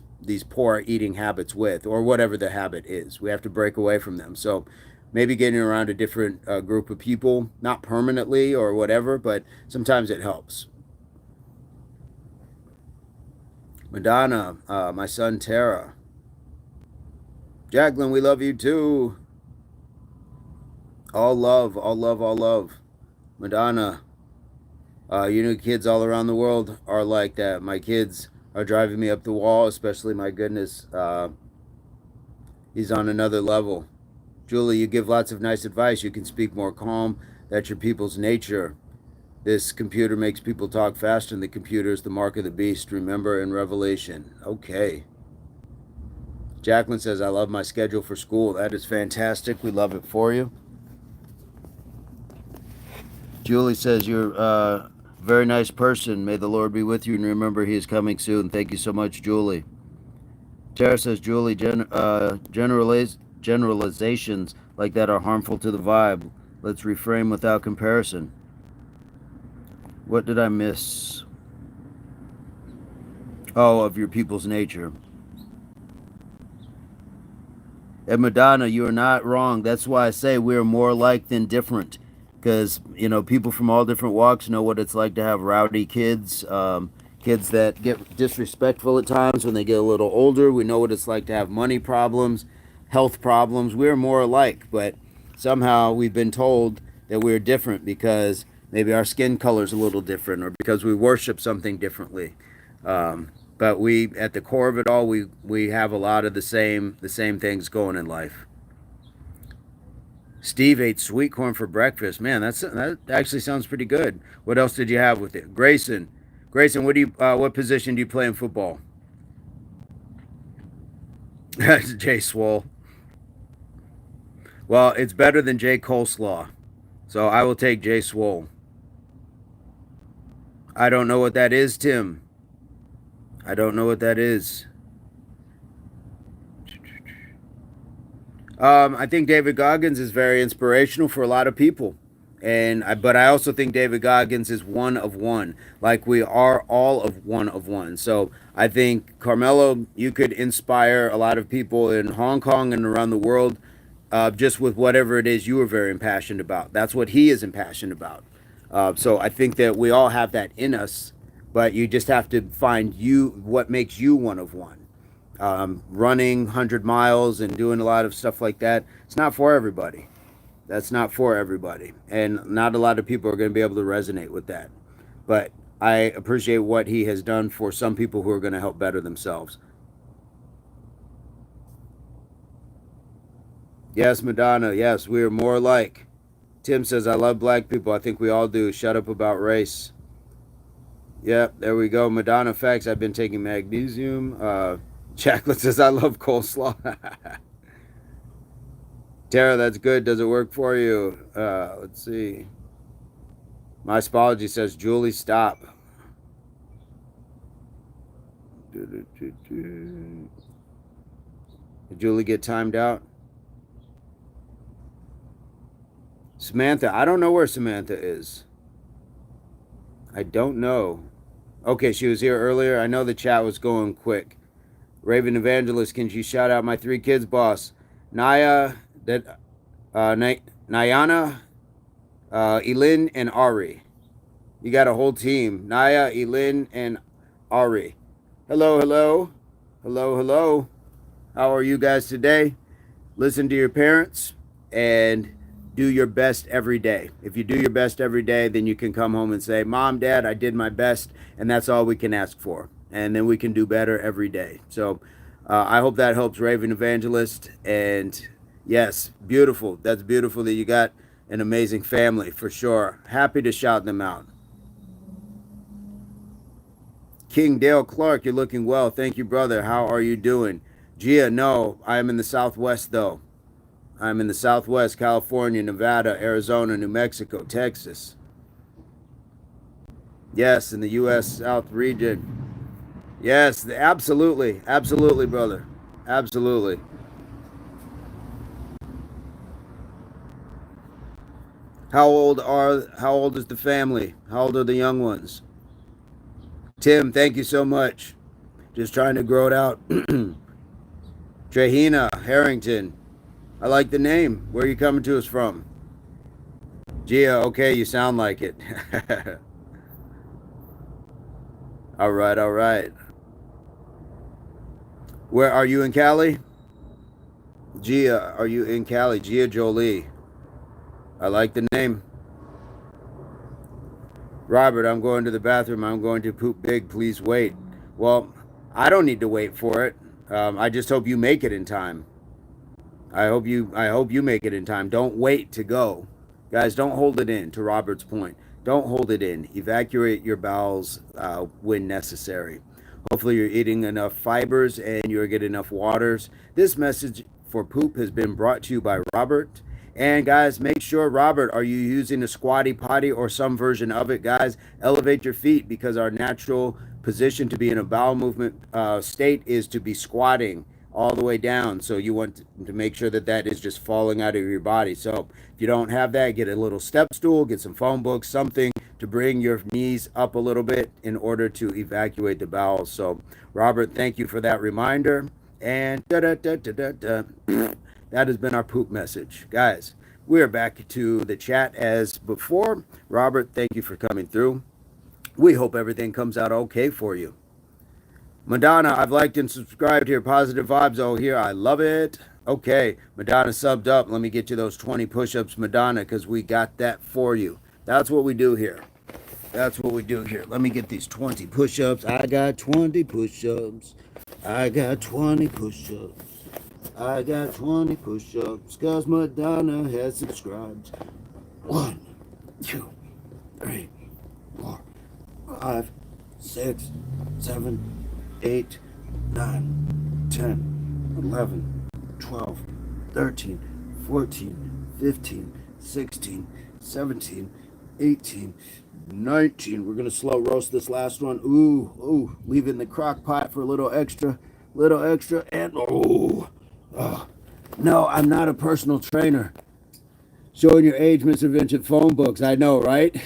poor eating habits with, or whatever the habit is. We have to break away from them. So maybe getting around a different group of people, not permanently or whatever, but sometimes it helps. Madonna, my son Tara. Jacqueline, we love you too. All love, all love, all love. Madonna, kids all around the world are like that. My kids are driving me up the wall, especially, my goodness, he's on another level. Julie, you give lots of nice advice. You can speak more calm. That's your people's nature. This computer makes people talk faster, and the computer is the mark of the beast. Remember in Revelation. Okay. Jacqueline says, I love my schedule for school. That is fantastic. We love it for you. Julie says, you're a very nice person. May the Lord be with you, and remember he is coming soon. Thank you so much, Julie. Tara says, Julie, generalizations like that are harmful to the vibe. Let's reframe without comparison. What did I miss? Oh, of your people's nature. And Madonna, you are not wrong. That's why I say we are more alike than different. Because, people from all different walks know what it's like to have rowdy kids. Kids that get disrespectful at times when they get a little older. We know what it's like to have money problems, health problems. We're more alike, but somehow we've been told that we're different because maybe our skin color is a little different, or because we worship something differently. But we, at the core of it all, we have a lot of the same things going in life. Steve ate sweet corn for breakfast. Man, that actually sounds pretty good. What else did you have with it? Grayson, what position do you play in football? Jay Swole. Well, it's better than Jay Coleslaw, so I will take Jay Swole. I don't know what that is, Tim. I don't know what that is. I think David Goggins is very inspirational for a lot of people. But I also think David Goggins is one of one. Like we are all of one. So I think, Carmelo, you could inspire a lot of people in Hong Kong and around the world, just with whatever it is you are very impassioned about. That's what he is impassioned about. So I think that we all have that in us, but you just have to find what makes you one of one. Running 100 miles and doing a lot of stuff like that, it's not for everybody. That's not for everybody. And not a lot of people are going to be able to resonate with that. But I appreciate what he has done for some people who are going to help better themselves. Yes, Madonna. Yes, we are more alike. Tim says, I love black people. I think we all do. Shut up about race. Yep, there we go. Madonna facts. I've been taking magnesium. Jacqueline says, I love coleslaw. Tara, that's good. Does it work for you? Let's see. My Spology says, Julie, stop. Did Julie get timed out? Samantha. I don't know where Samantha is. I don't know. Okay, she was here earlier. I know the chat was going quick. Raven Evangelist, can you shout out my 3 kids, boss? Naya, Nayana, Elin, and Ari. You got a whole team. Naya, Elin, and Ari. Hello, hello. Hello, hello. How are you guys today? Listen to your parents and do your best every day. If you do your best every day, then you can come home and say, Mom, Dad, I did my best, and that's all we can ask for. And then we can do better every day. So I hope that helps, Raven Evangelist. And yes, beautiful. That's beautiful that you got an amazing family, for sure. Happy to shout them out. King Dale Clark, you're looking well. Thank you, brother. How are you doing? Gia, no, I am in the Southwest, though. I'm in the Southwest, California, Nevada, Arizona, New Mexico, Texas. Yes, in the U.S. South region. Yes, absolutely. Absolutely, brother. Absolutely. How old is the family? How old are the young ones? Tim, thank you so much. Just trying to grow it out. Trehina Harrington. I like the name. Where are you coming to us from? Gia, okay, you sound like it. All right, all right. Where are you in Cali? Gia, are you in Cali? Gia Jolie. I like the name. Robert, I'm going to the bathroom. I'm going to poop big. Please wait. Well, I don't need to wait for it. I just hope you make it in time. I hope you make it in time. Don't wait to go. Guys, don't hold it in, to Robert's point. Don't hold it in. Evacuate your bowels when necessary. Hopefully you're eating enough fibers and you're getting enough waters. This message for poop has been brought to you by Robert. And guys, make sure, Robert, are you using a squatty potty or some version of it? Guys, elevate your feet, because our natural position to be in a bowel movement state is to be squatting all the way down. So you want to make sure that that is just falling out of your body. So if you don't have that, get a little step stool, get some phone books, something to bring your knees up a little bit in order to evacuate the bowels. So Robert, thank you for that reminder. And that has been our poop message. Guys, we are back to the chat as before. Robert, thank you for coming through. We hope everything comes out okay for you. Madonna, I've liked and subscribed here. Positive vibes. Oh, here. I love it. Okay. Madonna subbed up. Let me get you those 20 push-ups, Madonna, because we got that for you. That's what we do here. That's what we do here. Let me get these 20 push-ups. I got 20 push-ups. I got 20 push-ups. I got 20 push-ups because Madonna has subscribed. 1, 2, 3, 4, 5, 6, 7, 8, 9, 10, 11, 12, 13, 14, 15, 16, 17, 18, 19. We're going to slow roast this last one. Ooh, leaving the crock pot for a little extra, and no, I'm not a personal trainer. Showing your age, Mr. Vincent. Phone books, I know, right?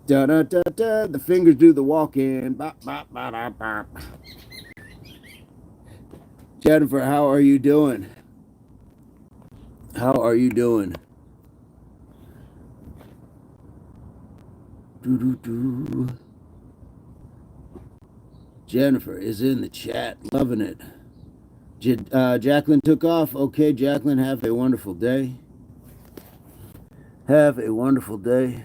Da da da da. The fingers do the walking. Bop, bop, bop, bop, bop. Jennifer, how are you doing? How are you doing? Do. Jennifer is in the chat, loving it. Jacqueline took off. Okay, Jacqueline, have a wonderful day. Have a wonderful day.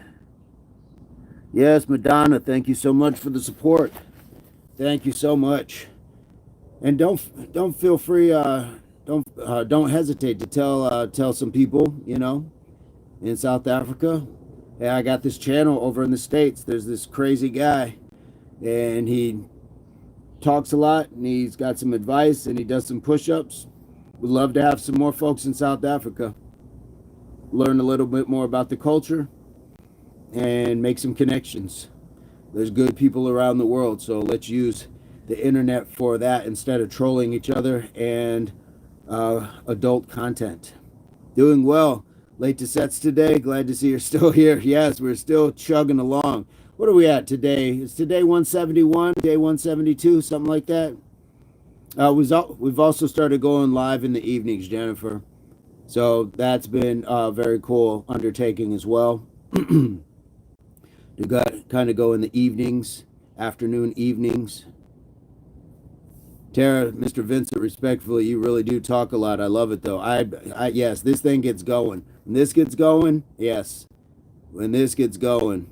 Yes, Madonna, thank you so much for the support. Thank you so much. And don't feel free. Don't hesitate to tell some people, in South Africa. Hey, I got this channel over in the States. There's this crazy guy, and he talks a lot, and he's got some advice, and he does some push-ups. We'd love to have some more folks in South Africa. Learn a little bit more about the culture and make some connections. There's good people around the world, so let's use the internet for that instead of trolling each other and adult content. Doing well. Late to sets today. Glad to see you're still here. Yes, we're still chugging along. What are we at today? Is today 171, day 172, something like that? We've also started going live in the evenings, Jennifer. So that's been a very cool undertaking as well. to kind of go in the evenings, afternoon evenings. Tara, Mr. Vincent, respectfully, you really do talk a lot. I love it though. Yes, this thing gets going. When this gets going, yes. When this gets going,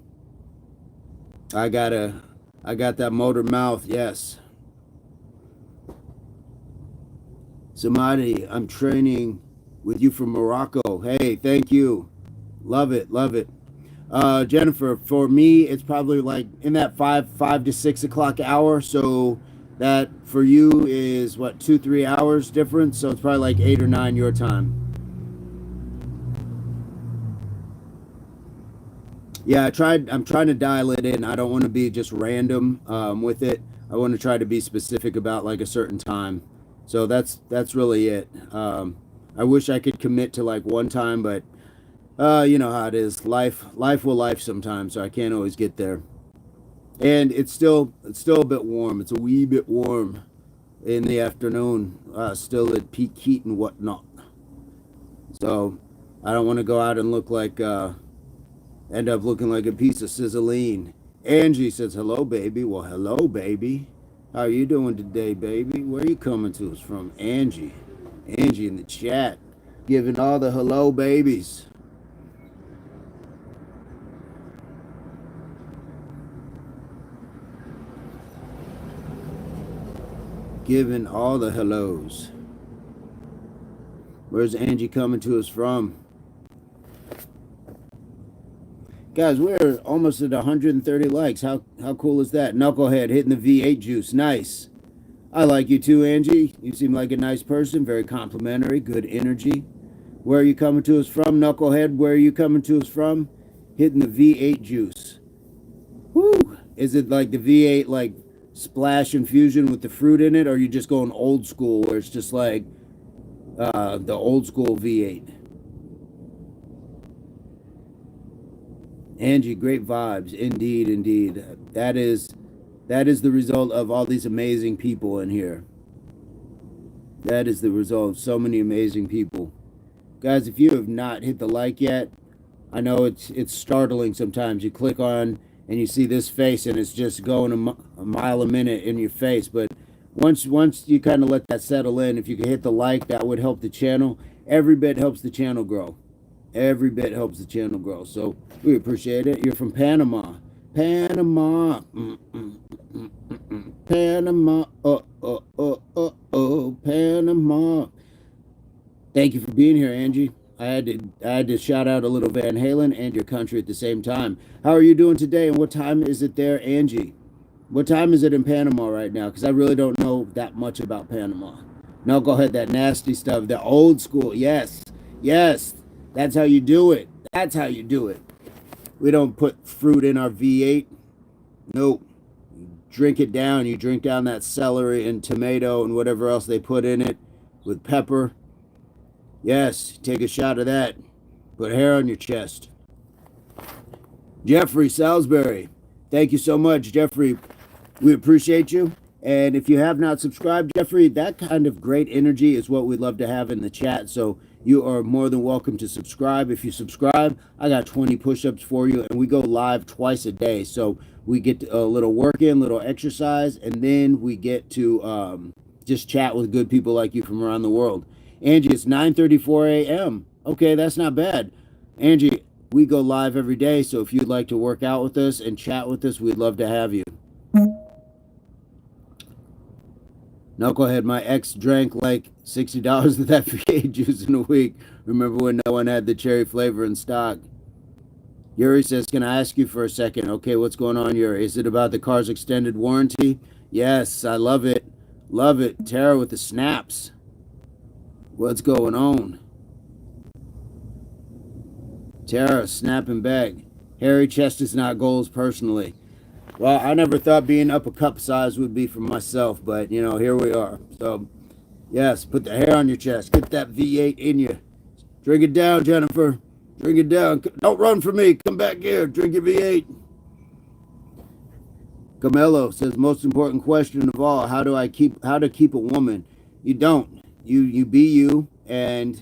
I got that motor mouth, yes. Samadi, I'm training with you from Morocco. Hey, thank you. Love it, love it. Jennifer, for me, it's probably like in that 5 to 6 o'clock hour. So that for you is what, 2-3 hours difference. So it's probably like 8 or 9 your time. Yeah, I'm trying to dial it in. I don't want to be just random with it. I want to try to be specific about like a certain time. So that's really it. I wish I could commit to like one time, but you know how it is. Life will life sometimes, so I can't always get there. And it's still a bit warm. It's a wee bit warm in the afternoon. Still at peak heat and whatnot. So I don't want to go out and look like end up looking like a piece of sizzling. Angie says, hello, baby. Well, hello, baby. How are you doing today, baby? Where are you coming to us from? Angie. Angie in the chat. Giving all the hello babies. Giving all the hellos. Where's Angie coming to us from? Guys, we're almost at 130 likes. How cool is that? Knucklehead hitting the V8 juice. Nice. I like you too, Angie. You seem like a nice person. Very complimentary. Good energy. Where are you coming to us from, Knucklehead? Where are you coming to us from? Hitting the V8 juice. Woo! Is it like the V8 like splash infusion with the fruit in it? Or are you just going old school where it's just like the old school V8? Angie, great vibes. Indeed, indeed. That is the result of all these amazing people in here. That is the result of so many amazing people. Guys, if you have not hit the like yet, I know it's startling sometimes. You click on and you see this face and it's just going a mile a minute in your face. But once you kind of let that settle in, if you could hit the like, that would help the channel. Every bit helps the channel grow. Every bit helps the channel grow. So we appreciate it. You're from Panama. Panama. Panama. Panama. Thank you for being here, Angie. I had to shout out a little Van Halen and your country at the same time. How are you doing today, and what time is it there, Angie? What time is it in Panama right now? Because I really don't know that much about Panama. No, go ahead, that nasty stuff, the old school. Yes, yes, that's how you do it. That's how you do it. We don't put fruit in our V8. Nope. You drink it down. You drink down that celery and tomato and whatever else they put in it with pepper. Yes, take a shot of that. Put hair on your chest. Jeffrey Salisbury, thank you so much, Jeffrey. We appreciate you. And if you have not subscribed, Jeffrey, that kind of great energy is what we'd love to have in the chat. So you are more than welcome to subscribe. If you subscribe, I got 20 push-ups for you, and we go live twice a day. So we get a little work in, little exercise, and then we get to just chat with good people like you from around the world. Angie, it's 9:34 a.m. Okay, that's not bad. Angie, we go live every day, so if you'd like to work out with us and chat with us, we'd love to have you. Knucklehead, my ex drank like $60 of that V8 juice in a week. Remember when no one had the cherry flavor in stock? Yuri says, can I ask you for a second? Okay, what's going on, Yuri? Is it about the car's extended warranty? Yes, I love it. Love it. Tara with the snaps. What's going on? Tara, snapping back. Hairy chest is not goals personally. Well, I never thought being up a cup size would be for myself, but, you know, here we are. So, yes, put the hair on your chest. Get that V8 in you. Drink it down, Jennifer. Drink it down. Don't run from me. Come back here. Drink your V8. Camelo says, most important question of all, how to keep a woman? You don't. You be you, and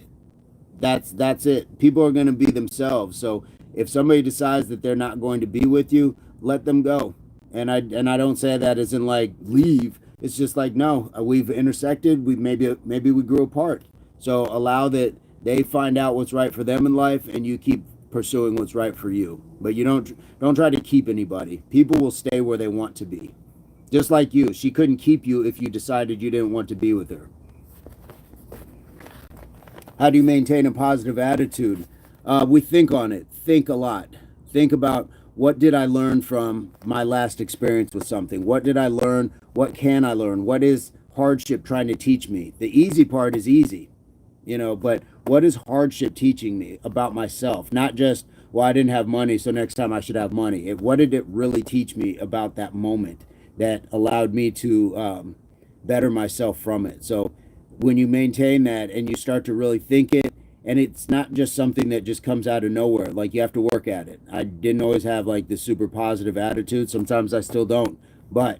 that's it. People are going to be themselves. So if somebody decides that they're not going to be with you, let them go. And I don't say that as in like leave. It's just like, no, we've intersected. We maybe we grew apart. So allow that they find out what's right for them in life, and you keep pursuing what's right for you. But you don't try to keep anybody. People will stay where they want to be. Just like you. She couldn't keep you if you decided you didn't want to be with her. How do you maintain a positive attitude? We think on it. Think a lot. Think about, what did I learn from my last experience with something? What did I learn? What can I learn? What is hardship trying to teach me? The easy part is easy, but what is hardship teaching me about myself? Not just, well, I didn't have money, so next time I should have money. What did it really teach me about that moment that allowed me to better myself from it? So when you maintain that and you start to really think it, and it's not just something that just comes out of nowhere, like you have to work at it. I didn't always have like this super positive attitude. Sometimes I still don't, but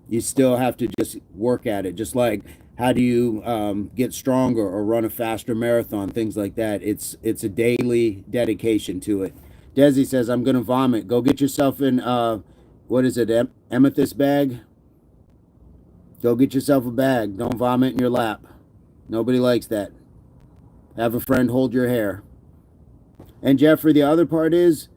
you still have to just work at it. Just like, how do you get stronger or run a faster marathon, things like that. It's a daily dedication to it. Desi says, I'm gonna vomit. Go get yourself in what is it, amethyst bag? Go get yourself a bag. Don't vomit in your lap. Nobody likes that. Have a friend hold your hair. And Jeffrey, the other part is,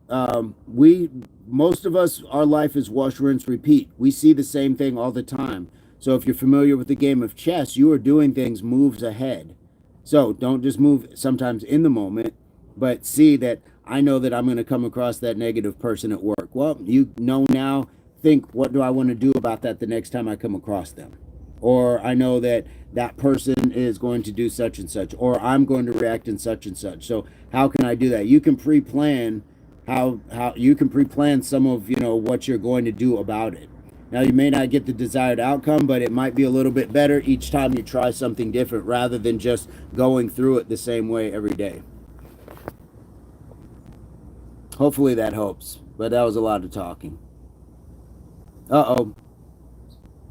most of us, our life is wash, rinse, repeat. We see the same thing all the time. So if you're familiar with the game of chess, you are doing things moves ahead. So don't just move sometimes in the moment, but see that I know that I'm going to come across that negative person at work. Well, you know now, think, what do I want to do about that the next time I come across them? Or I know that that person is going to do such and such, or I'm going to react in such and such. So how can I do that? You can pre-plan how you can pre-plan some of what you're going to do about it. Now, you may not get the desired outcome, but it might be a little bit better each time you try something different, rather than just going through it the same way every day. Hopefully that helps, but that was a lot of talking. Uh-oh.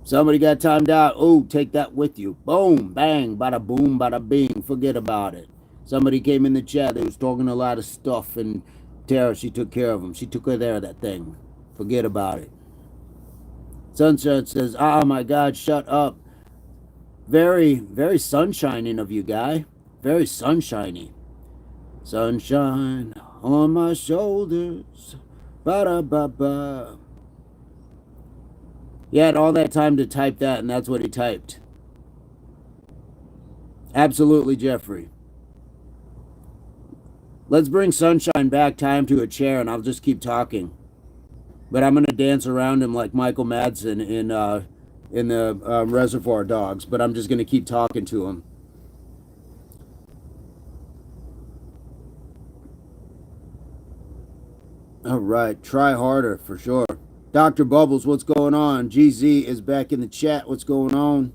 Somebody got timed out. Oh, take that with you. Boom, bang, bada boom, bada bing. Forget about it. Somebody came in the chat. They was talking a lot of stuff, and Tara, she took care of them. She took care of that thing. Forget about it. Sunshine says, oh my God, shut up. Very, very sunshining of you, guy. Very sunshiny. Sunshine on my shoulders. Ba-da-ba-ba. He had all that time to type that, and that's what he typed. Absolutely, Jeffrey. Let's bring Sunshine back, tie him to a chair, and I'll just keep talking. But I'm going to dance around him like Michael Madsen in the Reservoir Dogs, but I'm just going to keep talking to him. All right, try harder for sure. Dr. Bubbles, what's going on? GZ is back in the chat. What's going on?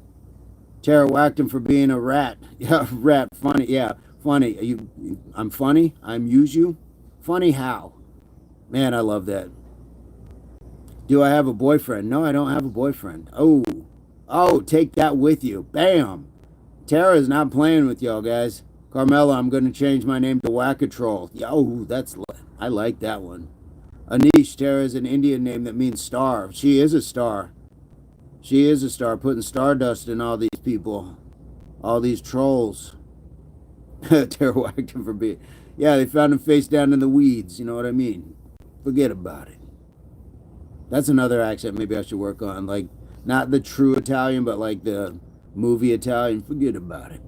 Tara whacked him for being a rat. Yeah, rat. Funny. Yeah, funny. I'm funny? I amuse you? Funny how? Man, I love that. Do I have a boyfriend? No, I don't have a boyfriend. Oh, take that with you. Bam. Tara's not playing with y'all, guys. Carmela, I'm going to change my name to Wackatroll. Yo, I like that one. Anish, Tara is an Indian name that means star. She is a star. She is a star, putting stardust in all these people. All these trolls. Tara whacked him for being... Yeah, they found him face down in the weeds. You know what I mean? Forget about it. That's another accent maybe I should work on. Like, not the true Italian, but like the movie Italian. Forget about it.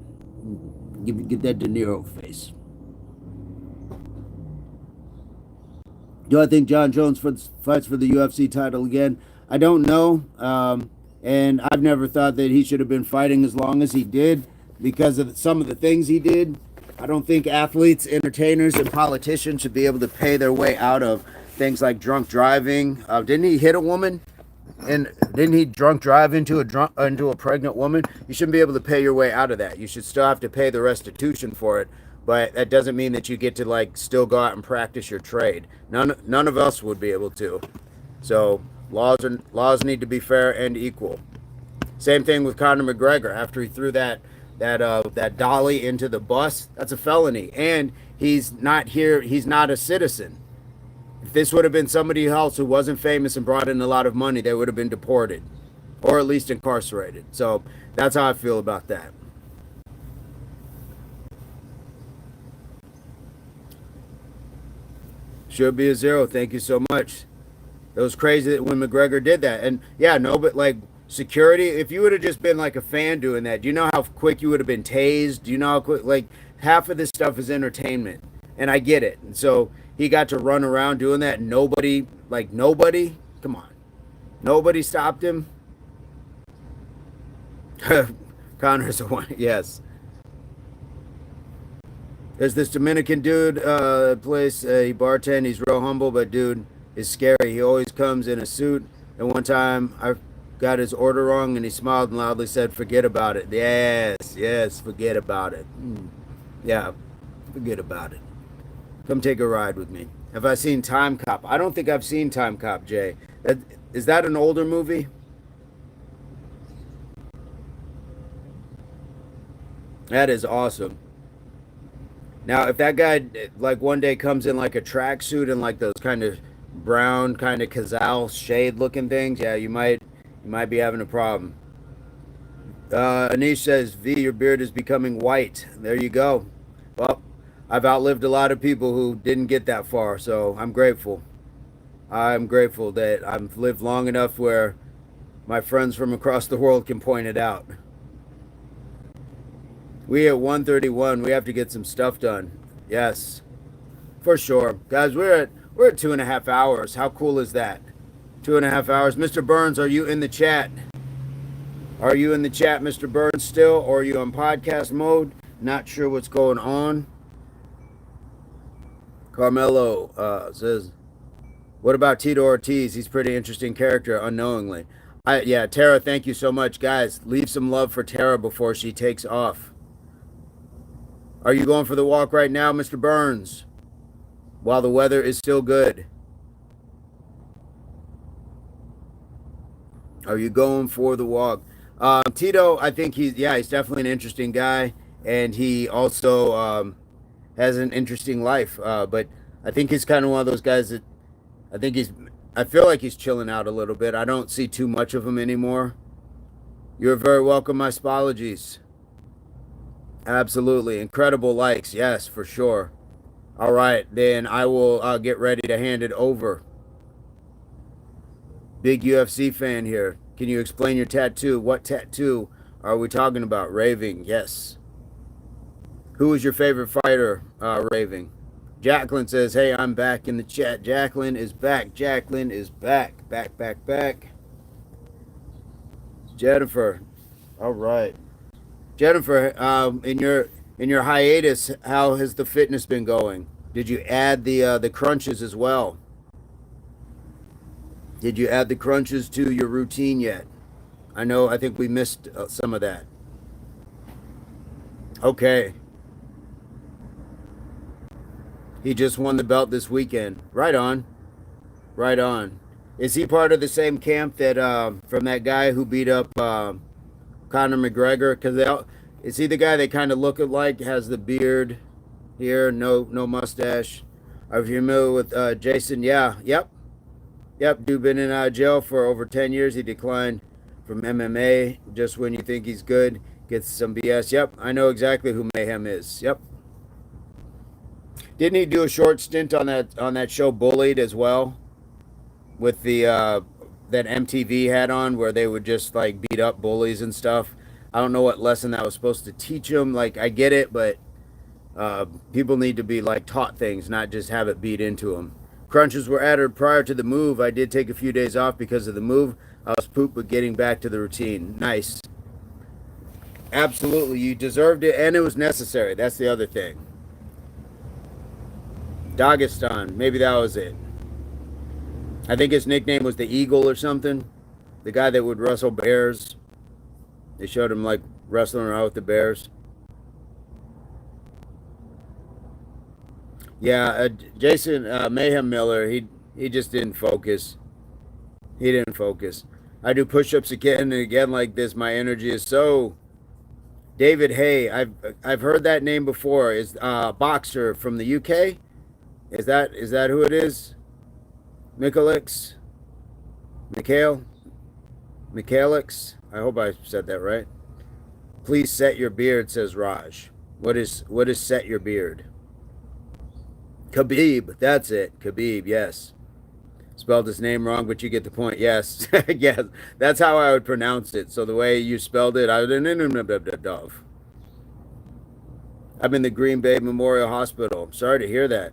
Get that De Niro face. Do I think John Jones fights for the UFC title again? I don't know. And I've never thought that he should have been fighting as long as he did because of some of the things he did. I don't think athletes, entertainers, and politicians should be able to pay their way out of things like drunk driving. Didn't he hit a woman? And didn't he drunk drive into a pregnant woman? You shouldn't be able to pay your way out of that. You should still have to pay the restitution for it. But that doesn't mean that you get to like still go out and practice your trade. None of us would be able to. So laws need to be fair and equal. Same thing with Conor McGregor. After he threw that dolly into the bus, that's a felony. And he's not here. He's not a citizen. If this would have been somebody else who wasn't famous and brought in a lot of money, they would have been deported or at least incarcerated. So that's how I feel about that. Should be a zero. Thank you so much. It was crazy when McGregor did that. And yeah, no, but like security, if you would have just been like a fan doing that, do you know how quick you would have been tased? Do you know how quick, like half of this stuff is entertainment. And I get it. And so he got to run around doing that. Nobody, come on. Nobody stopped him. Connor's a one, yes. There's this Dominican dude, place, he bartend, he's real humble, but dude is scary. He always comes in a suit. And one time I got his order wrong and he smiled and loudly said, "Forget about it." Yes, forget about it. Yeah, forget about it. Come take a ride with me. Have I seen Time Cop? I don't think I've seen Time Cop, Jay. Is that an older movie? That is awesome. Now, if that guy like one day comes in like a tracksuit and like those kind of brown kind of Cazal shade looking things, yeah, you might be having a problem. Anish says, "V, your beard is becoming white." There you go. Well, I've outlived a lot of people who didn't get that far, so I'm grateful. I'm grateful that I've lived long enough where my friends from across the world can point it out. We at 131, we have to get some stuff done. Yes, for sure. Guys, we're at 2.5 hours. How cool is that? 2.5 hours. Mr. Burns, are you in the chat? Are you in the chat, Mr. Burns, still? Or are you on podcast mode? Not sure what's going on. Carmelo says, "What about Tito Ortiz? He's a pretty interesting character, unknowingly." Yeah, Tara, thank you so much. Guys, leave some love for Tara before she takes off. Are you going for the walk right now, Mr. Burns? While the weather is still good. Are you going for the walk? Tito, I think he's definitely an interesting guy. And he also has an interesting life. But I think he's kind of one of those guys that I feel like he's chilling out a little bit. I don't see too much of him anymore. You're very welcome, my spologies. Absolutely. Incredible likes. Yes, for sure. All right, then I will get ready to hand it over. Big UFC fan here. Can you explain your tattoo? What tattoo are we talking about? Raving. Yes. Who is your favorite fighter? Raving. Jacqueline says, "Hey, I'm back in the chat." Jacqueline is back. Jacqueline is back. Back. Jennifer. All right. Jennifer, in your hiatus, how has the fitness been going? Did you add the crunches as well? Did you add the crunches to your routine yet? I think we missed some of that. Okay. He just won the belt this weekend. Right on. Is he part of the same camp that from that guy who beat up Conor McGregor? Because is he the guy they kind of look alike? Has the beard here, no mustache. Are you familiar with Jason? Yeah, yep. Dude been in jail for over 10 years. He declined from MMA just when you think he's good. Gets some BS. Yep, I know exactly who Mayhem is. Yep. Didn't he do a short stint on that show Bullied as well? With the that MTV had on where they would just like beat up bullies and stuff. I don't know what lesson that was supposed to teach them. Like, I get it, but people need to be like taught things, not just have it beat into them. Crunches were added prior to the move. I did take a few days off because of the move. I was pooped, but getting back to the routine. Nice. Absolutely, you deserved it, and it was necessary. That's the other thing. Dagestan, maybe that was it. I think his nickname was the Eagle or something. The guy that would wrestle bears. They showed him like wrestling around with the bears. Yeah, Jason Mayhem Miller, he just didn't focus. He didn't focus. I do push-ups again and again like this. My energy is so David Hay. I've heard that name before. Is boxer from the UK? Is that who it is? Michalix? Mikhail? Michalix? I hope I said that right. Please set your beard, says Raj. What is set your beard? Khabib, that's it. Khabib, yes. Spelled his name wrong, but you get the point. Yes, yes, that's how I would pronounce it. So the way you spelled it, I'm in the Green Bay Memorial Hospital. Sorry to hear that.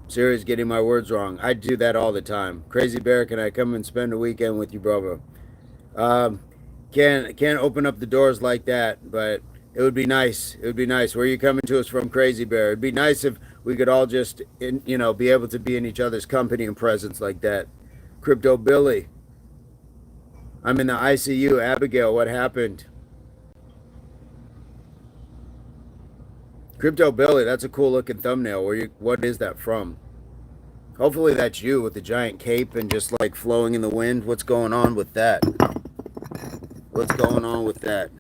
Siri's getting my words wrong. I do that all the time. Crazy Bear, can I come and spend a weekend with you, brother? Um, can't open up the doors like that, but it would be nice. It would be nice. Where are you coming to us from, Crazy Bear? It'd be nice if we could all just, be able to be in each other's company and presence like that. Crypto Billy, I'm in the ICU. Abigail, what happened? Crypto Billy, that's a cool looking thumbnail. What is that from? Hopefully that's you with the giant cape and just like flowing in the wind. What's going on with that? What's going on with that?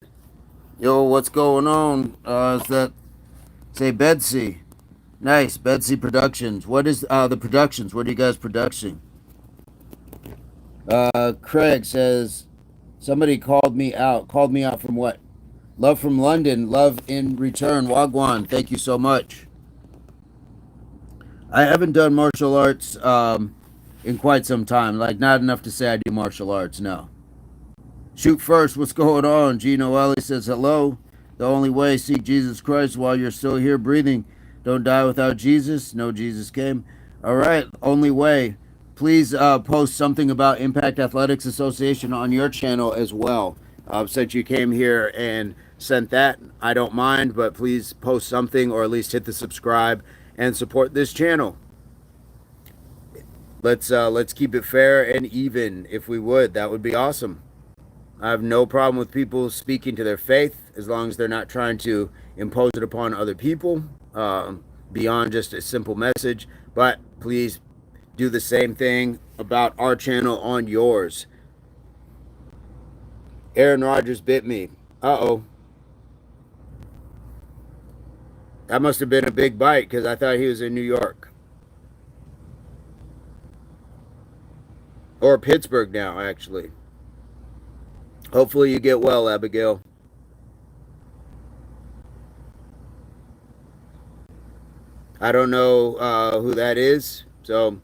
Yo, what's going on? Is that say Betsy? Nice, Betsy Productions. What is the productions? What are you guys producing? Craig says somebody called me out. Called me out from what? Love from London. Love in return. Wagwan. Thank you so much. I haven't done martial arts in quite some time. Like not enough to say I do martial arts. No. Shoot first. What's going on? Gino Ellie says hello. The only way, seek Jesus Christ while you're still here breathing. Don't die without Jesus. No, Jesus came. All right. Only way. Please post something about Impact Athletics Association on your channel as well. Since you came here and sent that, I don't mind, but please post something or at least hit the subscribe and support this channel. Let's keep it fair and even. If we would, that would be awesome. I have no problem with people speaking to their faith as long as they're not trying to impose it upon other people beyond just a simple message. But please do the same thing about our channel on yours. Aaron Rodgers bit me. Uh-oh. That must have been a big bite because I thought he was in New York. Or Pittsburgh now, actually. Hopefully you get well, Abigail. I don't know who that is, so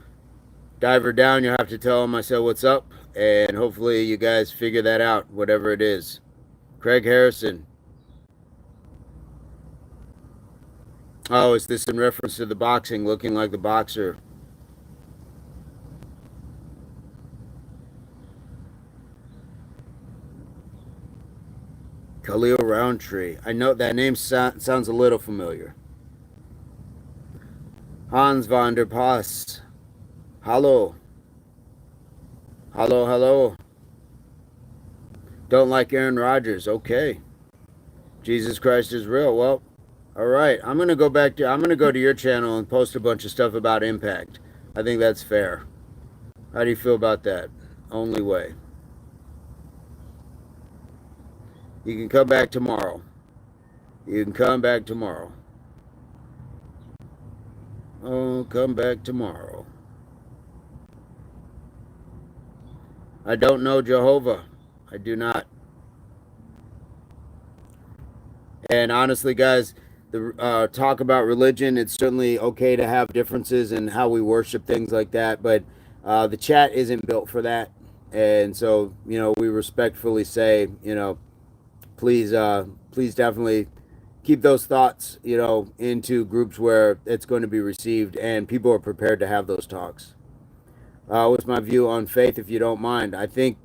dive her down. You'll have to tell him I said what's up, and hopefully you guys figure that out, whatever it is. Craig Harrison. Oh, is this in reference to the boxing, looking like the boxer? Khalil Roundtree. I know that name sounds a little familiar. Hans van der Pas. Hallo. Hello, hello. Don't like Aaron Rodgers. Okay. Jesus Christ is real. Well, all right. I'm gonna go to your channel and post a bunch of stuff about Impact. I think that's fair. How do you feel about that? Only way. You can come back tomorrow. You can come back tomorrow. Oh, come back tomorrow. I don't know Jehovah. I do not. And honestly, guys, the talk about religion, it's certainly okay to have differences in how we worship, things like that, but the chat isn't built for that. And so, we respectfully say, please definitely keep those thoughts, into groups where it's going to be received and people are prepared to have those talks. What's my view on faith, if you don't mind? I think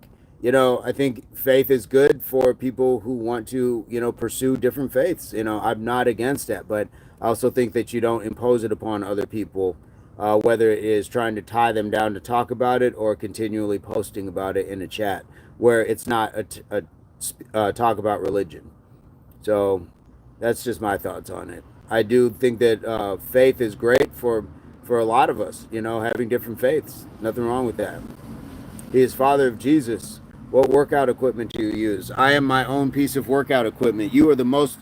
faith is good for people who want to, pursue different faiths. I'm not against that, but I also think that you don't impose it upon other people, whether it is trying to tie them down to talk about it or continually posting about it in a chat where it's not a talk about religion. So that's just my thoughts on it. I do think that faith is great for a lot of us, having different faiths. Nothing wrong with that. He is father of Jesus. What workout equipment do you use? I am my own piece of workout equipment. You are the most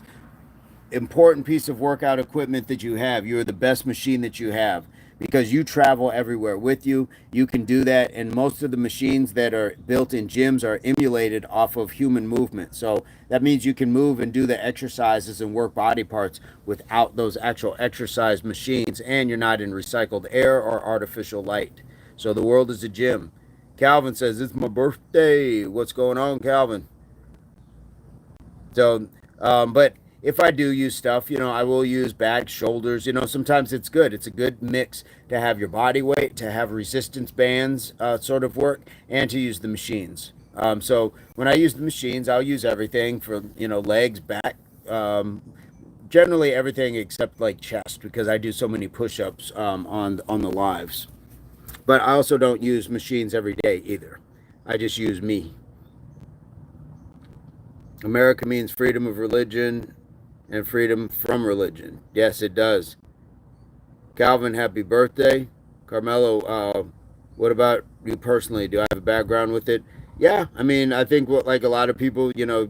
important piece of workout equipment that you have. You are the best machine that you have because you travel everywhere with you. You can do that, and most of the machines that are built in gyms are emulated off of human movement. So that means you can move and do the exercises and work body parts without those actual exercise machines, and you're not in recycled air or artificial light. So the world is a gym. Calvin says, it's my birthday. What's going on, Calvin? So, but if I do use stuff, I will use back, shoulders. Sometimes it's good. It's a good mix to have your body weight, to have resistance bands sort of work, and to use the machines. So when I use the machines, I'll use everything from, legs, back, generally everything except like chest because I do so many push-ups on the lives. But I also don't use machines every day either. I just use me. America means freedom of religion and freedom from religion. Yes, it does. Calvin, happy birthday. Carmelo, what about you personally? Do I have a background with it? Yeah, I mean, I think like a lot of people, your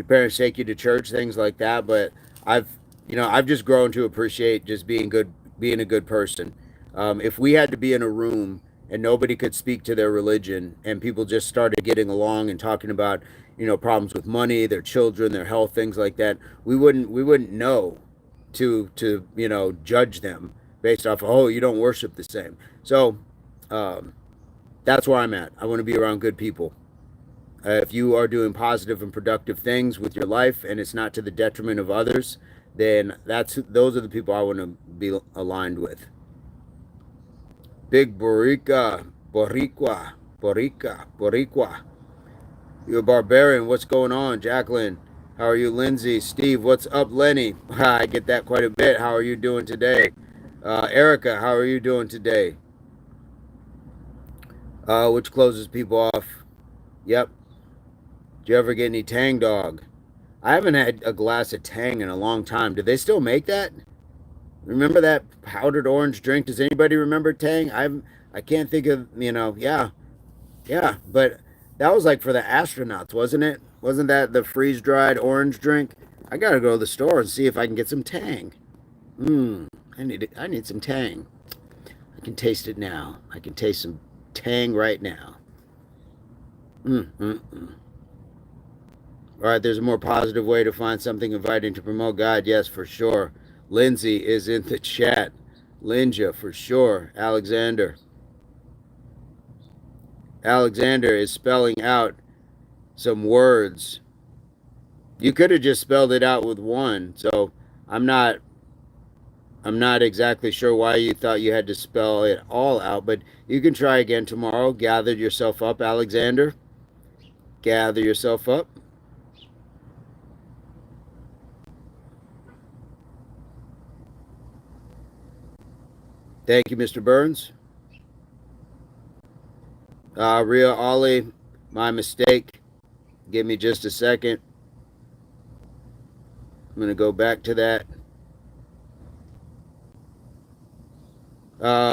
parents take you to church, things like that. But I've, I've just grown to appreciate just being good, being a good person. If we had to be in a room and nobody could speak to their religion and people just started getting along and talking about problems with money, their children, their health, things like that, we wouldn't know to judge them based off of, oh, you don't worship the same. So that's where I'm at. I want to be around good people. If you are doing positive and productive things with your life and it's not to the detriment of others, then those are the people I want to be aligned with. Big Boricua. You're a barbarian. What's going on, Jacqueline? How are you, Lindsay? Steve, what's up, Lenny? I get that quite a bit. How are you doing today? Erica, how are you doing today? Which closes people off. Yep. Do you ever get any Tang Dog? I haven't had a glass of Tang in a long time. Do they still make that? Remember that powdered orange drink? Does anybody remember Tang? I can't think of, yeah. Yeah, but that was like for the astronauts, wasn't it? Wasn't that the freeze-dried orange drink? I gotta go to the store and see if I can get some Tang. I need some Tang. I can taste it now. I can taste some Tang right now. All right, there's a more positive way to find something inviting to promote God. Yes, for sure. Lindsay is in the chat. Linja, for sure. Alexander is spelling out some words. You could have just spelled it out with one. So I'm not exactly sure why you thought you had to spell it all out, but you can try again tomorrow. Gather yourself up, Alexander. Gather yourself up. Thank you, Mr. Burns. Rhea Ollie, my mistake. Give me just a second. I'm going to go back to that.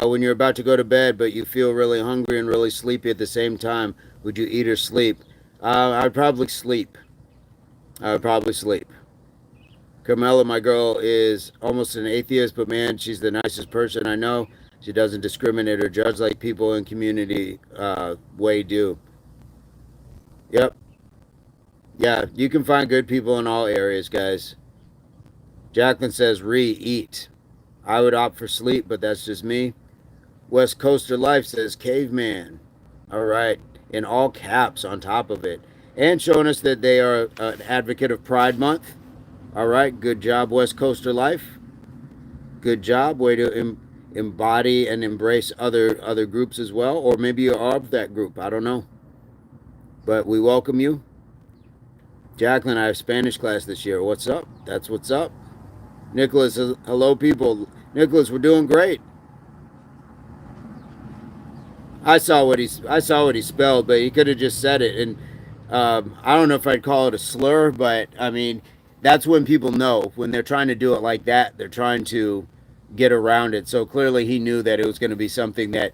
When you're about to go to bed, but you feel really hungry and really sleepy at the same time, would you eat or sleep? I would probably sleep. Carmela, my girl, is almost an atheist, but man, she's the nicest person I know. She doesn't discriminate or judge like people in community way do. Yep. Yeah, you can find good people in all areas, guys. Jacqueline says, eat. I would opt for sleep, but that's just me. West Coaster Life says, caveman. All right. In all caps on top of it. And showing us that they are an advocate of Pride Month. All right. Good job, West Coaster Life. Good job. Way to embody and embrace other groups as well. Or maybe you are of that group. I don't know. But we welcome you. Jacqueline, I have Spanish class this year. What's up? That's what's up. Nicholas, hello, people. Nicholas, we're doing great. I saw what he spelled, but he could have just said it. And I don't know if I'd call it a slur, but I mean, that's when people know when they're trying to do it like that. They're trying to get around it. So clearly, he knew that it was going to be something that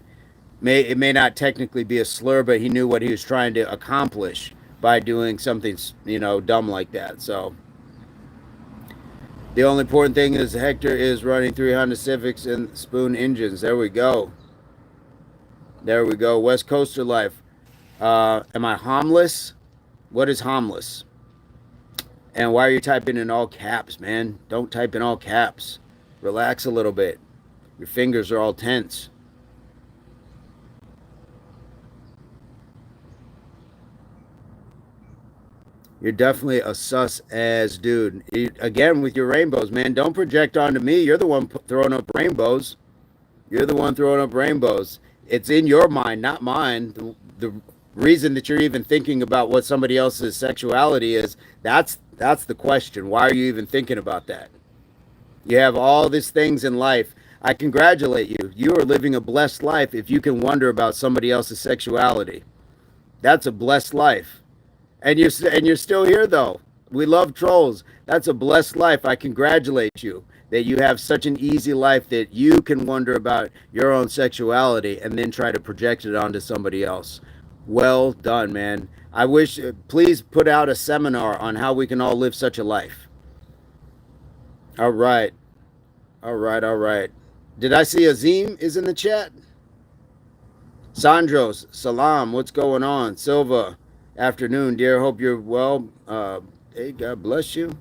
may not technically be a slur, but he knew what he was trying to accomplish by doing something, dumb like that. So the only important thing is Hector is running 3 Honda Civics and Spoon engines. There we go. There we go. West Coaster life. Am I harmless? What is harmless? And why are you typing in all caps, man? Don't type in all caps. Relax a little bit. Your fingers are all tense. You're definitely a sus ass dude. Again, with your rainbows, man, don't project onto me. You're the one throwing up rainbows. You're the one throwing up rainbows. It's in your mind, not mine. The reason that you're even thinking about what somebody else's sexuality is, that's the question. Why are you even thinking about that? You have all these things in life. I congratulate you. You are living a blessed life if you can wonder about somebody else's sexuality. That's a blessed life. And you're still here though. We love trolls. That's a blessed life. I congratulate you that you have such an easy life that you can wonder about your own sexuality and then try to project it onto somebody else. Well done, man. I wish, please put out a seminar on how we can all live such a life. All right. All right. All right. Did I see Azim is in the chat? Sandros, salam. What's going on? Silva, afternoon, dear. Hope you're well. Hey, God bless you.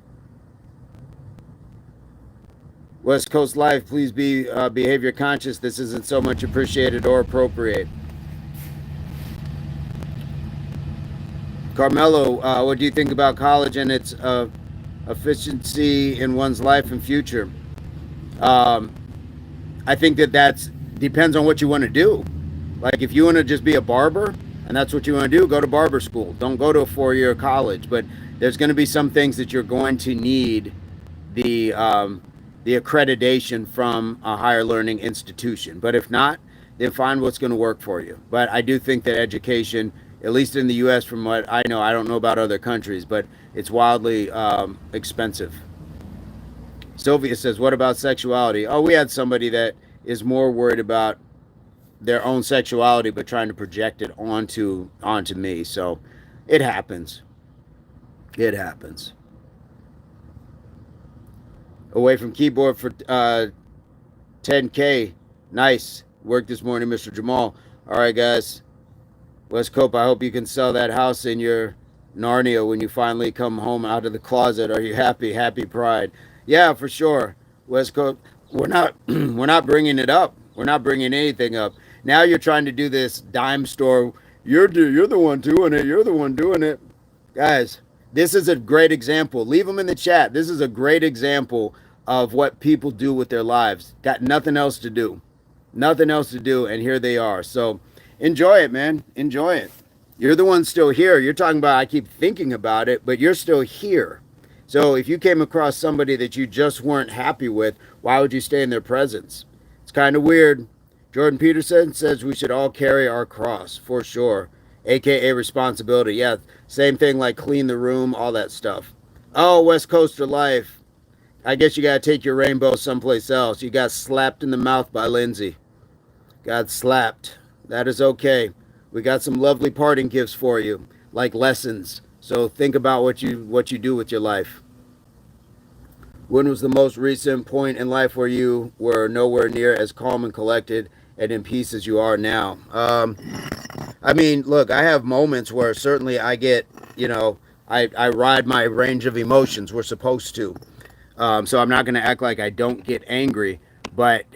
West Coast Life, please be behavior conscious. This isn't so much appreciated or appropriate. Carmelo, what do you think about college and its efficiency in one's life and future? Um, I think that's depends on what you want to do. Like if you want to just be a barber and that's what you want to do, go to barber school. Don't go to a 4-year college. But there's going to be some things that you're going to need the the accreditation from a higher learning institution. But if not, then find what's going to work for you. But I do think that education, at least in the U.S., from what I know, I don't know about other countries, but it's wildly expensive. Sylvia says, what about sexuality? Oh, we had somebody that is more worried about their own sexuality but trying to project it onto me. So it happens. It happens. Away from keyboard for 10K. Nice work this morning, Mr. Jamal. All right, guys. West Cope, I hope you can sell that house in your Narnia when you finally come home out of the closet. Are you happy? Happy Pride. Yeah, for sure. West Cope, we're not we're not bringing it up. We're not bringing anything up. Now you're trying to do this dime store. You're the one doing it. You're the one doing it. Guys, this is a great example. Leave them in the chat. This is a great example of what people do with their lives. Got nothing else to do. Nothing else to do, and here they are. So enjoy it, man. Enjoy it. You're the one still here. You're talking about, I keep thinking about it, but you're still here. So if you came across somebody that you just weren't happy with, why would you stay in their presence? It's kind of weird. Jordan Peterson says we should all carry our cross, for sure. AKA responsibility. Yeah, same thing like clean the room, all that stuff. Oh, West Coaster life. I guess you got to take your rainbow someplace else. You got slapped in the mouth by Lindsay. Got slapped. That is okay. We got some lovely parting gifts for you, like lessons. So think about what you do with your life. When was the most recent point in life where you were nowhere near as calm and collected and in peace as you are now? I mean, look, I have moments where certainly I get, I ride my range of emotions. We're supposed to. So I'm not going to act like I don't get angry, but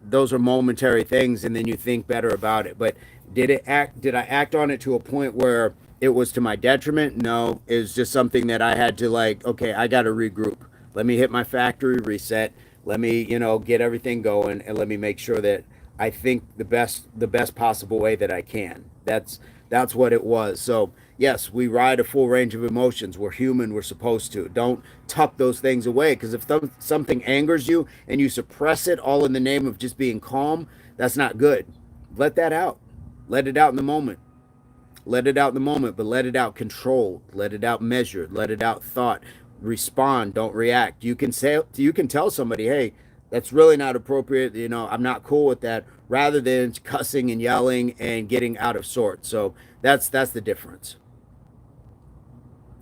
those are momentary things, and then you think better about it. But did I act on it to a point where it was to my detriment? No, it was just something that I had to okay, I got to regroup. Let me hit my factory reset. Let me, get everything going, and let me make sure that I think the best possible way that I can. That's what it was. So yes, we ride a full range of emotions. We're human. We're supposed to. Don't tuck those things away, because if something angers you and you suppress it all in the name of just being calm, that's not good. Let that out. Let it out in the moment. Let it out in the moment, but let it out controlled. Let it out measured. Let it out thought. Respond. Don't react. You can tell somebody, hey, that's really not appropriate. I'm not cool with that, rather than cussing and yelling and getting out of sorts. So that's the difference.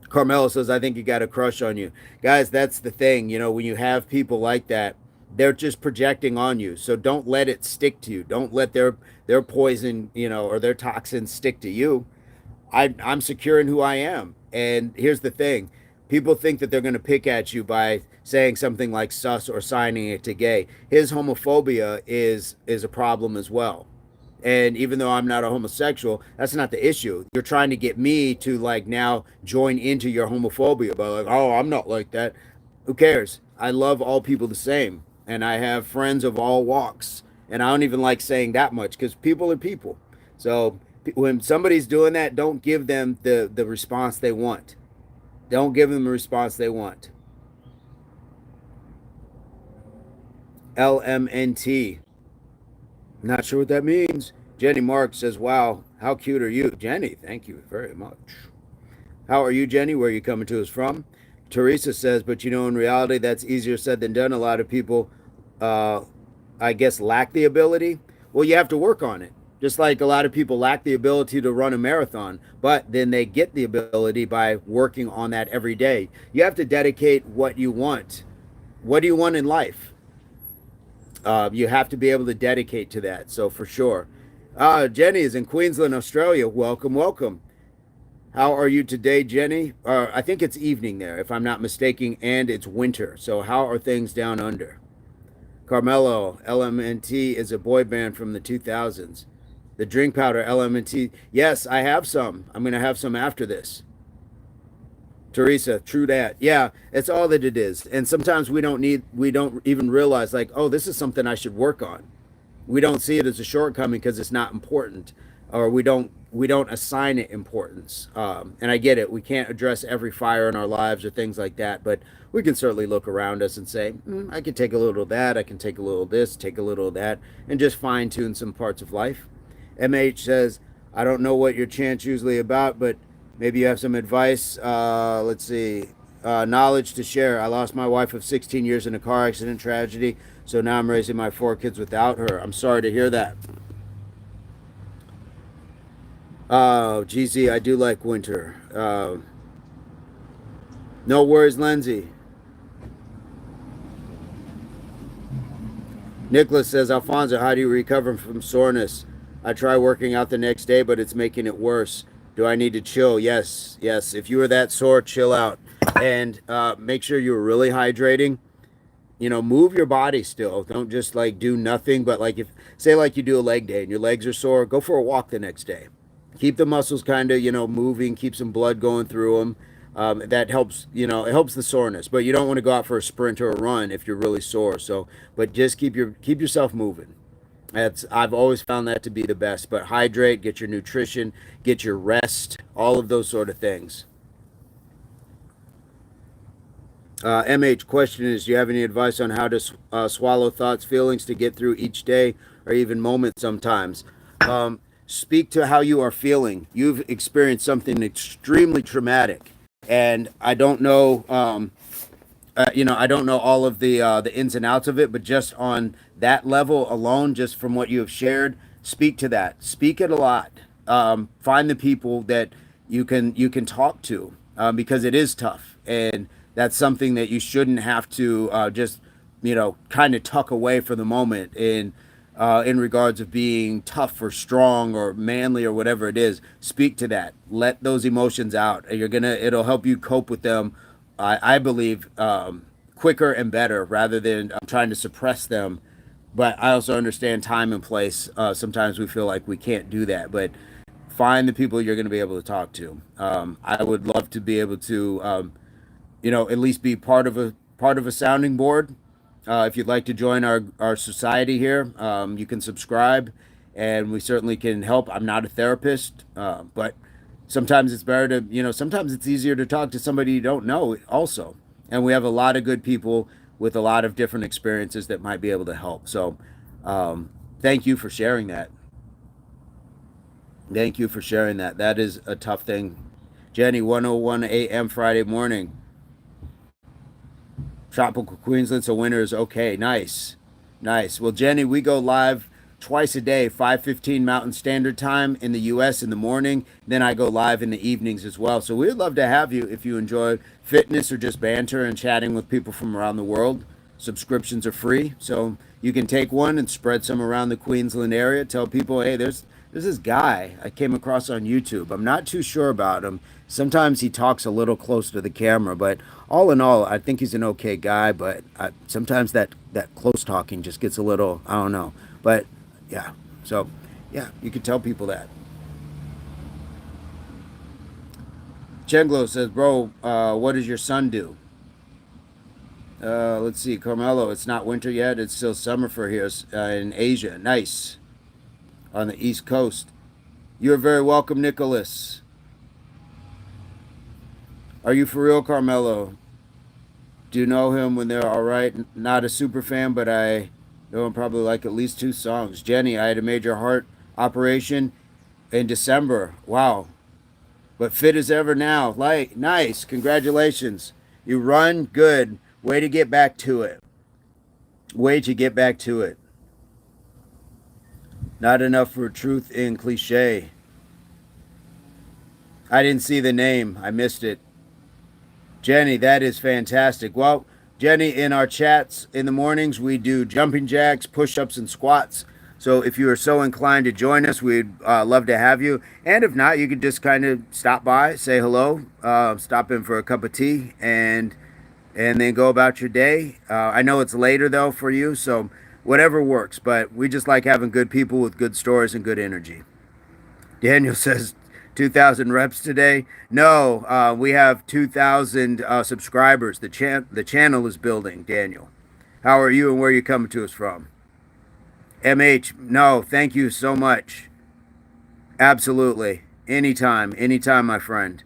Carmelo says, I think you got a crush on you. Guys, that's the thing. You know, when you have people like that, they're just projecting on you. So don't let it stick to you. Don't let their poison, you know, or their toxins stick to you. I'm secure in who I am. And here's the thing. People think that they're going to pick at you by saying something like sus or signing it to gay. His homophobia is a problem as well. And even though I'm not a homosexual, that's not the issue. You're trying to get me to like now join into your homophobia by like, oh, I'm not like that. Who cares? I love all people the same. And I have friends of all walks. And I don't even like saying that much because people are people. So when somebody's doing that, don't give them the response they want. Don't give them the response they want. LMNT. Not sure what that means. Jenny Mark says, wow, how cute are you? Jenny, thank you very much. How are you, Jenny? Where are you coming to us from? Teresa says, but you know, in reality, that's easier said than done. A lot of people, I guess, lack the ability. Well, you have to work on it. Just like a lot of people lack the ability to run a marathon, but then they get the ability by working on that every day. You have to dedicate what you want. What do you want in life? You have to be able to dedicate to that. So for sure. Jenny is in Queensland, Australia. Welcome, welcome. How are you today, Jenny? I think it's evening there, if I'm not mistaken, and it's winter. So how are things down under? Carmelo, LMNT is a boy band from the 2000s. The drink powder, LMNT. Yes, I have some. I'm going to have some after this. Teresa, true that. Yeah, it's all that it is. And sometimes we don't even realize like, oh, this is something I should work on. We don't see it as a shortcoming because it's not important, or we don't assign it importance. And I get it. We can't address every fire in our lives or things like that, but we can certainly look around us and say, I can take a little of that. I can take a little of this, take a little of that, and just fine tune some parts of life. MH says, I don't know what your chant's usually about, but maybe you have some advice. Let's see. Knowledge to share. I lost my wife of 16 years in a car accident tragedy, so now I'm raising my 4 kids without her. I'm sorry to hear that. Oh, GZ, I do like winter. No worries, Lindsay. Nicholas says, Alfonso, how do you recover from soreness? I try working out the next day, but it's making it worse. Do I need to chill? Yes, yes. If you are that sore, chill out. And make sure you're really hydrating. You know, move your body still. Don't just like do nothing, but like if, say like you do a leg day and your legs are sore, go for a walk the next day. Keep the muscles kind of, you know, moving, keep some blood going through them. That helps, you know, it helps the soreness, but you don't want to go out for a sprint or a run if you're really sore. So, but just keep yourself moving. I've always found that to be the best. But hydrate, get your nutrition, get your rest, all of those sort of things. MH question is, do you have any advice on how to swallow thoughts, feelings to get through each day or even moment sometimes? Speak to how you are feeling. You've experienced something extremely traumatic, and I don't know, I don't know all of the ins and outs of it, but just on that level alone, just from what you have shared, speak to that. Speak it a lot. Find the people that you can talk to, because it is tough, and that's something that you shouldn't have to just kind of tuck away for the moment in regards of being tough or strong or manly or whatever it is. Speak to that. Let those emotions out. It'll help you cope with them, I believe, quicker and better rather than trying to suppress them. But I also understand time and place. Sometimes we feel like we can't do that, but find the people you're going to be able to talk to. I would love to be able to, at least be part of a sounding board. If you'd like to join our society here, you can subscribe, and we certainly can help. I'm not a therapist, but sometimes it's better to, sometimes it's easier to talk to somebody you don't know also. And we have a lot of good people with a lot of different experiences that might be able to help. So thank you for sharing that. Thank you for sharing that. That is a tough thing. Jenny, 1:01 a.m. Friday morning. Tropical Queensland, so winter is okay. Nice. Well, Jenny, we go live twice a day, 5:15 Mountain Standard Time in the US in the morning. Then I go live in the evenings as well. So we'd love to have you if you enjoy fitness or just banter and chatting with people from around the world. Subscriptions are free, so you can take one and spread some around the Queensland area. Tell people, hey, there's this guy I came across on YouTube. I'm not too sure about him. Sometimes he talks a little close to the camera, but all in all, I think he's an okay guy. But sometimes that close talking just gets a little, I don't know. But yeah, so yeah, you can tell people that. Chenglo says, bro, what does your son do? Let's see, Carmelo. It's not winter yet. It's still summer for here in Asia. Nice. On the East Coast. You're very welcome, Nicholas. Are you for real, Carmelo? Do you know him when they're all right? Not a super fan, but I know him probably like at least 2 songs. Jenny, I had a major heart operation in December. Wow. But fit as ever now. Like, nice. Congratulations. You run good. Way to get back to it. Way to get back to it. Not enough for truth in cliche. I didn't see the name. I missed it. Jenny, that is fantastic. Well, Jenny, in our chats in the mornings, we do jumping jacks, push-ups, and squats. So if you are so inclined to join us, we'd love to have you. And if not, you could just kind of stop by, say hello, stop in for a cup of tea, and then go about your day. I know it's later, though, for you, so whatever works. But we just like having good people with good stories and good energy. Daniel says 2,000 reps today. No, we have 2,000 subscribers. The channel is building, Daniel. How are you and where are you coming to us from? MH, no, thank you so much. Absolutely. Anytime, my friend.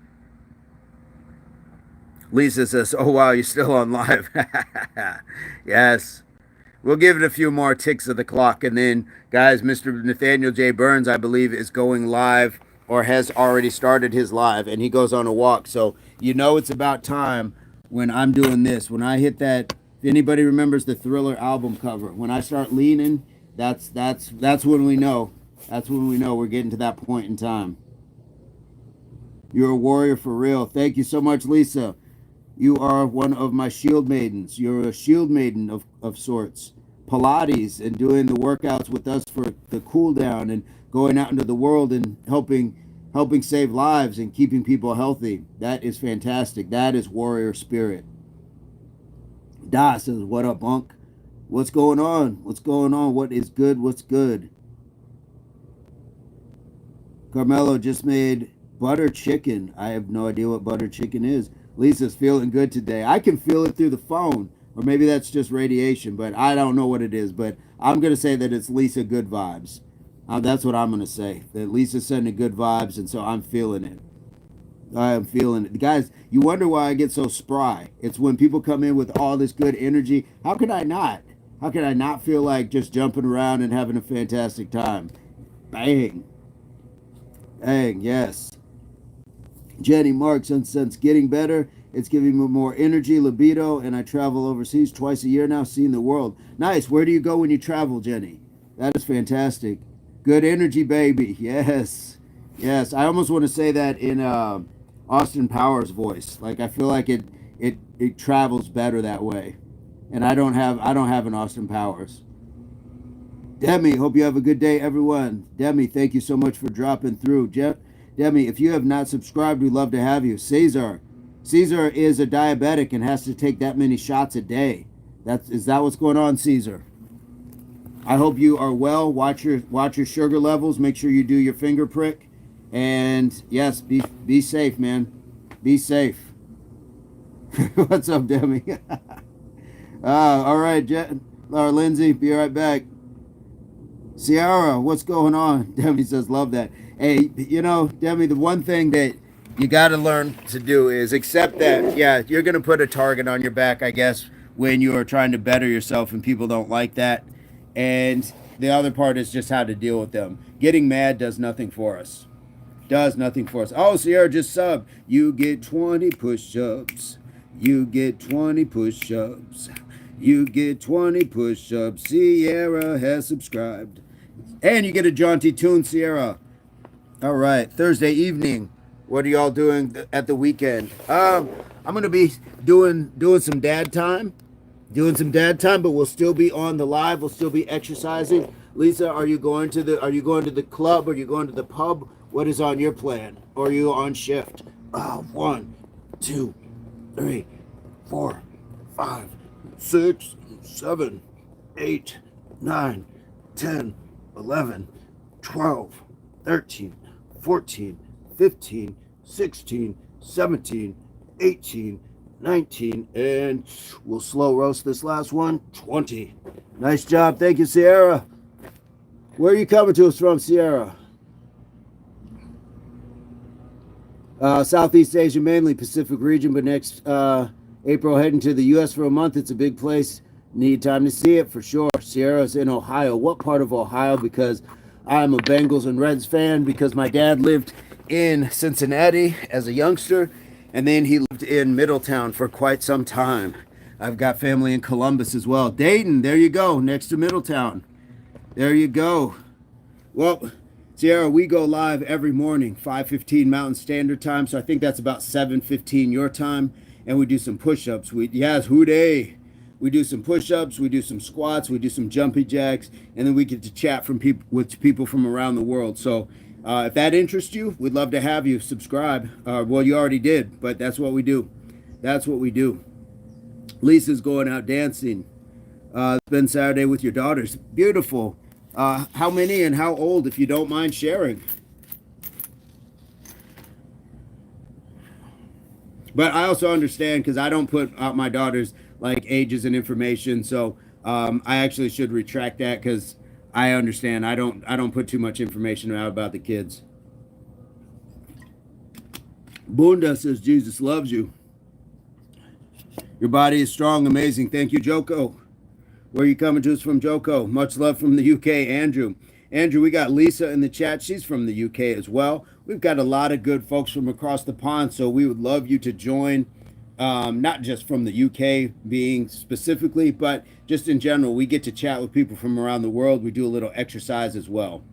Lisa says, oh, wow, you're still on live. Yes. We'll give it a few more ticks of the clock. And then, guys, Mr. Nathaniel J Burns, I believe, is going live or has already started his live. And he goes on a walk. So you know it's about time when I'm doing this. When I hit that, if anybody remembers the Thriller album cover, when I start leaning, that's when we know. That's when we know we're getting to that point in time. You're a warrior for real. Thank you so much, Lisa. You are one of my shield maidens. You're a shield maiden of sorts. Pilates and doing the workouts with us for the cool down and going out into the world and helping save lives and keeping people healthy. That is fantastic. That is warrior spirit. Da says, what up, Bunk? What's going on? What's going on? What is good? What's good? Carmelo just made butter chicken. I have no idea what butter chicken is. Lisa's feeling good today. I can feel it through the phone, or maybe that's just radiation, but I don't know what it is. But I'm going to say that it's Lisa good vibes. That's what I'm going to say. That Lisa's sending good vibes, and so I'm feeling it. I am feeling it. Guys, you wonder why I get so spry. It's when people come in with all this good energy. How could I not? How could I not feel like just jumping around and having a fantastic time? Bang. Bang, yes. Jenny Marks, since getting better, it's giving me more energy, libido, and I travel overseas twice a year now, seeing the world. Nice. Where do you go when you travel, Jenny? That is fantastic. Good energy, baby. Yes. Yes. I almost want to say that in Austin Powers' voice. Like I feel like it travels better that way. And I don't have an Austin Powers. Demi, hope you have a good day, everyone. Demi, thank you so much for dropping through. Demi, if you have not subscribed, we'd love to have you. Caesar is a diabetic and has to take that many shots a day. Is that what's going on, Caesar? I hope you are well. Watch your sugar levels. Make sure you do your finger prick. And yes, be safe, man. Be safe. What's up, Demi? All right, Lindsay, be right back. Ciara, what's going on? Demi says, love that. Hey, Demi, the one thing that you got to learn to do is accept that, yeah, you're going to put a target on your back, I guess, when you are trying to better yourself and people don't like that. And the other part is just how to deal with them. Getting mad does nothing for us. Does nothing for us. Oh, Sierra just subbed. You get 20 push-ups. You get 20 push-ups. You get 20 push-ups. Sierra has subscribed. And you get a jaunty tune, Sierra. All right, Thursday evening. What are y'all doing at the weekend? I'm gonna be doing some dad time, but we'll still be on the live. We'll still be exercising. Lisa, are you going to the club? Are you going to the pub? What is on your plan? Or are you on shift? 1, 2, 3, 4, 5, 6, 7, 8, 9, 10, 11, 12, 13, 14, 15, 16, 17, 18, 19, and we'll slow roast this last one, 20. Nice job. Thank you, Sierra. Where are you coming to us from, Sierra? Southeast Asia, mainly Pacific region, but next April heading to the U.S. for a month. It's a big place. Need time to see it for sure. Sierra's in Ohio. What part of Ohio? Because I'm a Bengals and Reds fan, because my dad lived in Cincinnati as a youngster, and then he lived in Middletown for quite some time. I've got family in Columbus as well. Dayton, there you go, next to Middletown. There you go. Well, Sierra, we go live every morning, 5:15 Mountain Standard Time, so I think that's about 7:15 your time, and we do some push-ups. Yes, hooday. We do some push-ups, we do some squats, we do some jumping jacks, and then we get to chat with people from around the world. So if that interests you, we'd love to have you subscribe. Well, you already did, but that's what we do. That's what we do. Lisa's going out dancing. Spend Saturday with your daughters. Beautiful. How many and how old, if you don't mind sharing? But I also understand, because I don't put out my daughters like ages and information, so I actually should retract that, because I understand. I don't put too much information out about the kids. Bunda says Jesus loves you. Your body is strong, amazing. Thank you, Joko. Where are you coming to us from, Joko? Much love from the UK, Andrew. Andrew, we got Lisa in the chat. She's from the UK as well. We've got a lot of good folks from across the pond, so we would love you to join. Not just from the UK being specifically, but just in general. We get to chat with people from around the world. We do a little exercise as well.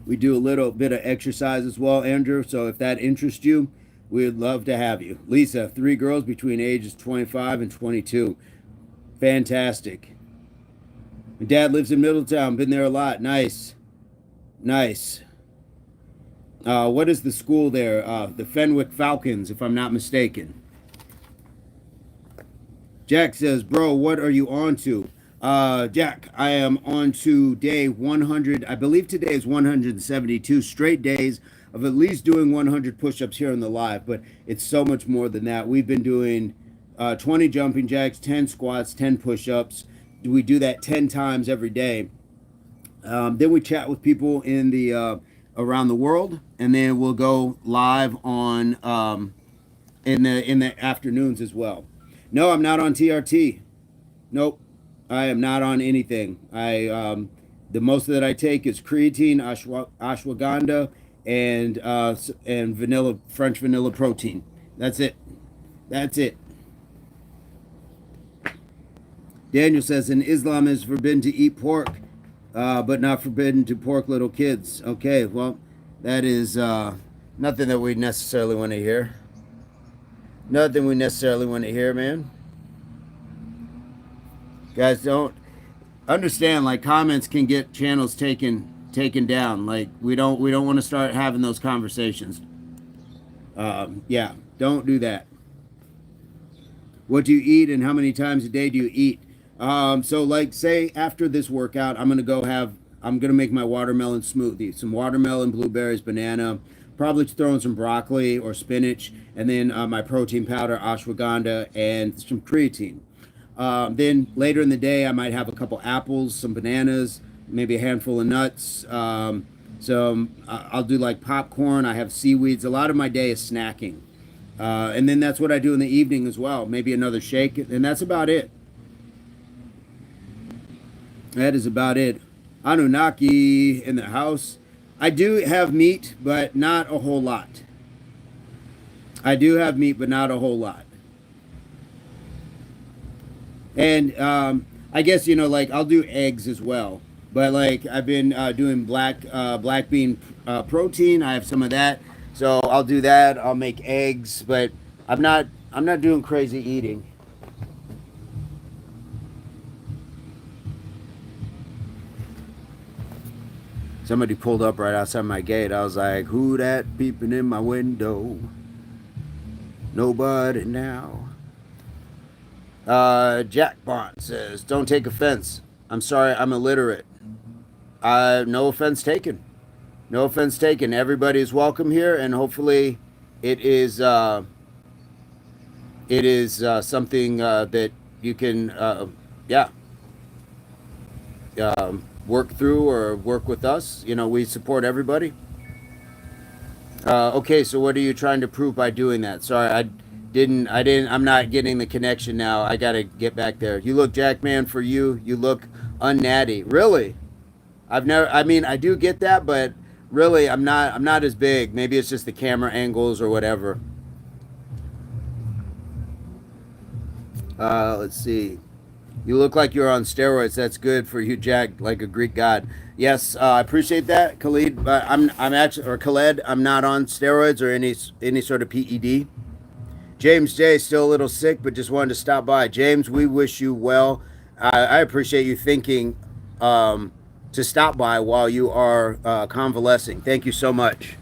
We do a little bit of exercise as well, Andrew. So if that interests you, we'd love to have you. Lisa, 3 girls between ages 25 and 22. Fantastic. My dad lives in Middletown. Been there a lot. Nice. Nice. What is the school there? The Fenwick Falcons, if I'm not mistaken. Jack says, bro, what are you on to? Jack, I am on to day 100. I believe today is 172 straight days of at least doing 100 push-ups here on the live, but it's so much more than that. We've been doing 20 jumping jacks, 10 squats, 10 push-ups. We do that 10 times every day. Then we chat with people in the around the world, and then we'll go live on in the afternoons as well. No, I'm not on TRT. Nope, I am not on anything. The most that I take is creatine, ashwagandha, and vanilla, French vanilla protein. That's it. That's it. Daniel says, in Islam is forbidden to eat pork, but not forbidden to pork little kids. Okay, well, that is nothing that we necessarily want to hear. Nothing we necessarily want to hear, man. Guys, don't understand, like, comments can get channels taken down. Like, we don't want to start having those conversations. Yeah, don't do that. What do you eat, and how many times a day do you eat? So, like, say after this workout, I'm gonna make my watermelon smoothie. Some watermelon, blueberries, banana, probably throwing some broccoli or spinach, and then my protein powder, ashwagandha, and some creatine. Then later in the day, I might have a couple apples, some bananas, maybe a handful of nuts. I'll do like popcorn. I have seaweeds. A lot of my day is snacking. And then that's what I do in the evening as well. Maybe another shake, and that's about it. That is about it. Anunnaki in the house. I do have meat, but not a whole lot. I do have meat, but not a whole lot. And I guess, like, I'll do eggs as well. But like I've been doing black bean protein. I have some of that, so I'll do that. I'll make eggs, but I'm not doing crazy eating. Somebody pulled up right outside my gate. I was like, "Who that peeping in my window? Nobody now." Jack Bond says, "Don't take offense. I'm sorry, I'm illiterate." No offense taken. No offense taken. Everybody is welcome here, and hopefully, it is something that you can, yeah, work through or work with us. You know, we support everybody. Okay, so what are you trying to prove by doing that? Sorry, I'm not getting the connection now. I gotta get back there. You look Jackman for you. You look unnatty. Really? I've never. I mean, I do get that, but really, I'm not as big. Maybe it's just the camera angles or whatever. Let's see. You look like you're on steroids. That's good for you, Jack, like a Greek god. Yes, I appreciate that, Khalid. But I'm actually, or Khaled. I'm not on steroids or any sort of PED. James J still a little sick, but just wanted to stop by. James, we wish you well. I appreciate you thinking to stop by while you are convalescing. Thank you so much.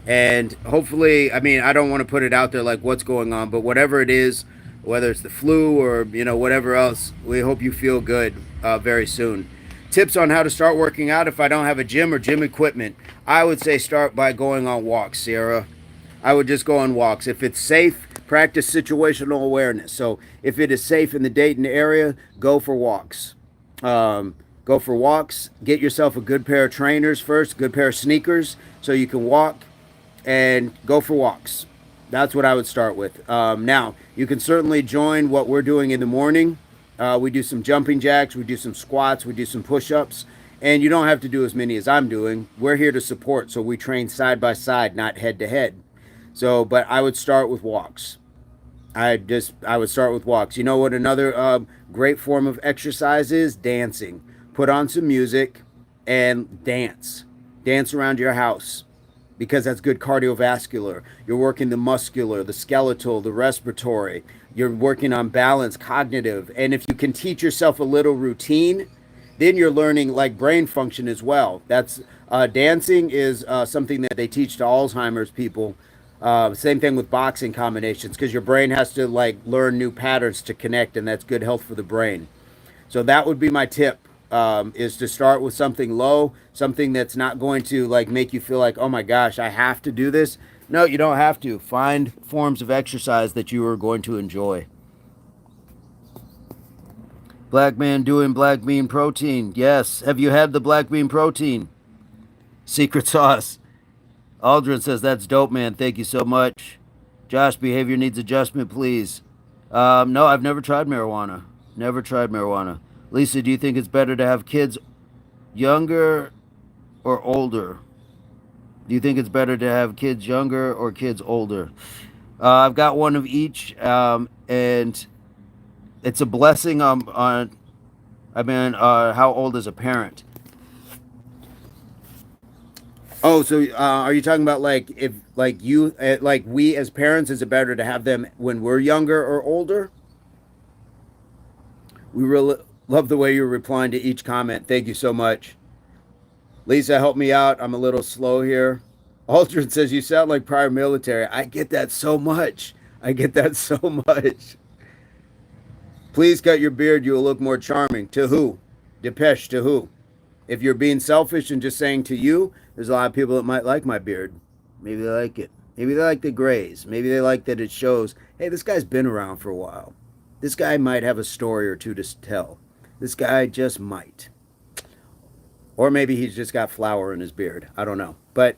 And hopefully, I mean, I don't want to put it out there like what's going on, but whatever it is, whether it's the flu or whatever else, we hope you feel good very soon. Tips on how to start working out if I don't have a gym or gym equipment. I would say start by going on walks, Sierra. I would just go on walks. If it's safe, practice situational awareness. So if it is safe in the Dayton area, go for walks. Go for walks. Get yourself a good pair of trainers first, good pair of sneakers, so you can walk and go for walks. That's what I would start with. Now, you can certainly join what we're doing in the morning. We do some jumping jacks, we do some squats, we do some push-ups, and you don't have to do as many as I'm doing. We're here to support, so we train side by side, not head to head. So, but I would start with walks. I would start with walks. You know what another great form of exercise is? Dancing. Put on some music and dance. Dance around your house because that's good cardiovascular. You're working the muscular, the skeletal, the respiratory. You're working on balance, cognitive. And if you can teach yourself a little routine, then you're learning like brain function as well. That's dancing is something that they teach to Alzheimer's people. Same thing with boxing combinations because your brain has to like learn new patterns to connect, and that's good health for the brain. So that would be my tip. Is to start with something low, something that's not going to like make you feel like, oh my gosh, I have to do this. No, you don't have to. Find forms of exercise that you are going to enjoy. Black man doing black bean protein. Yes. Have you had the black bean protein? Secret sauce. Aldrin says that's dope, man. Thank you so much. Josh, behavior needs adjustment, please. No, I've never tried marijuana. Never tried marijuana. Lisa, do you think it's better to have kids younger or older? Do you think it's better to have kids younger or kids older? I've got one of each, and it's a blessing how old is a parent? Oh, so are you talking about like if like you like we as parents, is it better to have them when we're younger or older? We really love the way you're replying to each comment. Thank you so much. Lisa, help me out. I'm a little slow here. Aldrin says, you sound like prior military. I get that so much. I get that so much. Please cut your beard. You will look more charming. To who? Depeche, to who? If you're being selfish and just saying to you, there's a lot of people that might like my beard. Maybe they like it. Maybe they like the grays. Maybe they like that it shows, hey, this guy's been around for a while. This guy might have a story or two to tell. This guy just might. Or maybe he's just got flour in his beard. I don't know. But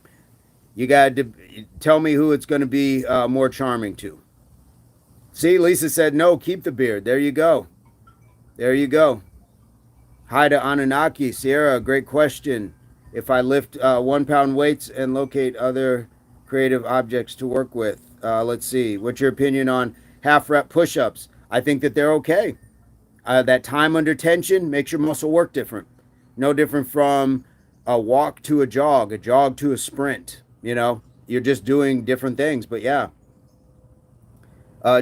you got to tell me who it's going to be more charming to. See, Lisa said, no, keep the beard. There you go. There you go. Hi to Anunnaki. Sierra, great question. If I lift 1 pound weights and locate other creative objects to work with, let's see. What's your opinion on half rep push-ups? I think that they're okay. That time under tension makes your muscle work different. No different from a walk to a jog to a sprint. You know, you're just doing different things. But yeah,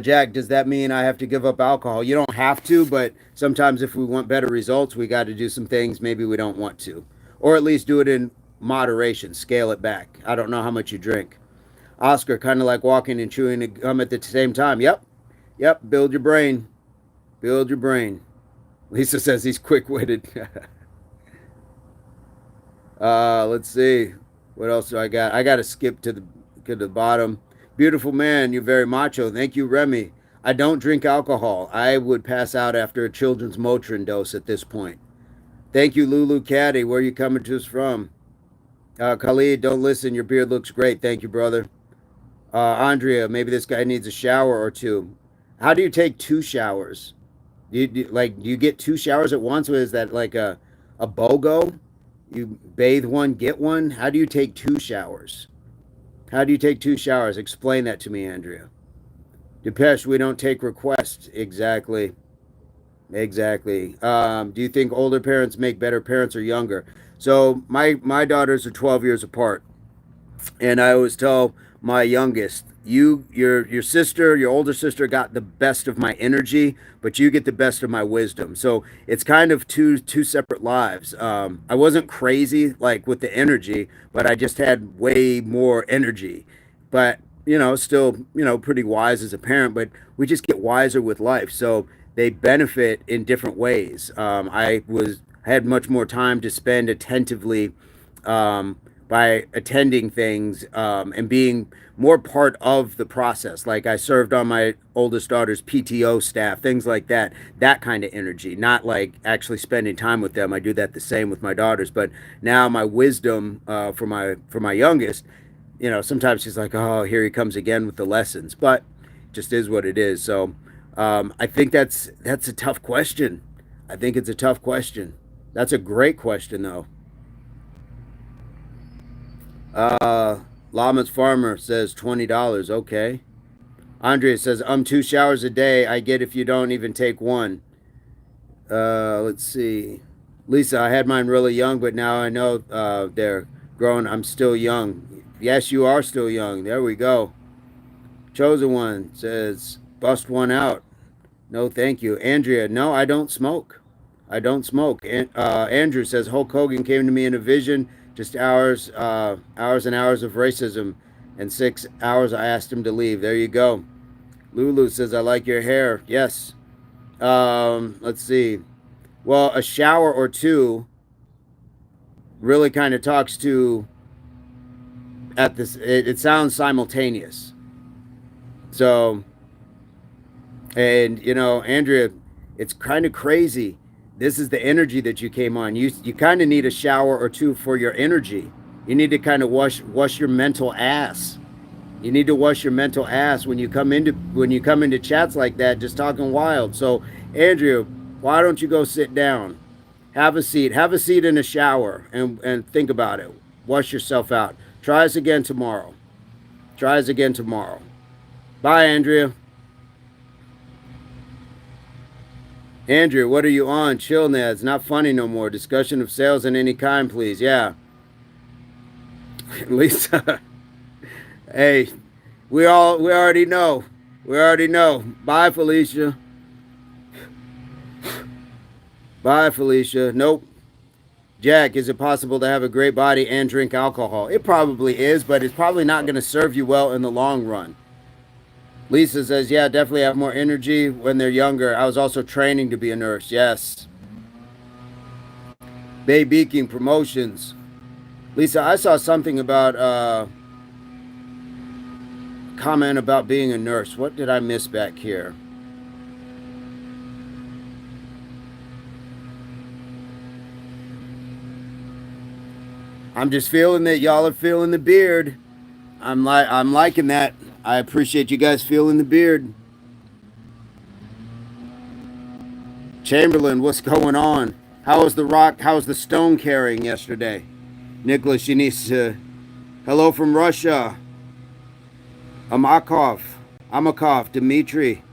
Jack, does that mean I have to give up alcohol? You don't have to, but sometimes if we want better results, we got to do some things maybe we don't want to, or at least do it in moderation, scale it back. I don't know how much you drink. Oscar, kind of like walking and chewing a gum at the same time. Yep, yep. Build your brain. Build your brain. Lisa says he's quick-witted. Let's see. What else do I got? I got to skip to the bottom. Beautiful man, you're very macho. Thank you, Remy. I don't drink alcohol. I would pass out after a children's Motrin dose at this point. Thank you, Lulu Caddy. Where are you coming to us from? Khalid, don't listen. Your beard looks great. Thank you, brother. Andrea, maybe this guy needs a shower or two. How do you take two showers? Do you get two showers at once? Or is that like a BOGO? You bathe one, get one? How do you take two showers? How do you take two showers? Explain that to me, Andrea. Depeche, we don't take requests. Exactly. Exactly. Do you think older parents make better parents or younger? So my daughters are 12 years apart, and I always tell my youngest, your sister, your older sister got the best of my energy, but you get the best of my wisdom. So it's kind of two separate lives. I wasn't crazy like with the energy, but I just had way more energy. But still pretty wise as a parent. But we just get wiser with life. So they benefit in different ways. I had much more time to spend attentively by attending things and being more part of the process. Like I served on my oldest daughter's PTO staff, things like that. That kind of energy, not like actually spending time with them. I do that the same with my daughters. But now my wisdom for my youngest, sometimes she's like, oh, here he comes again with the lessons. But it just is what it is. So I think that's a tough question. I think it's a tough question. That's a great question, though. Llama's Farmer says $20. Okay. Andrea says, 2 showers a day. I get if you don't even take one. Let's see. Lisa, I had mine really young, but now I know they're grown. I'm still young. Yes, you are still young. There we go. Chosen One says, bust one out. No, thank you. Andrea, no, I don't smoke. I don't smoke. Andrew says Hulk Hogan came to me in a vision, just hours and hours of racism, and 6 hours I asked him to leave. There you go. Lulu says I like your hair. Yes. Let's see. Well, a shower or two really kind of talks to at this. It sounds simultaneous. So, and Andrea, it's kind of crazy. This is the energy that you came on. You kind of need a shower or two for your energy. You need to kind of wash your mental ass. You need to wash your mental ass when you come into chats like that, just talking wild. So, Andrea, why don't you go sit down, have a seat, in a shower, and think about it. Wash yourself out. Try us again tomorrow. Try us again tomorrow. Bye, Andrea. Andrew, what are you on? Chill, Ned. It's not funny no more. Discussion of sales in any kind, please. Yeah. Lisa. Hey, we already know. We already know. Bye, Felicia. Bye, Felicia. Nope. Jack, is it possible to have a great body and drink alcohol? It probably is, but it's probably not going to serve you well in the long run. Lisa says, yeah, definitely have more energy when they're younger. I was also training to be a nurse. Yes. Bay Beaking Promotions. Lisa, I saw something about comment about being a nurse. What did I miss back here? I'm just feeling that y'all are feeling the beard. I'm liking that. I appreciate you guys feeling the beard. Chamberlain, what's going on? How was the rock? How was the stone carrying yesterday? Nicholas, you need to. Hello from Russia. Amakov, Dmitry.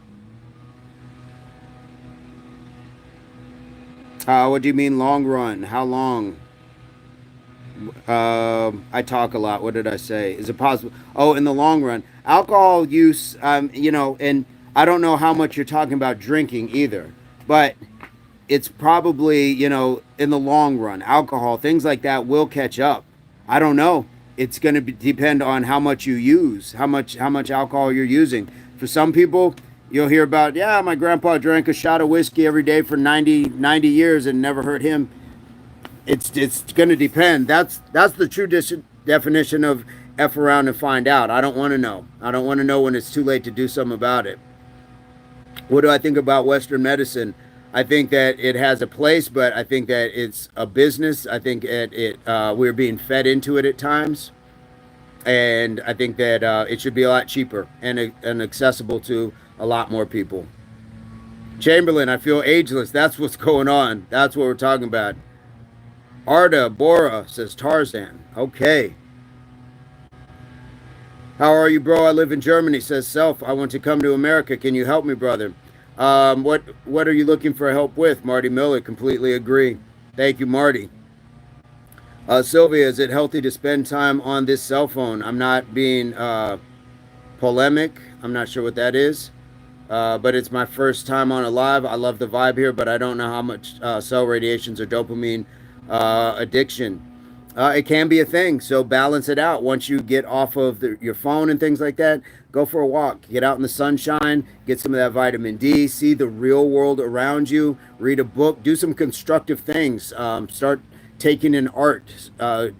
What do you mean long run? How long? I talk a lot. What did I say? Is it possible? Oh, in the long run, alcohol use. And I don't know how much you're talking about drinking either, but it's probably in the long run, alcohol, things like that will catch up. I don't know. It's going to depend on how much you use, how much alcohol you're using. For some people, you'll hear about, yeah, my grandpa drank a shot of whiskey every day for 90 years and never hurt him. It's going to depend. That's the true definition of F around and find out. I don't want to know. I don't want to know when it's too late to do something about it. What do I think about Western medicine? I think that it has a place, but I think that it's a business. I think we're being fed into it at times, and I think that it should be a lot cheaper and accessible to a lot more people. Chamberlain, I feel ageless. That's what's going on. That's what we're talking about. Arda Bora says Tarzan. Okay. How are you, bro? I live in Germany, says Self. I want to come to America. Can you help me, brother? What are you looking for help with? Marty Miller, completely agree. Thank you, Marty. Sylvia, is it healthy to spend time on this cell phone? I'm not being polemic. I'm not sure what that is. But it's my first time on a live. I love the vibe here, but I don't know how much cell radiations or dopamine addiction. It can be a thing, so balance it out. Once you get off of your phone and things like that, go for a walk, get out in the sunshine, get some of that vitamin D, see the real world around you, read a book, do some constructive things, start taking in art,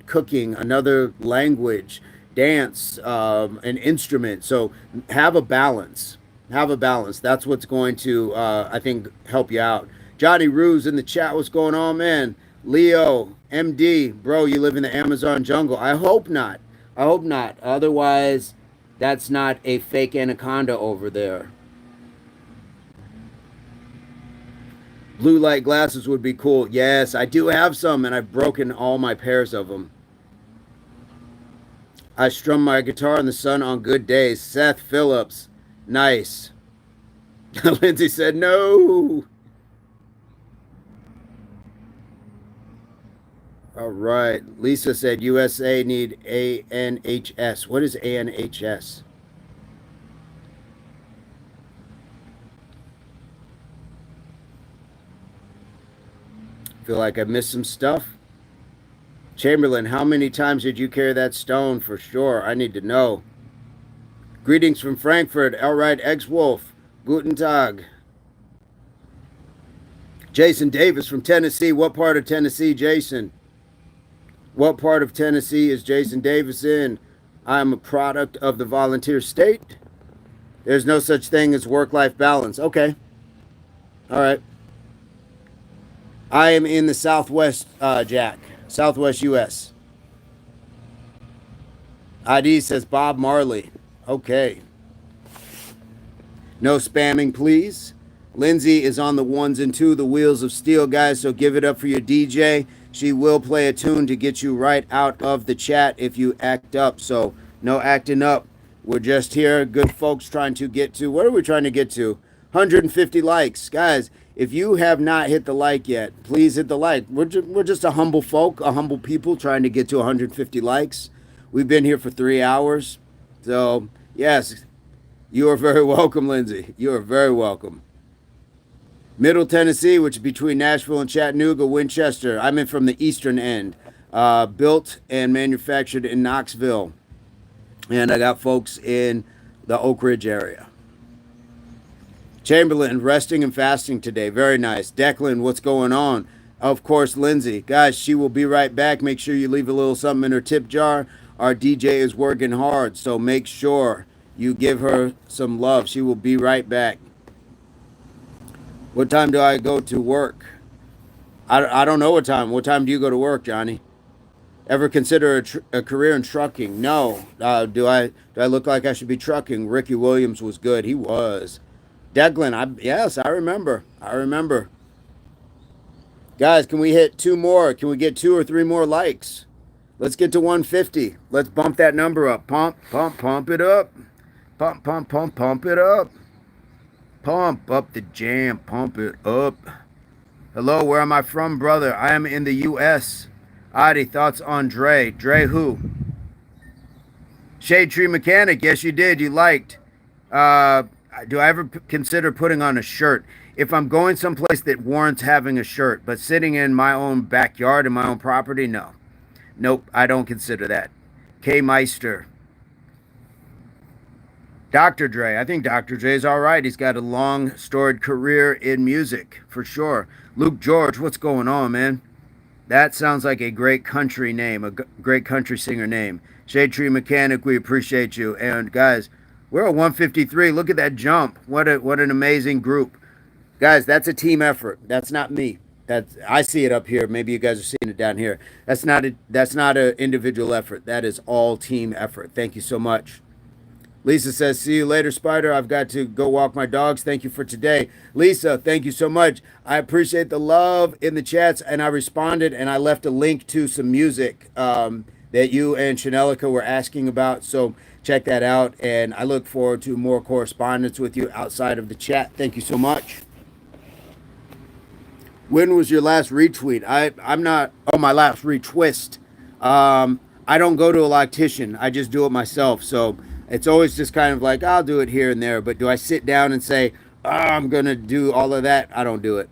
cooking, another language, dance, an instrument. So have a balance. Have a balance. That's what's going to, I think, help you out. Johnny Ruse in the chat, what's going on, man? Leo, MD, bro, you live in the Amazon jungle. I hope not. I hope not. Otherwise, that's not a fake anaconda over there. Blue light glasses would be cool. Yes, I do have some, and I've broken all my pairs of them. I strum my guitar in the sun on good days. Seth Phillips, nice. Lindsay said no. All right. Lisa said USA need ANHS. What is ANHS? Feel like I missed some stuff. Chamberlain, how many times did you carry that stone? For sure. I need to know. Greetings from Frankfurt. Elright Ex-Wolf. Guten Tag. Jason Davis from Tennessee. What part of Tennessee, Jason? What part of Tennessee is Jason Davis in? I am a product of the volunteer state. There's no such thing as work-life balance. Okay. All right. I am in the Southwest, Jack. Southwest U.S. ID says Bob Marley. Okay. No spamming, please. Lindsay is on the ones and two, the wheels of steel, guys, so give it up for your DJ. She will play a tune to get you right out of the chat if you act up. So no acting up. We're just here, good folks, trying to get to, what are we trying to get to? 150 likes. Guys, if you have not hit the like yet, please hit the like. We're just a humble folk, a humble people trying to get to 150 likes. We've been here for 3 hours. So, yes, you are very welcome, Lindsay. You are very welcome. Middle Tennessee, which is between Nashville and Chattanooga, Winchester. I'm in from the eastern end. Built and manufactured in Knoxville. And I got folks in the Oak Ridge area. Chamberlain, resting and fasting today. Very nice. Declan, what's going on? Of course, Lindsay. Guys, she will be right back. Make sure you leave a little something in her tip jar. Our DJ is working hard, so make sure you give her some love. She will be right back. What time do I go to work? I don't know what time. What time do you go to work, Johnny? Ever consider a career in trucking? No. Do I look like I should be trucking? Ricky Williams was good. He was. Declan, yes, I remember. Guys, can we hit 2 more? Can we get 2 or 3 more likes? Let's get to 150. Let's bump that number up. Pump it up. Pump it up. Pump up the jam. Pump it up. Hello, where am I from, brother? I am in the U.S. Adi, thoughts on Dre? Dre who? Shade Tree Mechanic. Yes, you did. You liked. Uh, do I ever consider putting on a shirt? If I'm going someplace that warrants having a shirt, but sitting in my own backyard in my own property, no. Nope, I don't consider that. K Meister. Dr. Dre. I think Dr. Dre's all right. He's got a long, storied career in music, for sure. Luke George, what's going on, man? That sounds like a great country name, a great country singer name. Shade Tree Mechanic, we appreciate you. And guys, we're at 153. Look at that jump. What an amazing group. Guys, that's a team effort. That's not me. I see it up here. Maybe you guys are seeing it down here. That's not an individual effort. That is all team effort. Thank you so much. Lisa says, see you later, Spider. I've got to go walk my dogs. Thank you for today. Lisa, thank you so much. I appreciate the love in the chats, and I responded, and I left a link to some music that you and Chanelica were asking about. So check that out, and I look forward to more correspondence with you outside of the chat. Thank you so much. When was your last retweet? I'm not, oh, my last retwist. I don't go to a loctician. I just do it myself. So it's always just kind of like, I'll do it here and there. But do I sit down and say, oh, I'm going to do all of that? I don't do it.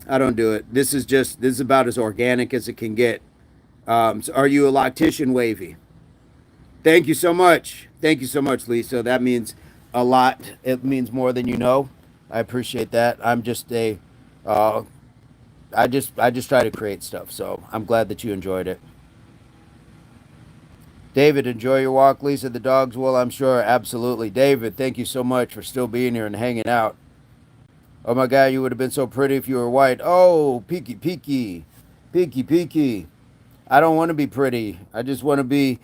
I don't do it. This is about as organic as it can get. So are you a loctician, Wavy? Thank you so much. Thank you so much, Lisa. That means a lot. It means more than you know. I appreciate that. I'm just I just try to create stuff. So I'm glad that you enjoyed it. David, enjoy your walk. Lisa, the dogs will, I'm sure. Absolutely. David, thank you so much for still being here and hanging out. Oh my God, you would have been so pretty if you were white. Oh, peeky, peeky. Peeky, peeky. I don't want to be pretty. I just want to be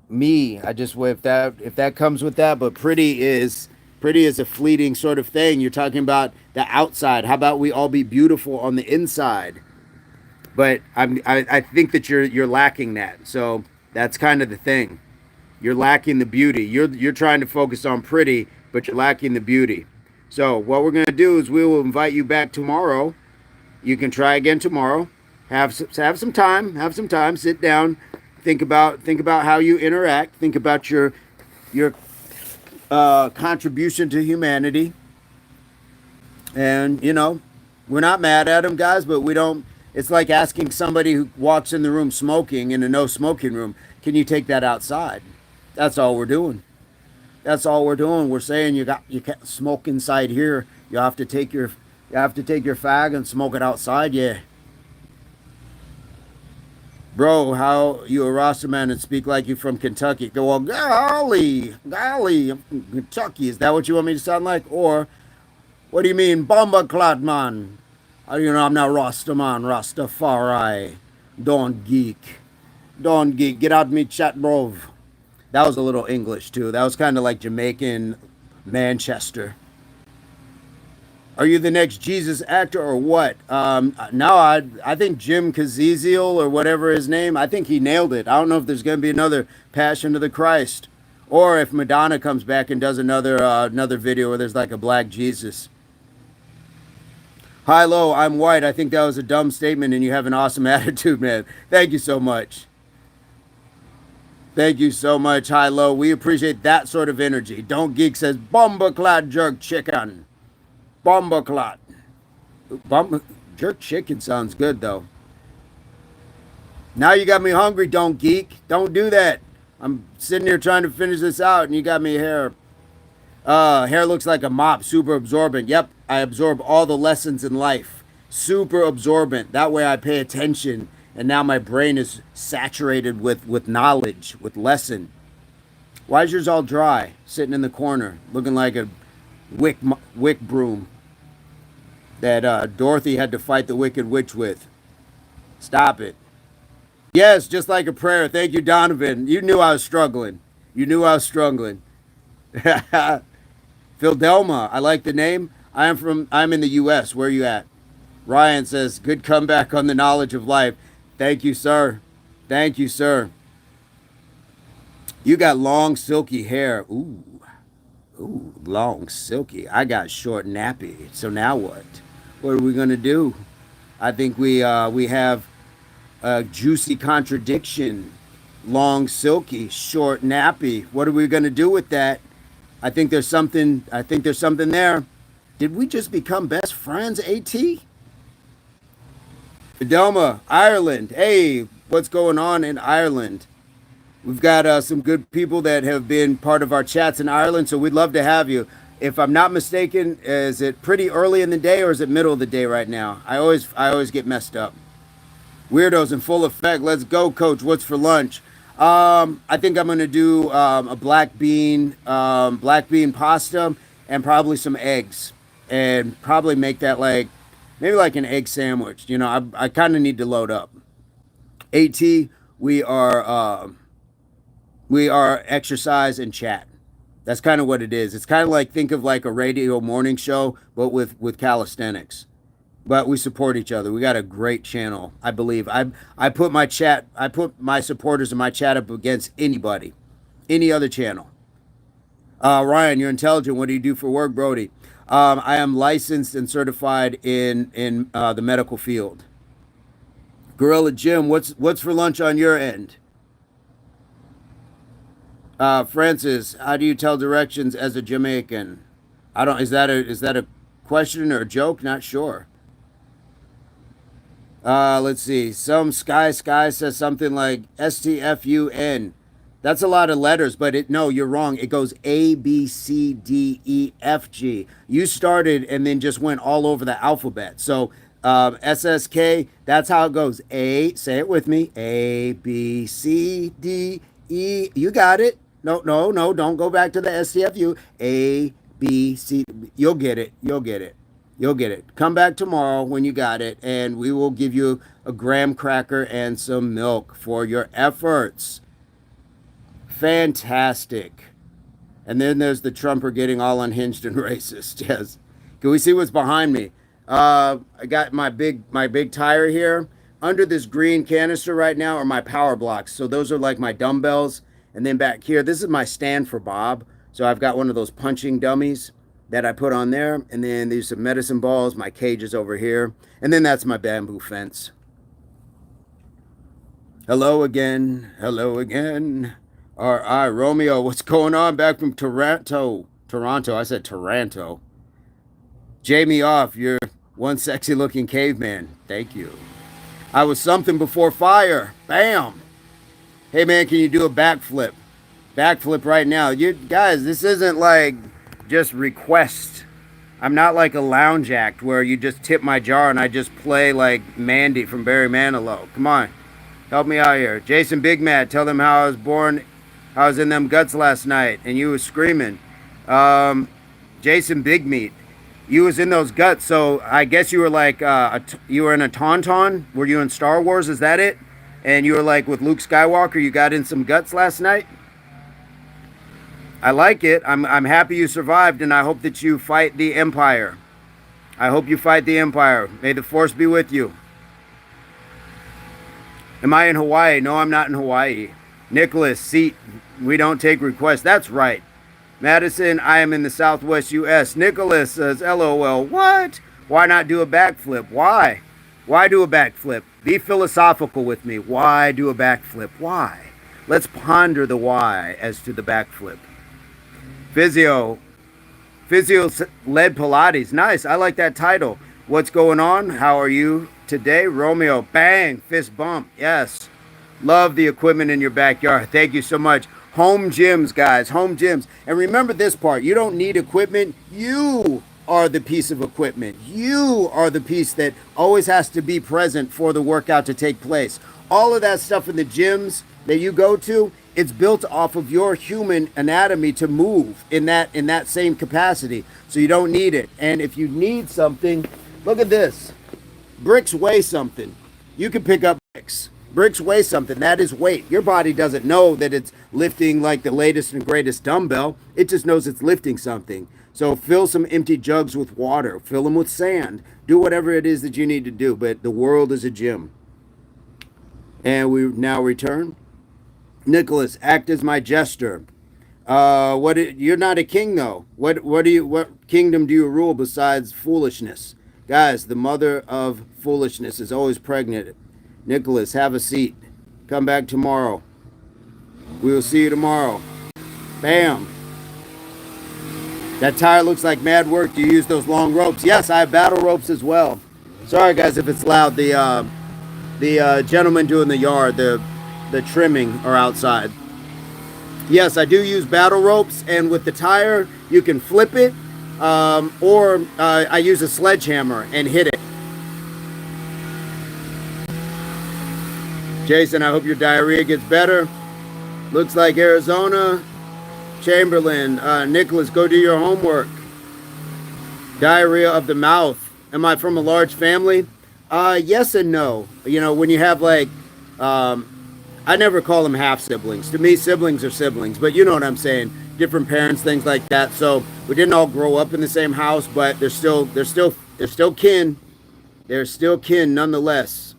me. I just, if that comes with that, but pretty is a fleeting sort of thing. You're talking about the outside. How about we all be beautiful on the inside? But I think that you're lacking that. So that's kind of the thing. You're lacking the beauty. You're trying to focus on pretty, but you're lacking the beauty. So what we're going to do is we will invite you back tomorrow. You can try again tomorrow. Have some time. Sit down. Think about how you interact. Think about your contribution to humanity. And we're not mad at them, guys, but we don't. It's like asking somebody who walks in the room smoking in a no smoking room, can you take that outside? That's all we're doing. That's all we're doing. We're saying you can't smoke inside here. You have to take your fag and smoke it outside. Yeah. Bro, how you a Rasta man and speak like you from Kentucky? Go on, golly, I'm from Kentucky. Is that what you want me to sound like? Or what do you mean, bomba clot man? I'm not Rasta man, Rastafari. Don't geek. Get out me chat, bro. That was a little English too. That was kind of like Jamaican Manchester. Are you the next Jesus actor or what? No, I think Jim Caviezel or whatever his name, I think he nailed it. I don't know if there's going to be another Passion of the Christ. Or if Madonna comes back and does another video where there's like a black Jesus. Hi, low, I'm white. I think that was a dumb statement and you have an awesome attitude, man. Thank you so much. Thank you so much, Hi Low. We appreciate that sort of energy. Don't Geek says, Bomba Clot Jerk Chicken. Bomba Clot. Jerk Chicken sounds good, though. Now you got me hungry, Don't Geek. Don't do that. I'm sitting here trying to finish this out, and you got me hair. Hair looks like a mop, super absorbent. Yep, I absorb all the lessons in life. Super absorbent. That way I pay attention. And now my brain is saturated with knowledge, with lesson. Why is yours all dry, sitting in the corner, looking like a wick broom that Dorothy had to fight the Wicked Witch with? Stop it. Yes, just like a prayer. Thank you, Donovan. You knew I was struggling. Phil Delma, I like the name. I'm in the U.S. Where are you at? Ryan says, good comeback on the knowledge of life. Thank you, sir. Thank you, sir. You got long, silky hair. Ooh, long, silky. I got short, nappy. So now what? What are we going to do? I think we have a juicy contradiction, long silky, short nappy. What are we going to do with that? I think there's something. I think there's something there. Did we just become best friends, At? Fidelma, Ireland. Hey, what's going on in Ireland? We've got some good people that have been part of our chats in Ireland, so we'd love to have you. If I'm not mistaken, is it pretty early in the day or is it middle of the day right now? I always get messed up. Weirdos in full effect. Let's go, Coach. What's for lunch? I think I'm gonna do a black bean pasta, and probably some eggs, and probably make that like maybe like an egg sandwich. I kind of need to load up. At we are exercise and chat. That's kind of what it is. It's kind of like think of like a radio morning show, but with calisthenics. But we support each other. We got a great channel, I believe. I put my supporters in my chat up against anybody, any other channel. Ryan, you're intelligent. What do you do for work, Brody? I am licensed and certified in the medical field. Gorilla Jim, what's for lunch on your end? Francis, how do you tell directions as a Jamaican? I don't. Is that a question or a joke? Not sure. Let's see. Some Sky says something like STFUN. That's a lot of letters, but no, you're wrong. It goes A, B, C, D, E, F, G. You started and then just went all over the alphabet. So SSK, that's how it goes. A, say it with me. A, B, C, D, E. You got it. No, don't go back to the STFU. A, B, C. You'll get it. You'll get it. You'll get it. Come back tomorrow when you got it, and we will give you a graham cracker and some milk for your efforts. Fantastic. And then there's the Trumper getting all unhinged and racist. Yes. Can we see what's behind me? I got my big tire here. Under this green canister right now are my power blocks. So those are like my dumbbells. And then back here, this is my stand for Bob. So I've got one of those punching dummies that I put on there. And then there's some medicine balls. My cage is over here. And then that's my bamboo fence. Hello again. Hello again. All right, Romeo, what's going on back from Toronto? I said Toronto. Jamie off, you're one sexy looking caveman. Thank you. I was something before fire. Bam. Hey man, can you do a backflip? Backflip right now. You guys, this isn't like just request. I'm not like a lounge act where you just tip my jar and I just play like Mandy from Barry Manilow. Come on. Help me out here. Jason Big Mad, tell them how I was born. I was in them guts last night and you was screaming. Jason Big Meat, you was in those guts, so I guess you were like you were in a tauntaun. Were you in Star Wars? Is that it? And you were like with Luke Skywalker. You got in some guts last night. I like it. I'm happy you survived, and I hope that you fight the Empire. I hope you fight the Empire. May the Force be with you. Am I in Hawaii? No, I'm not in Hawaii. Nicholas, seat. We don't take requests. That's right. Madison, I am in the Southwest U.S. Nicholas says, LOL. What? Why not do a backflip? Why? Why do a backflip? Be philosophical with me. Why do a backflip? Why? Let's ponder the why as to the backflip. Physio led Pilates. Nice. I like that title. What's going on? How are you today? Romeo, bang, fist bump. Yes. Love the equipment in your backyard. Thank you so much. Home gyms, guys. Home gyms. And remember this part. You don't need equipment. You are the piece of equipment. You are the piece that always has to be present for the workout to take place. All of that stuff in the gyms that you go to, it's built off of your human anatomy to move in that same capacity. So you don't need it. And if you need something, look at this. Bricks weigh something. You can pick up bricks. Bricks weigh something. That is weight. Your body doesn't know that it's lifting like the latest and greatest dumbbell. It just knows it's lifting something. So fill some empty jugs with water. Fill them with sand. Do whatever it is that you need to do. But the world is a gym. And we now return. Nicholas, act as my jester. You're not a king though. What kingdom do you rule besides foolishness? Guys, the mother of foolishness is always pregnant. Nicholas, have a seat. Come back tomorrow. We will see you tomorrow. Bam. That tire looks like mad work. Do you use those long ropes? Yes, I have battle ropes as well. Sorry, guys, if it's loud. The gentleman doing the yard, the trimming are outside. Yes, I do use battle ropes, and with the tire, you can flip it, or I use a sledgehammer and hit it. Jason, I hope your diarrhea gets better. Looks like Arizona. Chamberlain, Nicholas, go do your homework. Diarrhea of the mouth. Am I from a large family? Yes and no. You know, when you have like, I never call them half siblings. To me, siblings are siblings, but you know what I'm saying. Different parents, things like that. So we didn't all grow up in the same house, but they're still kin. They're still kin nonetheless.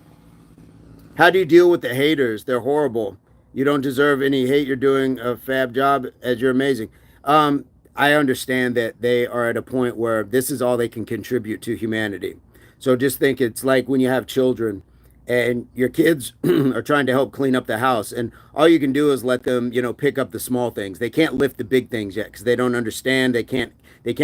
How do you deal with the haters? They're horrible. You don't deserve any hate. You're doing a fab job, as you're amazing. I understand that they are at a point where this is all they can contribute to humanity. So just think it's like when you have children and your kids are trying to help clean up the house, and all you can do is let them, you know, pick up the small things. They can't lift the big things yet because they don't understand. They can't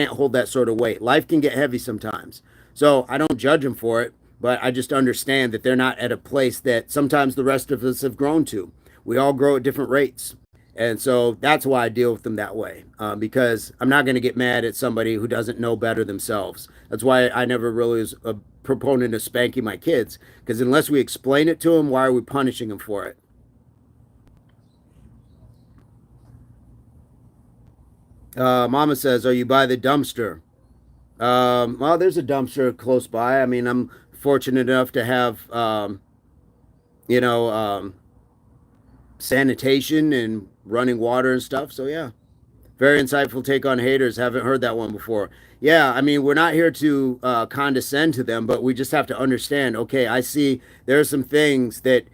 hold that sort of weight. Life can get heavy sometimes. So I don't judge them for it, but I just understand that they're not at a place that sometimes the rest of us have grown to. We all grow at different rates. And so that's why I deal with them that way, because I'm not going to get mad at somebody who doesn't know better themselves. That's why I never really was a proponent of spanking my kids, because unless we explain it to them, why are we punishing them for it? Mama says, are you by the dumpster? Well, there's a dumpster close by. I mean, I'm fortunate enough to have, you know, sanitation and running water and stuff. So yeah, very insightful take on haters. Haven't heard that one before. Yeah, I mean, we're not here to condescend to them, but we just have to understand, okay, I see there are some things that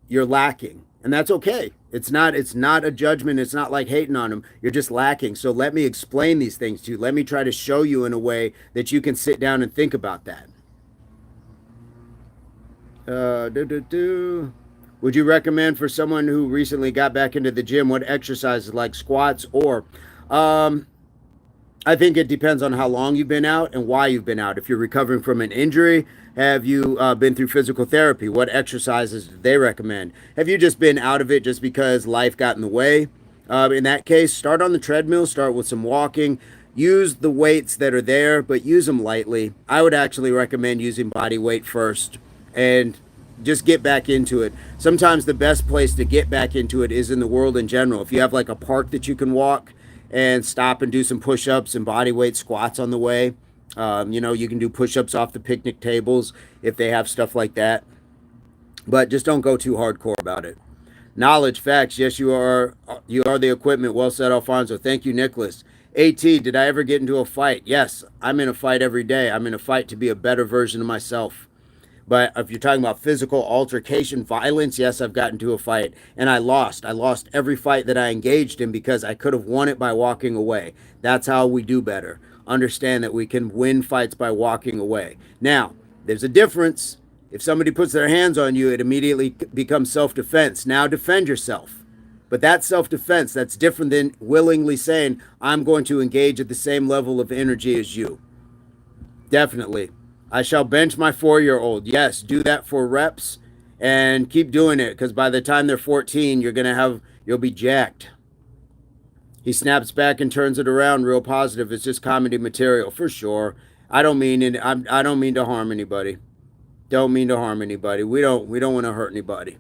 you're lacking, and that's okay. It's not a judgment. It's not like hating on them. You're just lacking. So let me explain these things to you. Let me try to show you in a way that you can sit down and think about that. Would you recommend for someone who recently got back into the gym what exercises like squats or I think it depends on how long you've been out and why you've been out. If you're recovering from an injury, have you been through physical therapy? What exercises do they recommend? Have you just been out of it just because life got in the way? In that case, start on the treadmill, start with some walking. Use the weights that are there, but use them lightly. I would actually recommend using body weight first and just get back into it. Sometimes the best place to get back into it is in the world in general. If you have like a park that you can walk and stop and do some push-ups and body weight squats on the way, you know, you can do push-ups off the picnic tables if they have stuff like that. But just don't go too hardcore about it. Knowledge, facts. Yes, you are the equipment. Well said, Alfonso. Thank you, Nicholas. AT, did I ever get into a fight? Yes, I'm in a fight every day. I'm in a fight to be a better version of myself. But if you're talking about physical altercation, violence, yes, I've gotten into a fight and I lost. I lost every fight that I engaged in because I could have won it by walking away. That's how we do better. Understand that we can win fights by walking away. Now, there's a difference. If somebody puts their hands on you, it immediately becomes self-defense. Now defend yourself. But that's self-defense. That's different than willingly saying, I'm going to engage at the same level of energy as you. Definitely. I shall bench my 4-year-old. Yes, do that for reps and keep doing it because by the time they're 14, you'll be jacked. He snaps back and turns it around real positive. It's just comedy material for sure. I don't mean to harm anybody. Don't mean to harm anybody. We don't want to hurt anybody.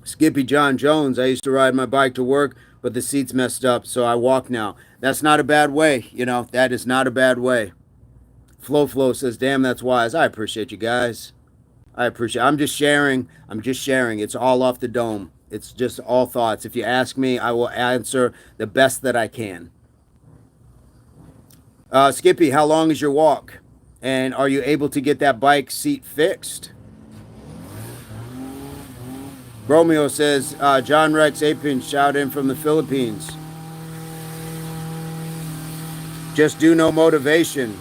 Skippy John Jones. I used to ride my bike to work, but the seat's messed up, so I walk now. That's not a bad way. You know, that is not a bad way. Flo says, damn, that's wise. I appreciate you guys. I'm just sharing. It's all off the dome. It's just all thoughts. If you ask me, I will answer the best that I can. Skippy, how long is your walk? And are you able to get that bike seat fixed? Romeo says, John Rex Apin, shout in from the Philippines. Just do no motivation.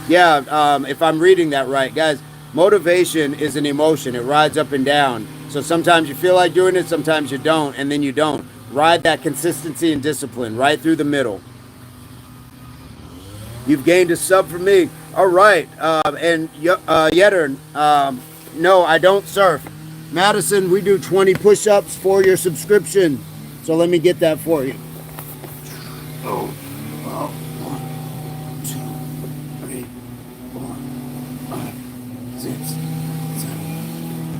Yeah, if I'm reading that right, guys, motivation is an emotion. It rides up and down. So sometimes you feel like doing it, sometimes you don't, and then you don't. Ride that consistency and discipline right through the middle. You've gained a sub from me. All right. And Yetter, no, I don't surf. Madison, we do 20 push-ups for your subscription. So let me get that for you. Oh, 1, 2, 3, 4, 5, 6, 7,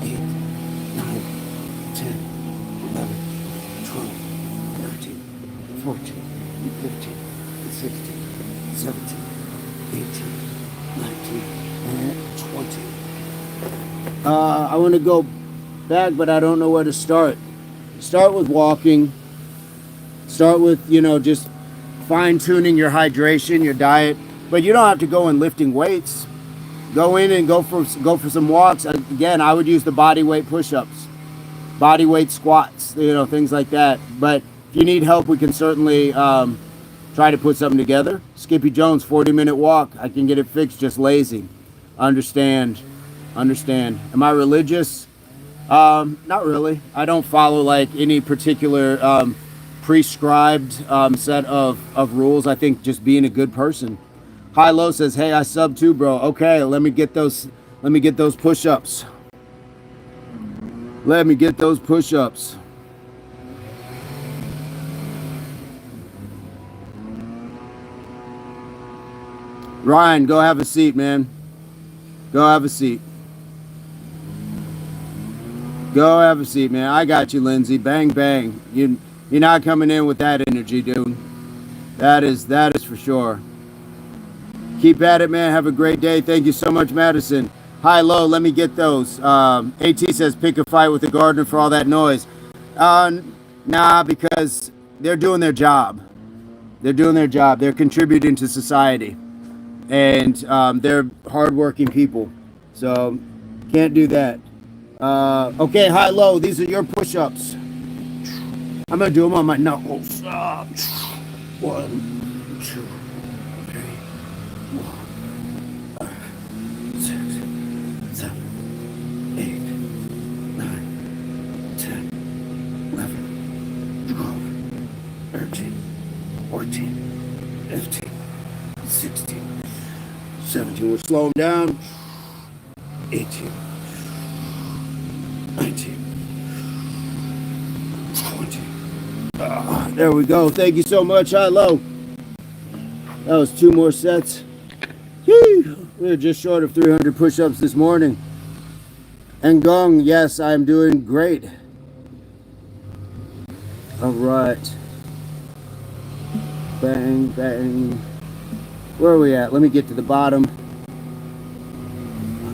8, 9, 10, 11, 12, 13, 14, 15, 16, 17, 18, 19, and 20. I want to go back, but I don't know where to start. Start with walking. Start with, just fine-tuning your hydration, your diet. But you don't have to go in lifting weights. Go in and go for some walks. Again, I would use the body weight push-ups, body weight squats, things like that. But if you need help, we can certainly try to put something together. Skippy Jones, 40-minute walk. I can get it fixed, just lazy. Understand. Am I religious? Not really. I don't follow like any particular prescribed set of rules. I think just being a good person. High Low says, hey, I sub too, bro. Okay, let me get those push-ups. Let me get those push-ups. Ryan, go have a seat, man. Go have a seat. Go have a seat, man. I got you, Lindsay. Bang, bang. You're not coming in with that energy, dude. That is for sure. Keep at it, man. Have a great day. Thank you so much, Madison. High, low. Let me get those. AT says pick a fight with the gardener for all that noise. Nah, because they're doing their job. They're doing their job. They're contributing to society. And they're hardworking people. So can't do that. Okay, high, low. These are your push-ups. I'm going to do them on my knuckles. 1, 2, 3, 4, 5, 6, 7, 8, 9, 10, 11, 12, 13, 14, 15, 16, 17. We'll slow them down. 18. 19, 20. There we go. Thank you so much. High, low. That was 2 more sets. Whew. We were just short of 300 push-ups this morning. And Gong, yes, I'm doing great. All right. Bang, bang. Where are we at? Let me get to the bottom.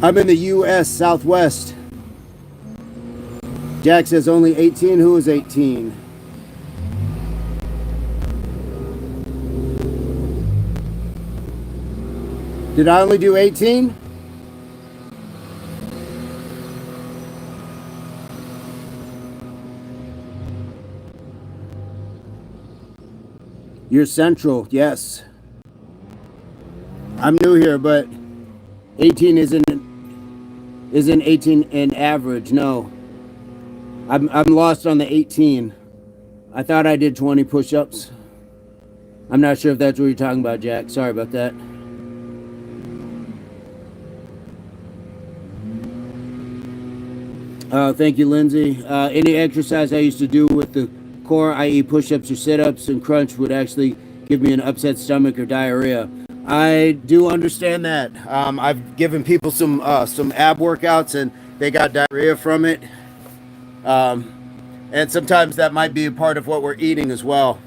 I'm in the U.S. Southwest. Jack says only 18. Who is 18? Did I only do 18? You're central, yes. I'm new here, but 18 isn't 18 an average, no. I'm lost on the 18. I thought I did 20 push-ups. I'm not sure if that's what you're talking about, Jack. Sorry about that. Thank you, Lindsay. Any exercise I used to do with the core, i.e. push-ups or sit-ups and crunch, would actually give me an upset stomach or diarrhea. I do understand that. I've given people some ab workouts and they got diarrhea from it. And sometimes that might be a part of what we're eating as well.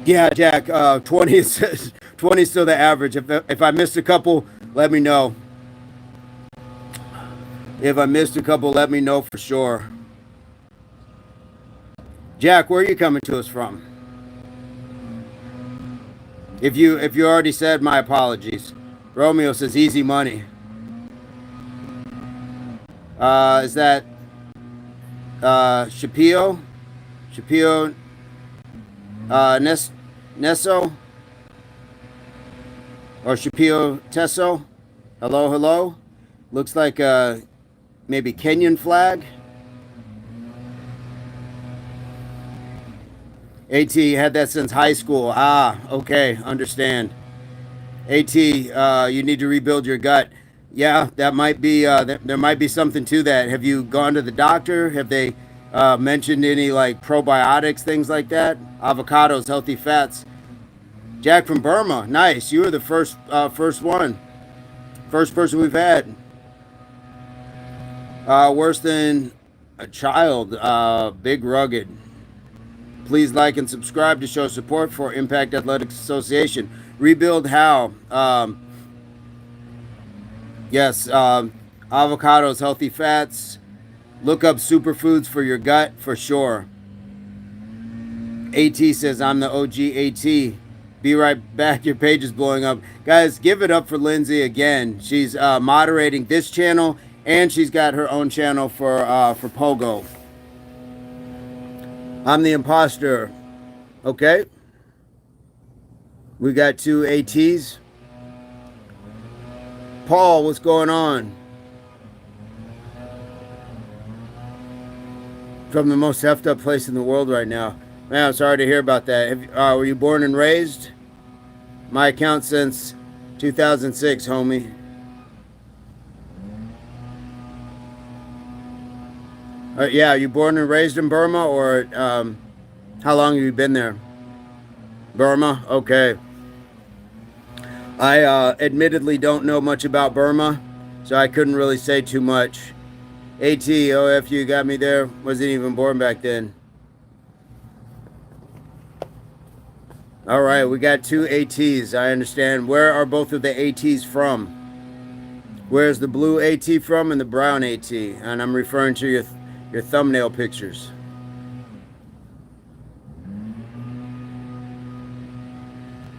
Yeah, Jack, 20 is 20 is still the average. If I missed a couple, let me know. If I missed a couple, let me know for sure. Jack, where are you coming to us from? If you already said, my apologies. Romeo says easy money. Is that HWPO? HWPO Nesso? Or HWPO Tesso. Hello, hello. Looks like maybe Kenyan flag. AT had that since high school. Ah, okay, understand. AT, you need to rebuild your gut. Yeah, that might be. There might be something to that. Have you gone to the doctor? Have they mentioned any like probiotics, things like that? Avocados, healthy fats. Jack from Burma, nice. You were the first one, first person we've had. Worse than a child. Big rugged. Please like and subscribe to show support for Impact Athletics Association. Rebuild how? Yes, avocados, healthy fats. Look up superfoods for your gut for sure. AT says, I'm the OG AT. Be right back. Your page is blowing up. Guys, give it up for Lindsay again. She's moderating this channel, and she's got her own channel for Pogo. I'm the imposter. Okay. We got 2 ATs. Paul, what's going on? From the most effed up place in the world right now. Man, I'm sorry to hear about that. Were you born and raised? My account since 2006, homie. Yeah, you born and raised in Burma, or how long have you been there? Burma? Okay. I admittedly don't know much about Burma, so I couldn't really say too much. OFU got me there. Wasn't even born back then. All right, we got 2 ATs. I understand. Where are both of the ATs from? Where's the blue AT from and the brown AT? And I'm referring to your thumbnail pictures.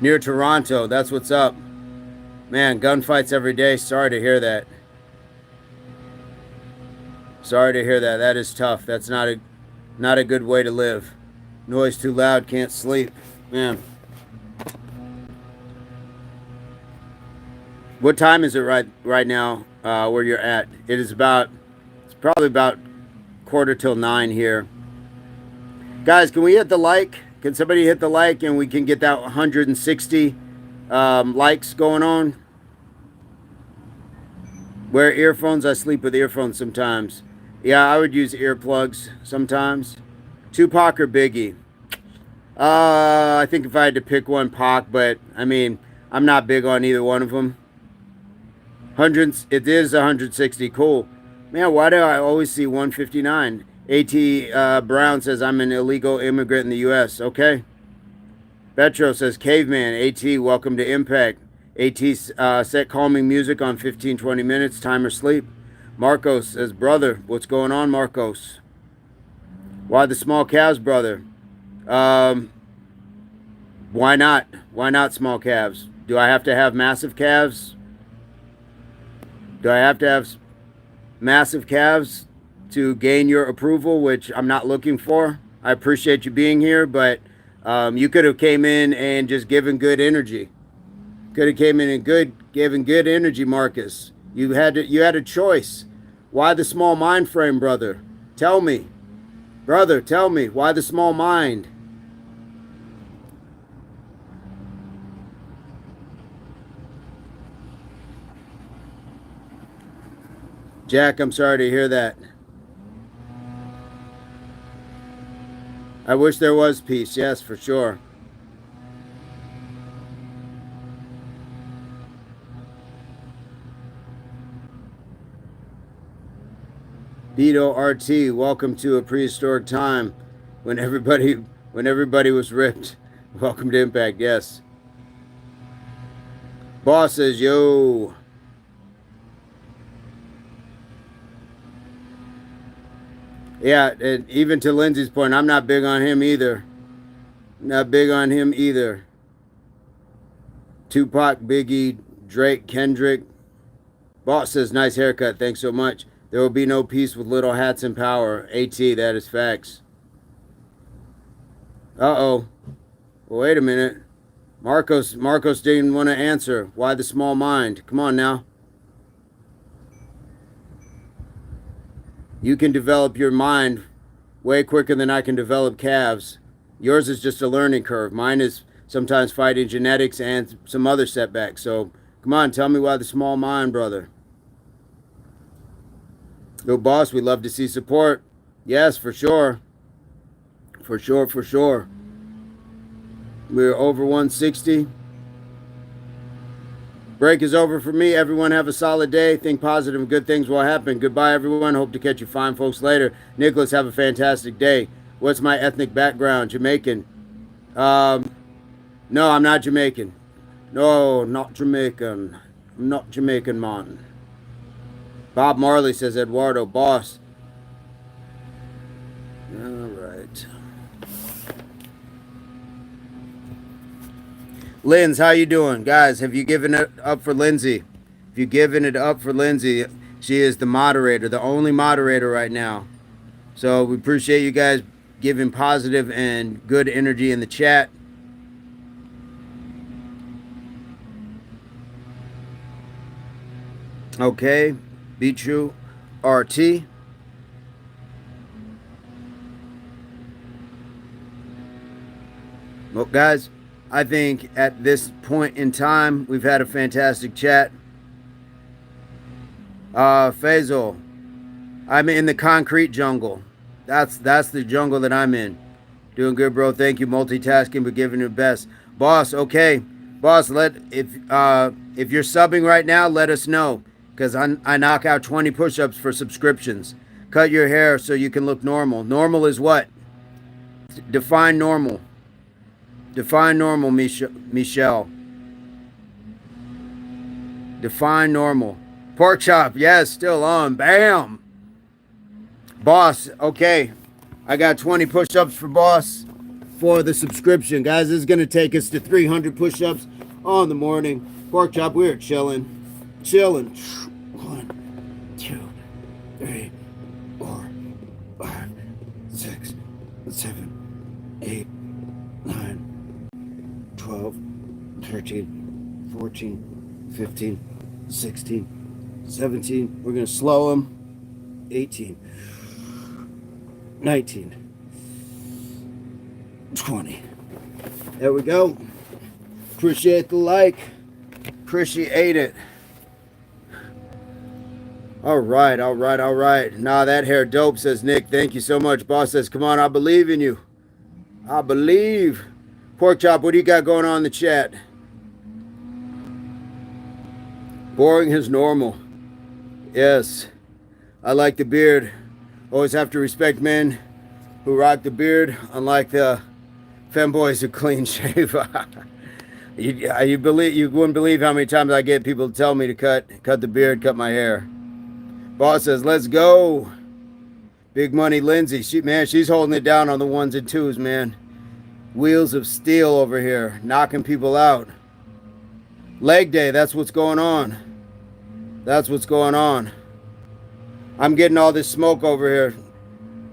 Near Toronto. That's what's up. Man, gunfights every day. Sorry to hear that. Sorry to hear that. That is tough. That's not a good way to live. Noise too loud, can't sleep. Man. What time is it right now where you're at? It's probably about 8:45 here. Guys, can we hit the like? Can somebody hit the like and we can get that 160 likes going on? Wear earphones. I sleep with earphones sometimes. Yeah, I would use earplugs sometimes. Tupac or Biggie? I think if I had to pick one, Pac, but I mean, I'm not big on either one of them. It is 160. Cool. Man, why do I always see 159? AT Brown says, I'm an illegal immigrant in the U.S. Okay. Betro says, Caveman. AT, welcome to Impact. AT, set calming music on 15-20 minutes. Timer sleep. Marcos says, brother, what's going on, Marcos? Why the small calves, brother? Why not? Why not small calves? Do I have to have massive calves? Do I have to have massive calves to gain your approval, which I'm not looking for? I appreciate you being here, but you could have came in and just given good energy. Could have came in and given good energy, Marcus. You had a choice. Why the small mind frame, brother? Tell me. Brother, tell me. Why the small mind? Jack, I'm sorry to hear that. I wish there was peace. Yes, for sure. Beto RT, welcome to a prehistoric time when everybody was ripped. Welcome to Impact, yes. Boss says, yo. Yeah, and even to Lindsay's point, I'm not big on him either. Not big on him either. Tupac, Biggie, Drake, Kendrick. Boss says, nice haircut. Thanks so much. There will be no peace with little hats in power. AT, that is facts. Uh-oh. Well, wait a minute. Marcos didn't want to answer. Why the small mind? Come on now. You can develop your mind way quicker than I can develop calves. Yours is just a learning curve. Mine is sometimes fighting genetics and some other setbacks. So come on, tell me why the small mind, brother. Yo, boss, we love to see support. Yes, for sure. For sure, for sure. We're over 160. Break is over for me. Everyone have a solid day. Think positive and good things will happen. Goodbye, everyone. Hope to catch you fine folks later. Nicholas, have a fantastic day. What's my ethnic background? Jamaican. No, I'm not Jamaican. No, not Jamaican. I'm not Jamaican, man. Bob Marley says, Eduardo, boss. All right. Linz, how you doing? Guys, have you given it up for Lindsay? If you've given it up for Lindsay, she is the moderator, the only moderator right now. So we appreciate you guys giving positive and good energy in the chat. Okay, be true, RT. Well, guys, I think at this point in time, we've had a fantastic chat. Faisal, I'm in the concrete jungle. That's the jungle that I'm in. Doing good, bro. Thank you. Multitasking, but giving your best. Boss, okay. Boss, if you're subbing right now, let us know. Because I knock out 20 push-ups for subscriptions. Cut your hair so you can look normal. Normal is what? Define normal. Define normal, Michelle. Define normal. Pork chop, yes, still on. Bam. Boss, okay. I got 20 push-ups for boss for the subscription. Guys, this is going to take us to 300 push-ups on the morning. Pork chop, we're chilling. Chilling. 1, 2, 3, 4, 5, 6, 7, 8, 9. 12, 13, 14, 15, 16, 17. We're going to slow them. 18, 19, 20. There we go. Appreciate the like. Appreciate it. All right. Nah, that hair dope, says Nick. Thank you so much. Boss says, come on, I believe in you. I believe. Pork chop, what do you got going on in the chat? Boring is normal. Yes. I like the beard. Always have to respect men who rock the beard, unlike the femboys who clean shave. You wouldn't believe how many times I get people to tell me to cut the beard, cut my hair. Boss says, let's go. Big money Lindsay. She's holding it down on the ones and twos, man. Wheels of steel over here, knocking people out. Leg day, that's what's going on. That's what's going on. I'm getting all this smoke over here.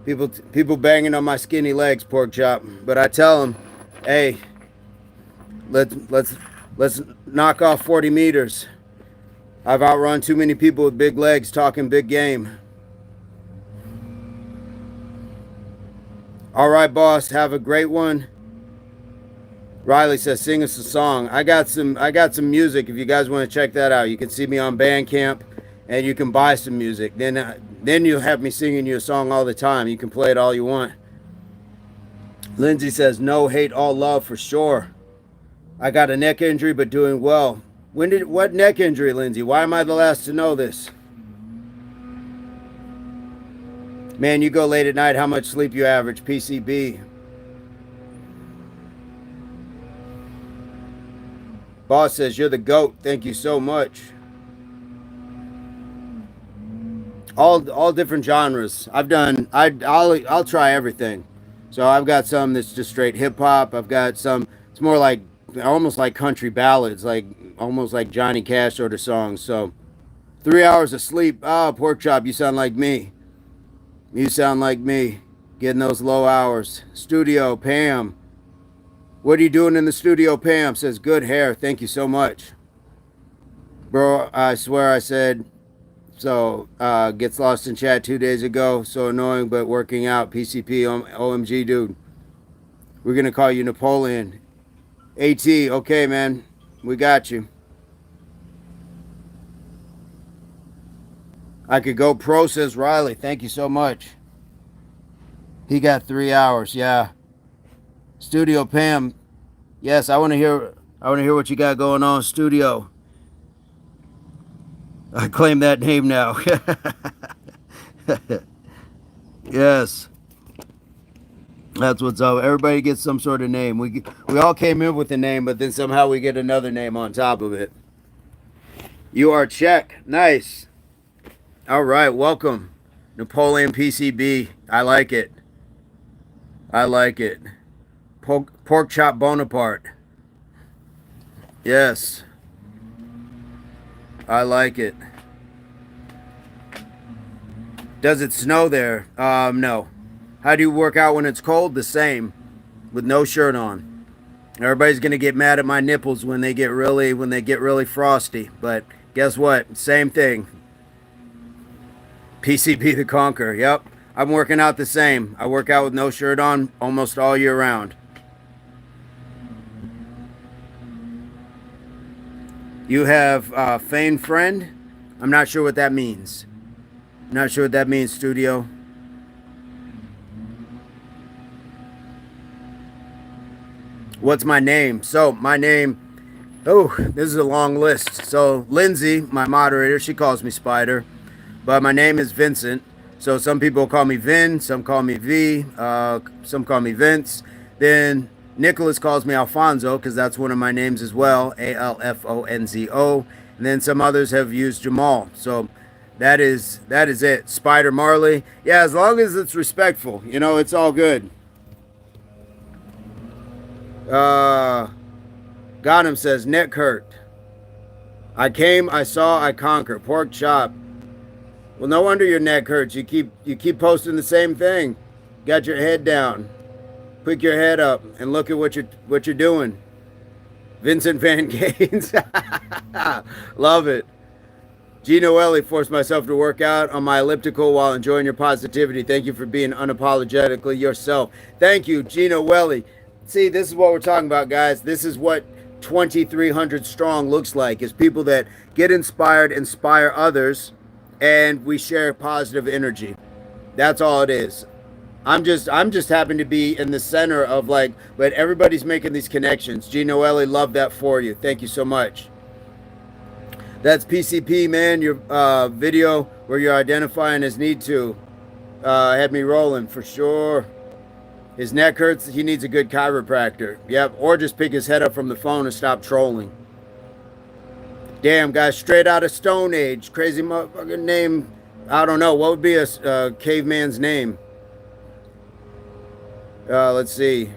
People banging on my skinny legs, pork chop. But I tell them, hey, let's knock off 40 meters. I've outrun too many people with big legs talking big game. All right, boss, have a great one. Riley says, sing us a song. I got some music if you guys want to check that out. You can see me on Bandcamp and you can buy some music. Then you'll have me singing you a song all the time. You can play it all you want. Lindsay says, no hate, all love for sure. I got a neck injury but doing well. What neck injury, Lindsay? Why am I the last to know this? Man, you go late at night, how much sleep you average? PCB. Boss says, you're the GOAT. Thank you so much. All different genres. I'll try everything. So I've got some that's just straight hip hop. I've got some, it's more like, almost like country ballads, like almost like Johnny Cash sort of songs. So 3 hours of sleep. Oh, pork chop, you sound like me. You sound like me. Getting those low hours. Studio, Pam. What are you doing in the studio, Pam? Says, good hair. Thank you so much. Bro, I swear I said, so, gets lost in chat 2 days ago. So annoying, but working out. PCP, OMG, dude. We're going to call you Napoleon. AT, okay, man. We got you. I could go pro, says Riley. Thank you so much. He got 3 hours, yeah. Studio Pam. Yes, I want to hear what you got going on, Studio. I claim that name now. Yes. That's what's up. Everybody gets some sort of name. We all came in with a name, but then somehow we get another name on top of it. You are Czech. Nice. All right, welcome. Napoleon PCB. I like it. I like it. Pork chop Bonaparte. Yes. I like it. Does it snow there? No. How do you work out when it's cold? The same. With no shirt on. Everybody's gonna get mad at my nipples when they get really frosty. But guess what? Same thing. PCB the Conqueror. Yep. I'm working out the same. I work out with no shirt on almost all year round. You have feigned friend? I'm not sure what that means. Not sure what that means, Studio. What's my name? So, my name... Oh, this is a long list. So, Lindsay, my moderator, she calls me Spider. But my name is Vincent. So, some people call me Vin. Some call me V. Some call me Vince. Then, Nicholas calls me Alfonso, because that's one of my names as well. Alfonzo. And then some others have used Jamal. So, that is it. Spider Marley. Yeah, as long as it's respectful. You know, it's all good. Ghanem says, neck hurt. I came, I saw, I conquer. Pork chop. Well, no wonder your neck hurts. You keep posting the same thing. Got your head down. Pick your head up and look at what you're doing. Vincent Van Gaines. Love it. Gino Ellie, forced myself to work out on my elliptical while enjoying your positivity. Thank you for being unapologetically yourself. Thank you, Gino Ellie. See, this is what we're talking about, guys. This is what 2,300 strong looks like, is people that get inspired, inspire others, and we share positive energy. That's all it is. I'm just happen to be in the center of but everybody's making these connections. Gino Ellie, love that for you. Thank you so much. That's PCP, man. Your video where you're identifying as need to had me rolling for sure. His neck hurts. He needs a good chiropractor. Yep. Or just pick his head up from the phone and stop trolling. Damn, guys, straight out of Stone Age. Crazy motherfucking name. I don't know. What would be a caveman's name? Let's see.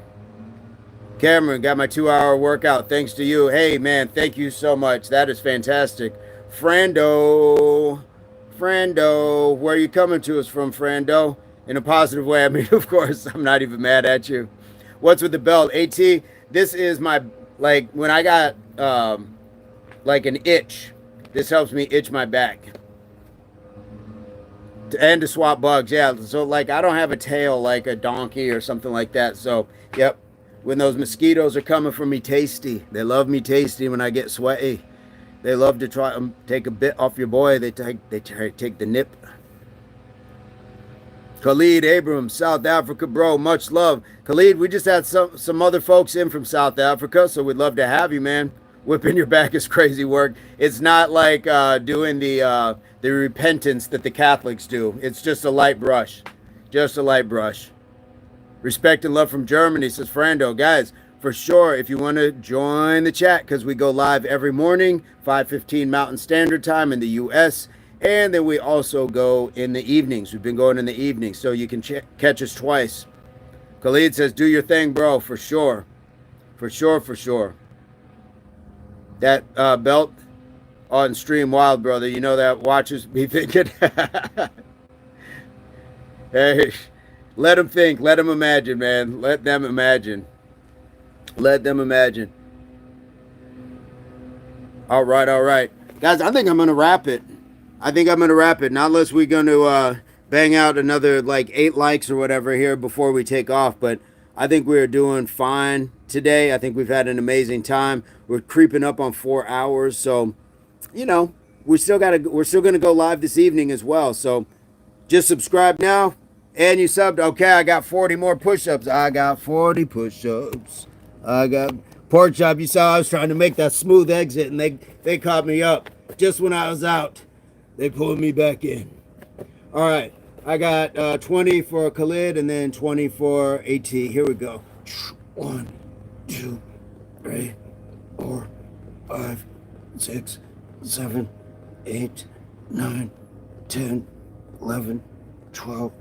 Cameron, got my 2-hour workout thanks to you. Hey, man, thank you so much. That is fantastic. Frando, where are you coming to us from, Frando? In a positive way. I mean, of course, I'm not even mad at you. What's with the belt? AT, this is my, when I got, an itch. This helps me itch my back. And to swap bugs, yeah. So, I don't have a tail like a donkey or something like that. So, yep. When those mosquitoes are coming for me tasty. They love me tasty when I get sweaty. They love to try take a bit off your boy. They take the nip. Khalid Abrams, South Africa, bro. Much love. Khalid, we just had some other folks in from South Africa, so we'd love to have you, man. Whipping your back is crazy work. It's not like doing the repentance that the Catholics do. It's just a light brush. Just a light brush. Respect and love from Germany, says Frando. Guys, for sure, if you want to join the chat, because we go live every morning, 5:15 Mountain Standard Time in the U.S., and then we also go in the evenings. We've been going in the evenings, so you can catch us twice. Khalid says, do your thing, bro, for sure. For sure, for sure. That belt on Stream Wild, brother, you know that watchers be thinking. Hey, let them think. Let them imagine, man. Let them imagine. Let them imagine. All right. Guys, I think I'm going to wrap it. Not unless we're going to bang out another like 8 likes or whatever here before we take off. But I think we're doing fine today. I think we've had an amazing time. We're creeping up on 4 hours. So, you know, we're still going to go live this evening as well. So just subscribe now. And you subbed. Okay, I got 40 more push-ups. I got 40 push-ups. I got pork chop. You saw I was trying to make that smooth exit, and they caught me up just when I was out. They pulled me back in. All right, I got 20 for Khalid and then 20 for AT. Here we go. 1, 2, 3, 4, 5, 6, 7, 8, 9, 10, 11, 12,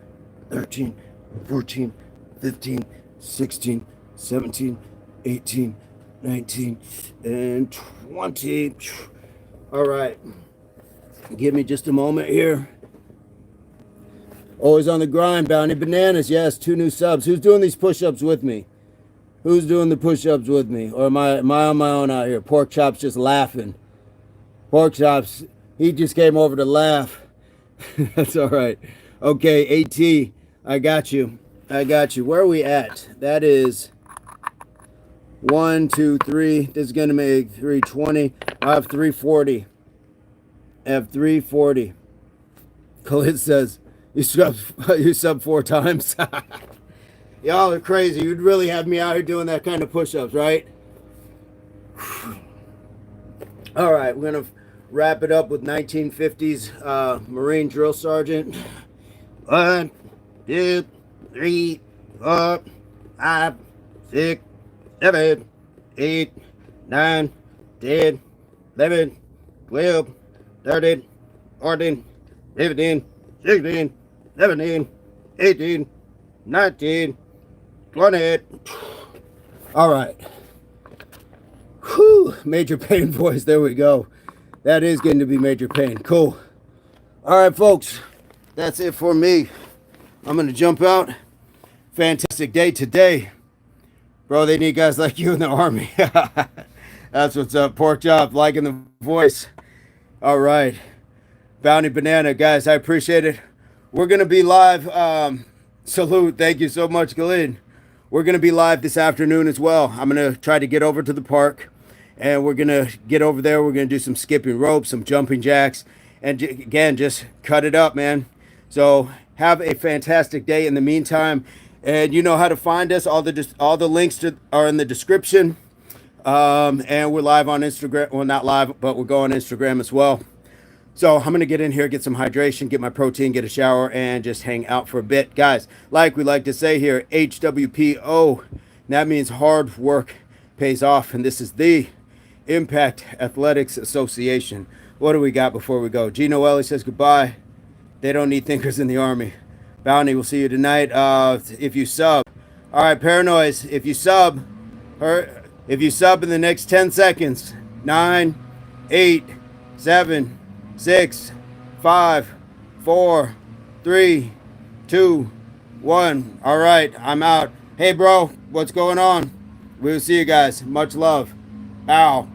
13, 14, 15, 16, 17, 18, 19, and 20. All right. Give me just a moment here. Always on the grind, Bounty Bananas. Yes, 2 new subs. Who's doing these push-ups with me? Who's doing the push-ups with me? Or am I on my own out here? Pork Chop's just laughing. Pork Chop's, he just came over to laugh. That's all right. Okay, AT, I got you. Where are we at? That is 1, 2, 3. This is going to make 320. I have 340. F340. Khalid says, you sub 4 times. Y'all are crazy. You'd really have me out here doing that kind of push-ups, right? All right, we're going to wrap it up with 1950s Marine Drill Sergeant. 1, 2, 3, 4, 5, 6, 7, 8, 9, 10, 11, 12, 13, 14, 15, 16, 17, 18, 19, 20. All right. Whew, major pain voice. There we go. That is going to be major pain. Cool. All right, folks. That's it for me. I'm going to jump out. Fantastic day today. Bro, they need guys like you in the Army. That's what's up. Pork chop, liking the voice. All right. Bounty Banana, guys, I appreciate it. We're going to be live. Salute. Thank you so much, Khalid. We're going to be live this afternoon as well. I'm going to try to get over to the park, and we're going to get over there. We're going to do some skipping ropes, some jumping jacks, and again, just cut it up, man. So have a fantastic day in the meantime. And you know how to find us. All the links are in the description. And we're live on Instagram. Well, not live, but we're going on Instagram as well. So I'm going to get in here, get some hydration, get my protein, get a shower, and just hang out for a bit. Guys, like we like to say here, HWPO. That means hard work pays off. And this is the Impact Athletics Association. What do we got before we go? Gino Ellie says goodbye. They don't need thinkers in the Army. Bounty, we'll see you tonight. If you sub. All right, Paranoids, if you sub in the next 10 seconds, 9, 8, 7, 6, 5, 4, 3, 2, 1. All right, I'm out. Hey, bro, what's going on? We'll see you guys. Much love. Ow.